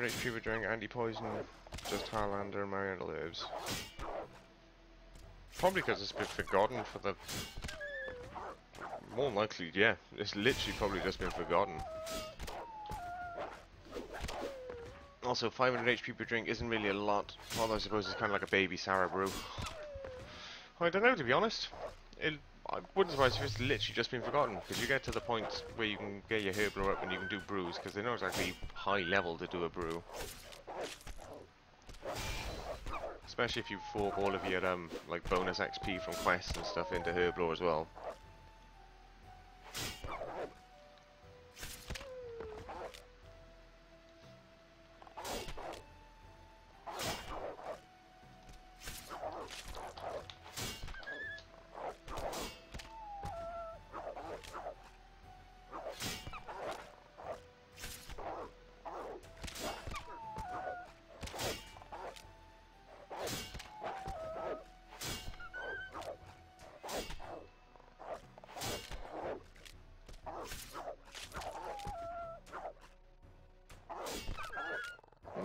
HP per drink, anti-poison, just Highlander and Marianal herbs. Probably because it's been forgotten for the... More likely, yeah. It's literally probably just been forgotten. Also, 500 HP per drink isn't really a lot, although I suppose it's kind of like a baby Sarah brew. I don't know, to be honest. I wouldn't surprise if it's literally just been forgotten, because you get to the point where you can get your herb brew up and you can do brews, because they're not exactly high level to do a brew. Especially if you fork all of your like bonus XP from quests and stuff into herb lore as well.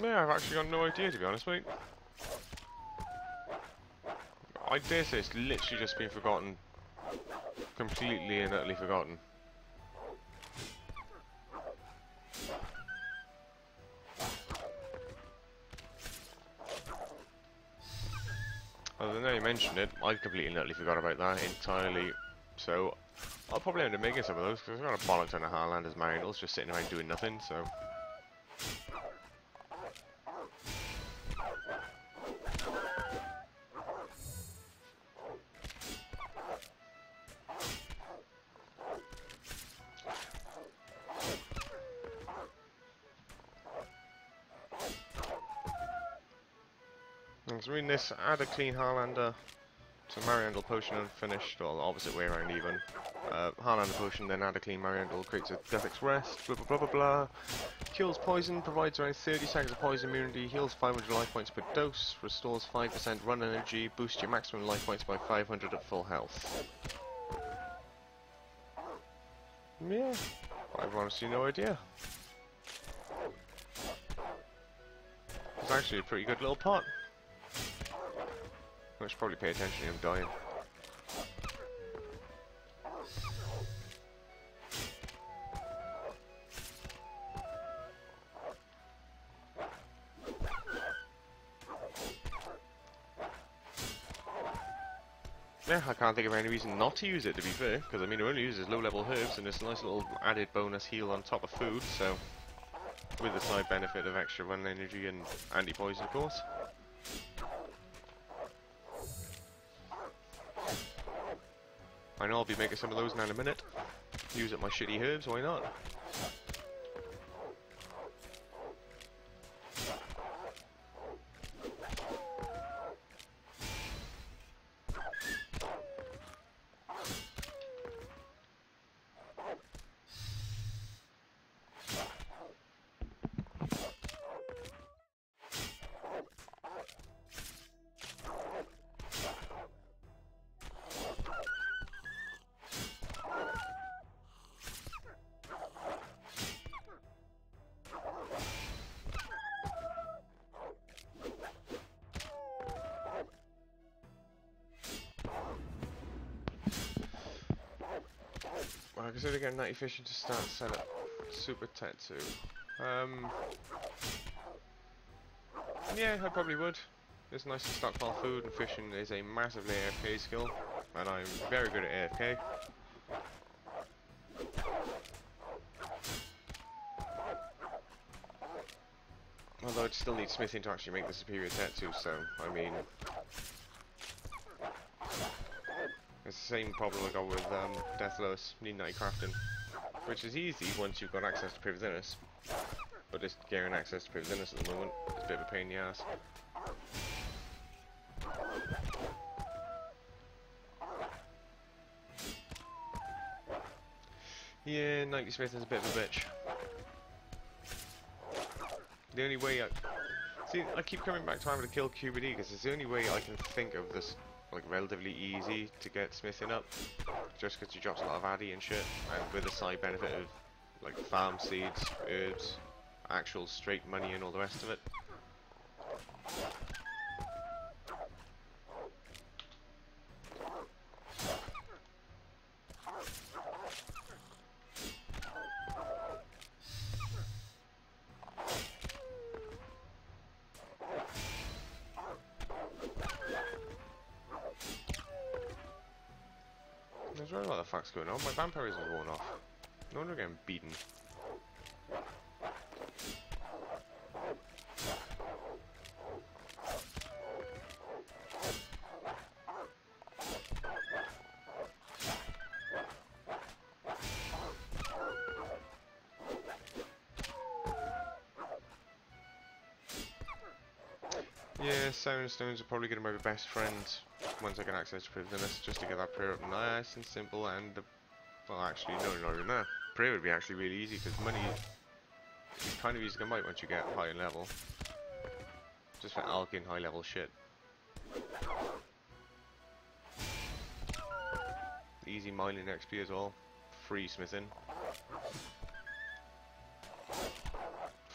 Yeah, I've actually got no idea, to be honest, mate. I dare say it's literally just been forgotten. Completely and utterly forgotten. Other than now you mentioned it, I completely and utterly forgot about that entirely. So, I'll probably end up making some of those, because I've got a bollock ton of Highlanders Marianals just sitting around doing nothing, so... So reading this, add a clean Highlander to Mariandal potion unfinished, or the opposite way around even. Highlander potion, then add a clean Mariandal, creates a Gothics rest, blah blah blah blah blah. Kills poison, provides around 30 seconds of poison immunity, heals 500 life points per dose, restores 5% run energy, boosts your maximum life points by 500 at full health. Yeah, I've honestly no idea. actually a pretty good little pot. I should probably pay attention to him dying. Yeah, I can't think of any reason not to use it, to be fair, because I mean it only uses low-level herbs and it's a nice little added bonus heal on top of food, so with the side benefit of extra run energy and anti-poison, of course. I know I'll be making some of those now in a minute. Use up my shitty herbs, why not? I consider getting 90 fishing to start set up super tattoo. Yeah, I probably would. It's nice to stockpile food, and fishing is a massively AFK skill, and I'm very good at AFK. Although I'd still need smithing to actually make the superior tattoo, so I mean, it's the same problem I got with Deathless, need 90 crafting, which is easy once you've got access to Privizinus, but just getting access to Privizinus at the moment is a bit of a pain in the ass. Yeah, 90 smith is a bit of a bitch. The only way I keep coming back to having to kill QBD because it's the only way I can think of this like relatively easy to get smithing up, just because he drops a lot of addy and shit, and with the side benefit of like farm seeds, herbs, actual straight money and all the rest of it. I was wondering what the fuck's going on. My vampirism is worn off. No wonder I'm getting beaten. Yeah, Siren Stones are probably going to be my best friend once I get access to Privizinus, just to get that prayer up nice and simple and, well actually, no, not even that. Prayer would be actually really easy, because money is kind of easy to come by once you get high level. Just for alking high level shit. Easy mining XP as well. Free smithing.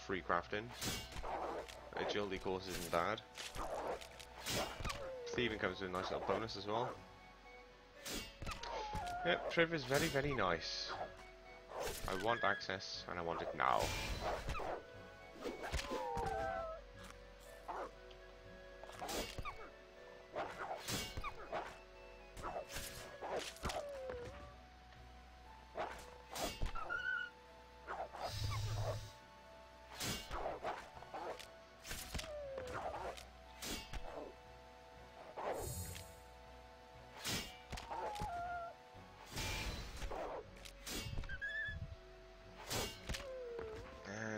Free crafting. Agility course isn't bad. Thieving comes with a nice little bonus as well. Yep, Triv is very, very nice. I want access, and I want it now.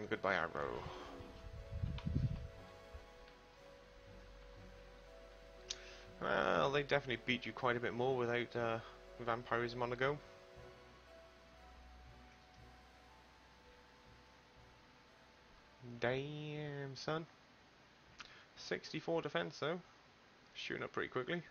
Goodbye, aggro. Well, they definitely beat you quite a bit more without vampirism on the go. Damn, son. 64 defense, though. Shooting up pretty quickly.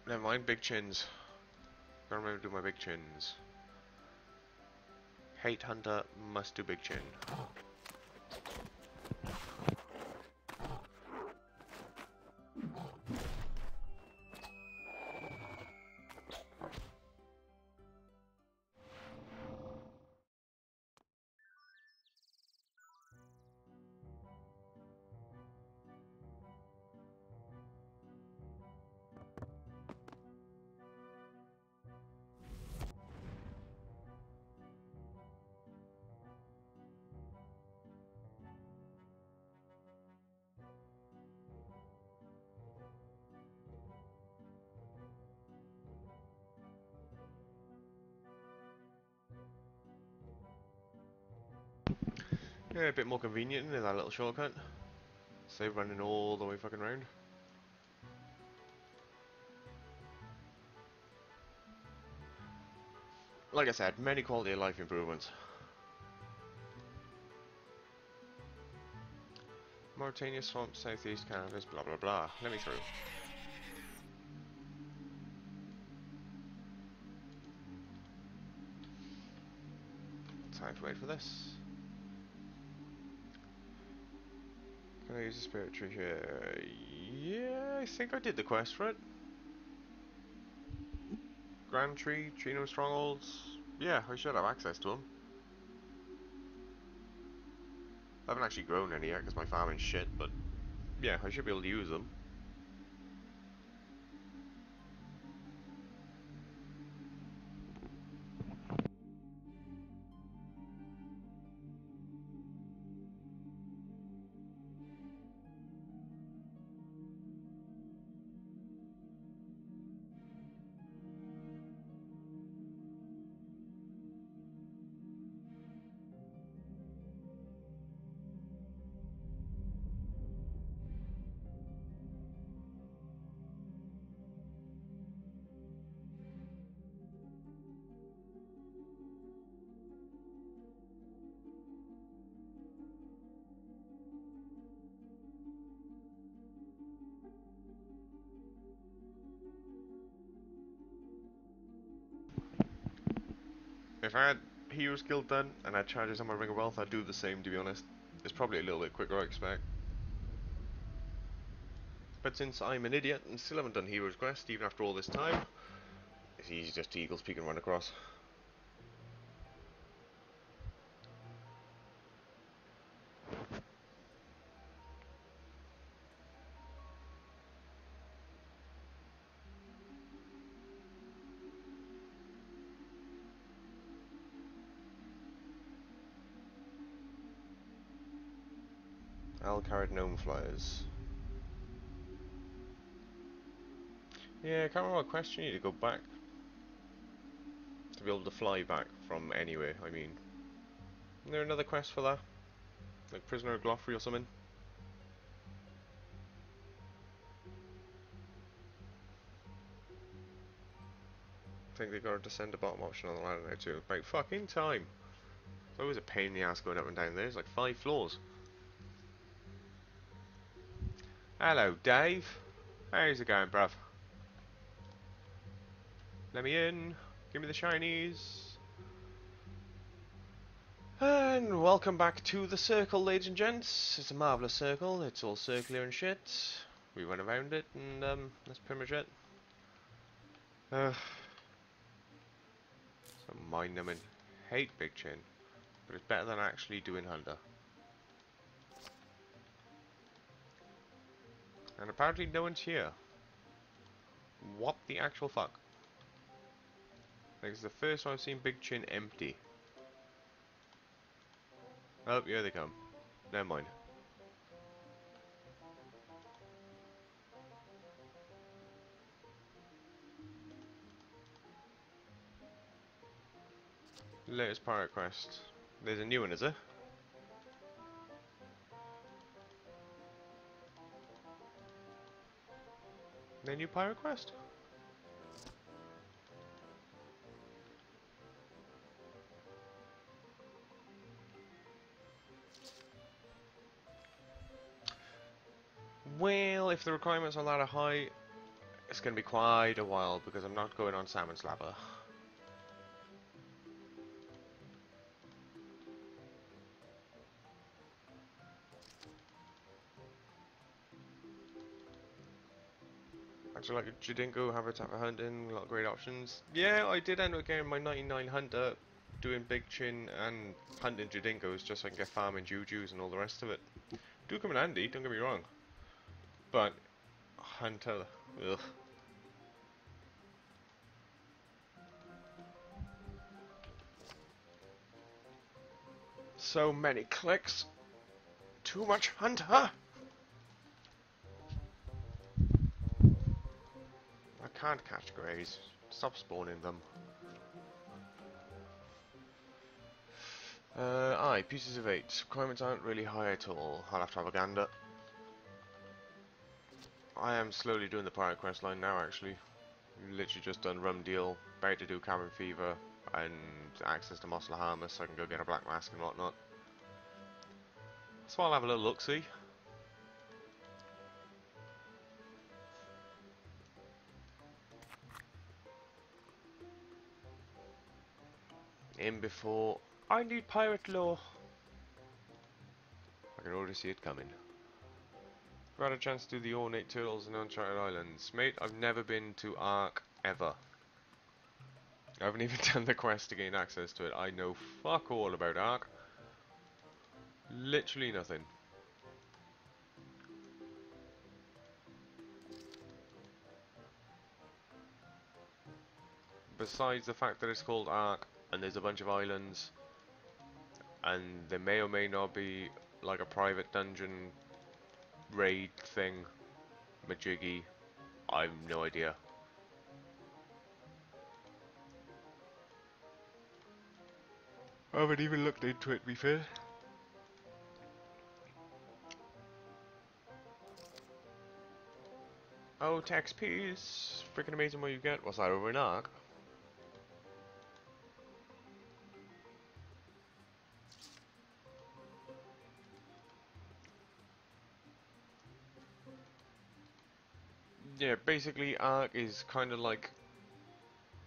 Never mind, big chins. Gotta remember to do my big chins. Hate hunter must do big chin. Yeah, a bit more convenient in that little shortcut. Save running all the way fucking round. Like I said, many quality of life improvements. Mauritania swamp, southeast cannabis, blah blah blah. Let me through. Time to wait for this. Can I use the spirit tree here? Yeah, I think I did the quest for it. Grand Tree, Chino Strongholds. Yeah, I should have access to them. I haven't actually grown any yet because my farming's shit, but yeah, I should be able to use them. If I had hero skill done and I had charges on my Ring of Wealth, I'd do the same, to be honest. It's probably a little bit quicker, I expect. But since I'm an idiot and still haven't done Hero's Quest, even after all this time, it's easy just to Eagles Peak and run across. Al-Carrot Gnome Flyers. Yeah, I can't remember what quest you need to go back to be able to fly back from anywhere, I mean. Isn't there another quest for that? Like Prisoner of Gloffrey or something? I think they got a descend to bottom option on the ladder now too. About fucking time! It's always a pain in the ass going up and down there, it's like 5 floors. Hello Dave! How's it going, bruv? Let me in! Give me the shinies! And welcome back to the circle, ladies and gents. It's a marvellous circle, it's all circular and shit. We went around it and that's pretty much it. So mind-numbing. Hate Big Chin, but it's better than actually doing Hunter. And apparently no one's here. What the actual fuck? Like, it's the first time I've seen Big Chin empty. Oh, here they come. Never mind. Latest pirate quest. There's a new one, is there? No new pirate quest? Well, if the requirements are that high, it's going to be quite a while because I'm not going on Salmon Slapper. Actually, like Jadinko, Habitat for Hunting, a lot of great options. Yeah, I did end up getting my 99 Hunter, doing Big Chin and hunting Jadinkos just so I can get farming Jujus and all the rest of it. Do come in handy, don't get me wrong. But, Hunter, ugh. So many clicks. Too much Hunter. I can't catch greys. Stop spawning them. Aye, pieces of 8. Requirements aren't really high at all. I'll have to have a gander. I am slowly doing the pirate quest line now, actually. Literally just done Rum Deal, about to do Cabin Fever, and access to Mos Lahamas so I can go get a black mask and whatnot. So I'll have a little look-see. In before I need pirate law. I can already see it coming. I've had a chance to do the Ornate Turtles and Uncharted Islands. Mate, I've never been to Ark ever. I haven't even done the quest to gain access to it. I know fuck all about Ark. Literally nothing. Besides the fact that it's called Ark and there's a bunch of islands and there may or may not be like a private dungeon raid thing, majiggy, I've no idea. I haven't even looked into it, to be fair. Oh, tax piece. Freaking amazing what you get. What's that, over in Ark? Yeah, basically Ark is kind of like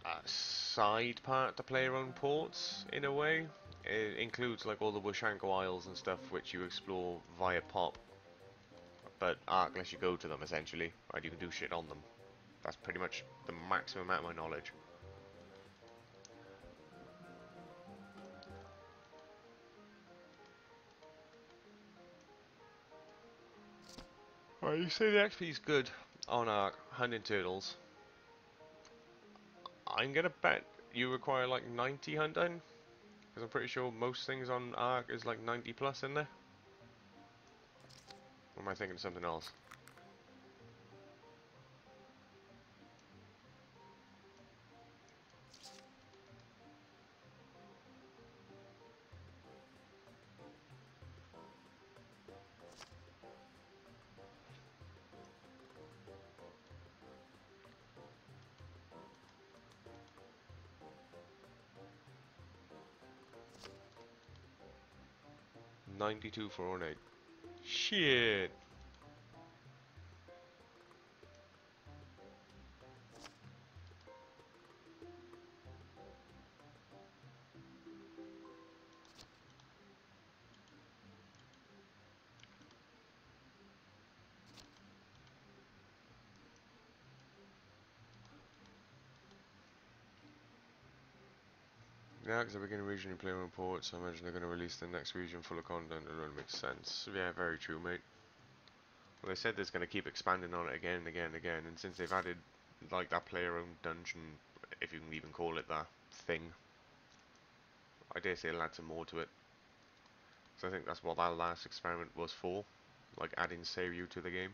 a side part to play your own ports, in a way. It includes like all the Washanko Isles and stuff which you explore via pop. But Ark lets you go to them, essentially, and you can do shit on them. That's pretty much the maximum amount of my knowledge. Alright, you say the XP is good on Ark, hunting turtles. I'm gonna bet you require like 90 hunting, because I'm pretty sure most things on Ark is like 90 plus in there. Or am I thinking of something else? $92 for ornate. Shit! Yeah, because they're beginning regionally player reports, I imagine they're going to release the next region full of content. It really makes sense. Yeah, very true, mate. Well, they said they're going to keep expanding on it again and again and again, and since they've added, like, that player-owned dungeon, if you can even call it that, thing, I dare say they'll add some more to it. So I think that's what that last experiment was for, like adding Seiryu to the game.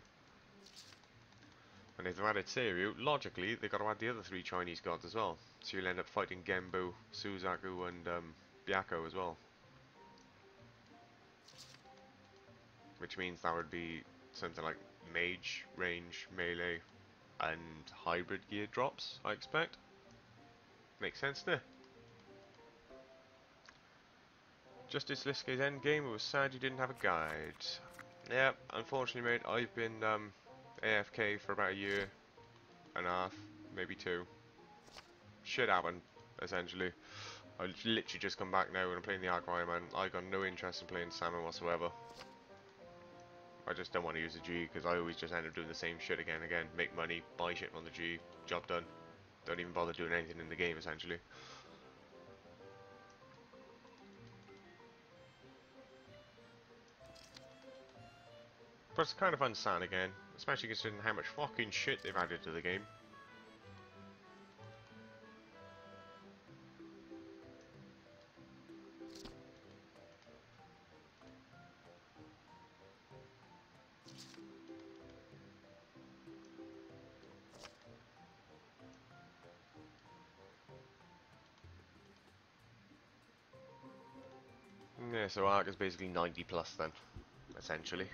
And if they've added Seiryu, logically, they've got to add the other 3 Chinese gods as well. So you'll end up fighting Genbo, Suzaku, and Byakko as well. Which means that would be something like Mage, Range, Melee, and Hybrid gear drops, I expect. Makes sense, doesn't it? Justice Liskay's endgame, it was sad you didn't have a guide. Yeah, unfortunately, mate, I've been AFK for about a year. and a half, maybe 2. Shit happened, essentially. I literally just come back now and I'm playing the Ironman. I got no interest in playing Salmon whatsoever. I just don't want to use the G because I always just end up doing the same shit again and again. Make money, buy shit on the G, job done. Don't even bother doing anything in the game, essentially. But it's kind of unsan again, especially considering how much fucking shit they've added to the game. Yeah, so Arc is basically 90 plus then, essentially.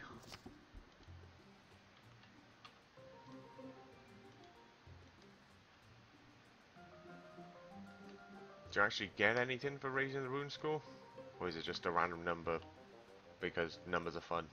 Do you actually get anything for raising the rune score? Or is it just a random number because numbers are fun?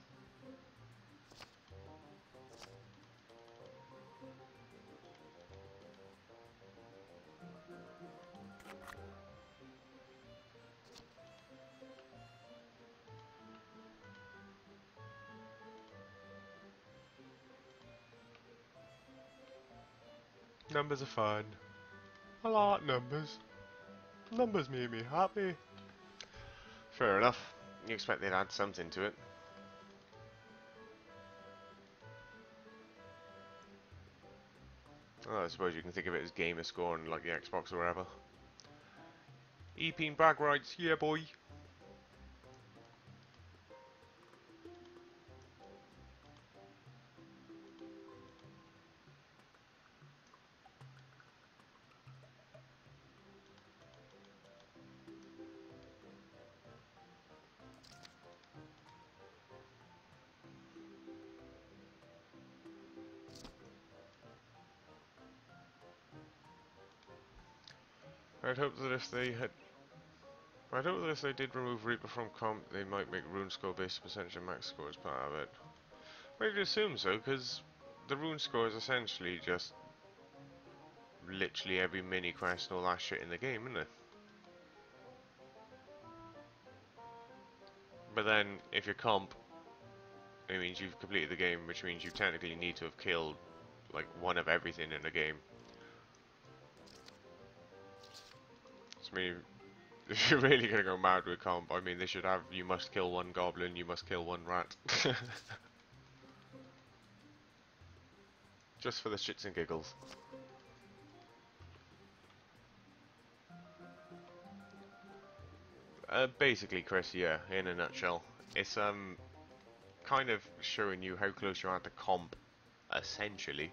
Numbers are fun. I like numbers. Numbers make me happy. Fair enough. You expect they'd add something to it. Oh, I suppose you can think of it as gamer score on like the Xbox or wherever. EP brag rights, yeah boy. I'd hope that if they had I'd hope that if they did remove Reaper from comp, they might make rune score based percentage of max score as part of it. I'd assume so, because the rune score is essentially just literally every mini quest and all that shit in the game, isn't it? But then, if you're comp, it means you've completed the game, which means you technically need to have killed like one of everything in the game. So, I mean, if you're really gonna go mad with comp, I mean, they should have you must kill one goblin, you must kill one rat. Just for the shits and giggles. Basically, Chris, yeah, in a nutshell. It's kind of showing you how close you are to comp, essentially.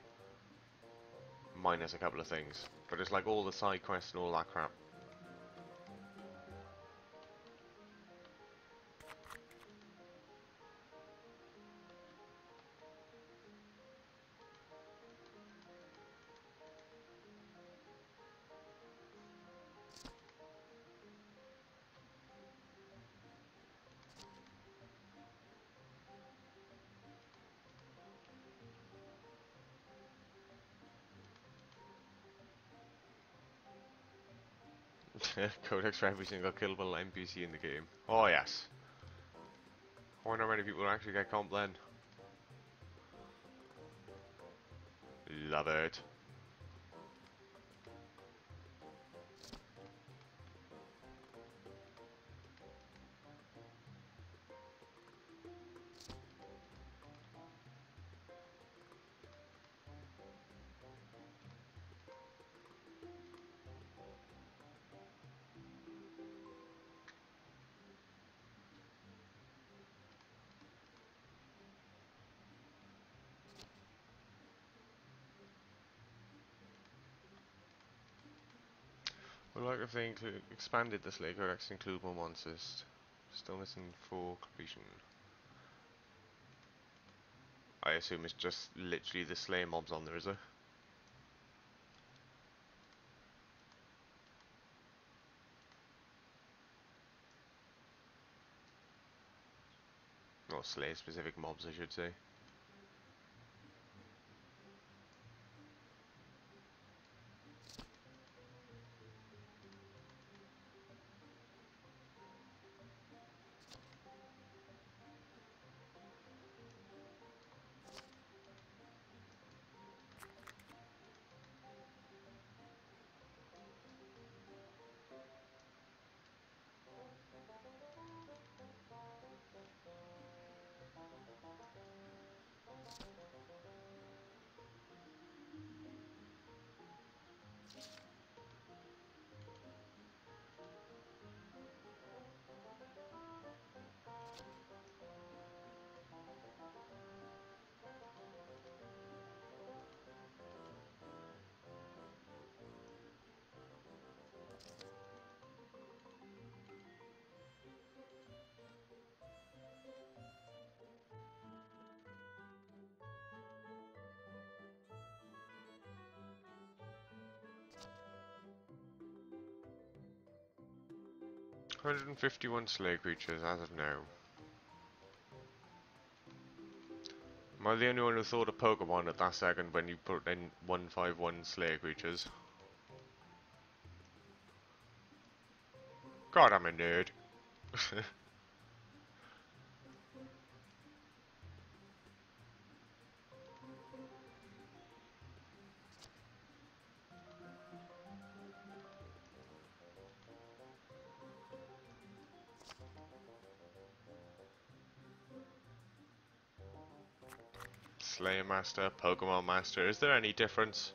Minus a couple of things. But it's like all the side quests and all that crap. Codex for every single killable NPC in the game. Oh yes. I wonder how many people actually get comp then. Love it. I would like if they expanded the Slay Codex to include more monsters. Still missing 4 completion. I assume it's just literally the Slay mobs on there, is there? Or Slay specific mobs, I should say. 151 slay creatures as of now. Am I the only one who thought of Pokemon at that second when you put in 151 slay creatures? God, I'm a nerd. Slayer Master, Pokemon Master, is there any difference?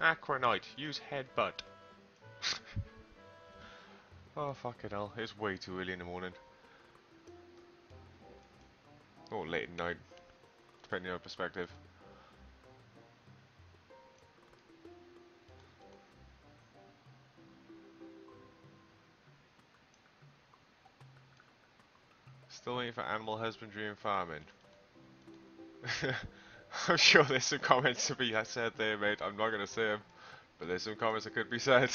Aquanite, use headbutt. Oh fucking hell, it's way too early in the morning. Or late at night, depending on perspective. Still waiting for animal husbandry and farming. I'm sure there's some comments to be said there, mate. I'm not going to say them, but there's some comments that could be said.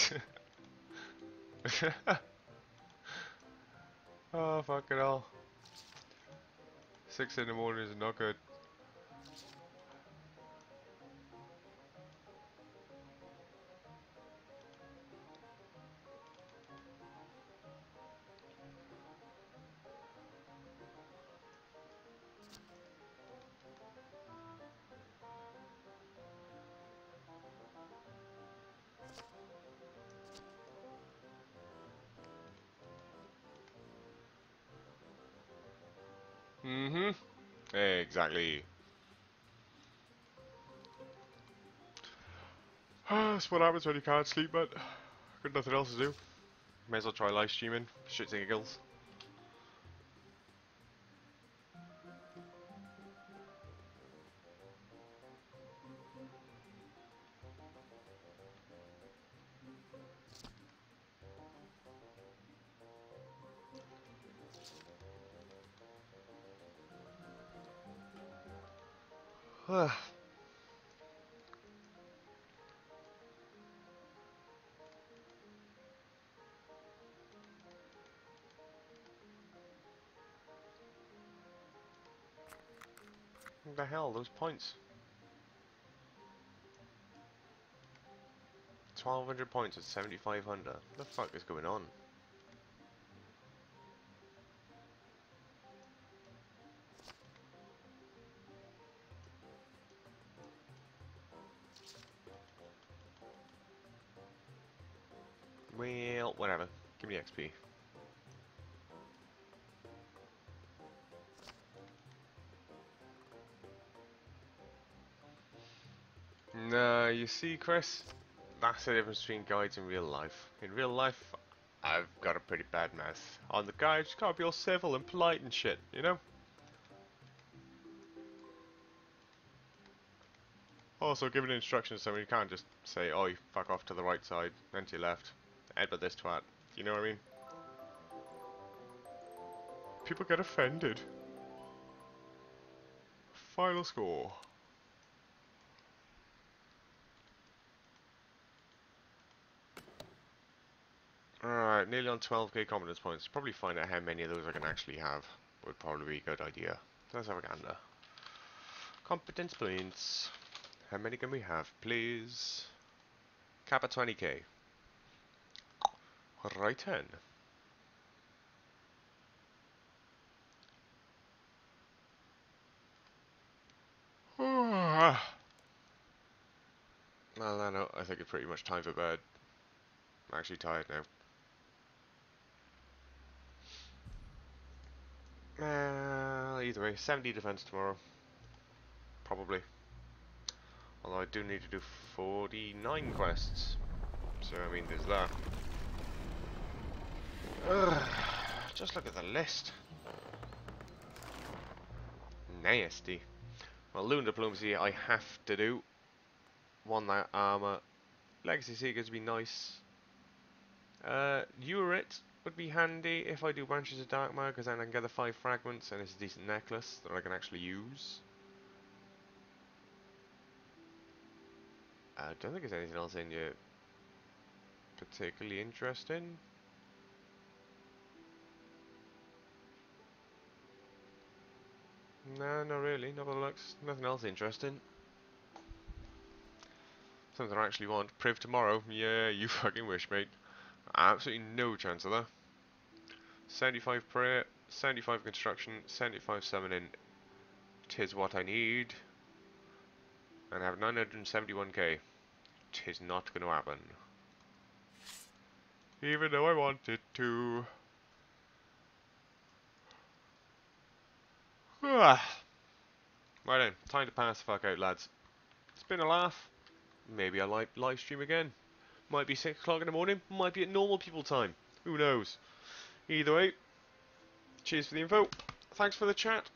Oh, fucking hell. 6 in the morning is not good. Mm-hmm. Exactly. That's what happens when you can't sleep, but got nothing else to do. May as well try live streaming. Shits and giggles. What the hell, those points? 1200 points at 7500. What the fuck is going on? Well, whatever. Give me XP. No, you see, Chris? That's the difference between guides and real life. In real life, I've got a pretty bad mouth. On the guide, just gotta be all civil and polite and shit, you know? Also, giving instructions so you can't just say, oh, you fuck off to the right side, then to your left. Headbutt this twat. You know what I mean? People get offended. Final score. Alright, nearly on 12k confidence points. Probably find out how many of those I can actually have. Would probably be a good idea. Let's have a gander. Competence points. How many can we have, please? Cap at 20k. Right then. Well, I think it's pretty much time for bed. I'm actually tired now. Either way, 70 defense tomorrow. Probably. Although I do need to do 49 quests. So, I mean, there's that. Ugh, just look at the list. Nasty. Well, Lunar Diplomacy I have to do. One that armor. Legacy Seekers would be nice. Urit would be handy if I do Branches of Darkmire, because then I can get the 5 fragments and it's a decent necklace that I can actually use. I don't think there's anything else in here particularly interesting. No, not really. Not by the looks. Nothing else interesting. Something I actually want. Priv tomorrow. Yeah, you fucking wish, mate. Absolutely no chance of that. 75 prayer, 75 construction, 75 summoning. Tis what I need. And I have 971k. Tis not going to happen. Even though I wanted to. Right then, time to pass the fuck out, lads. It's been a laugh. Maybe I'll live stream again. Might be 6 o'clock in the morning, might be at normal people time. Who knows? Either way, cheers for the info. Thanks for the chat.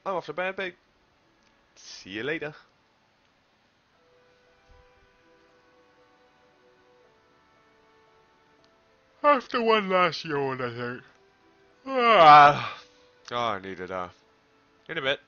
I'm off to bed, babe. See you later. After one last yawn, I think. Ah, I needed that. In a bit.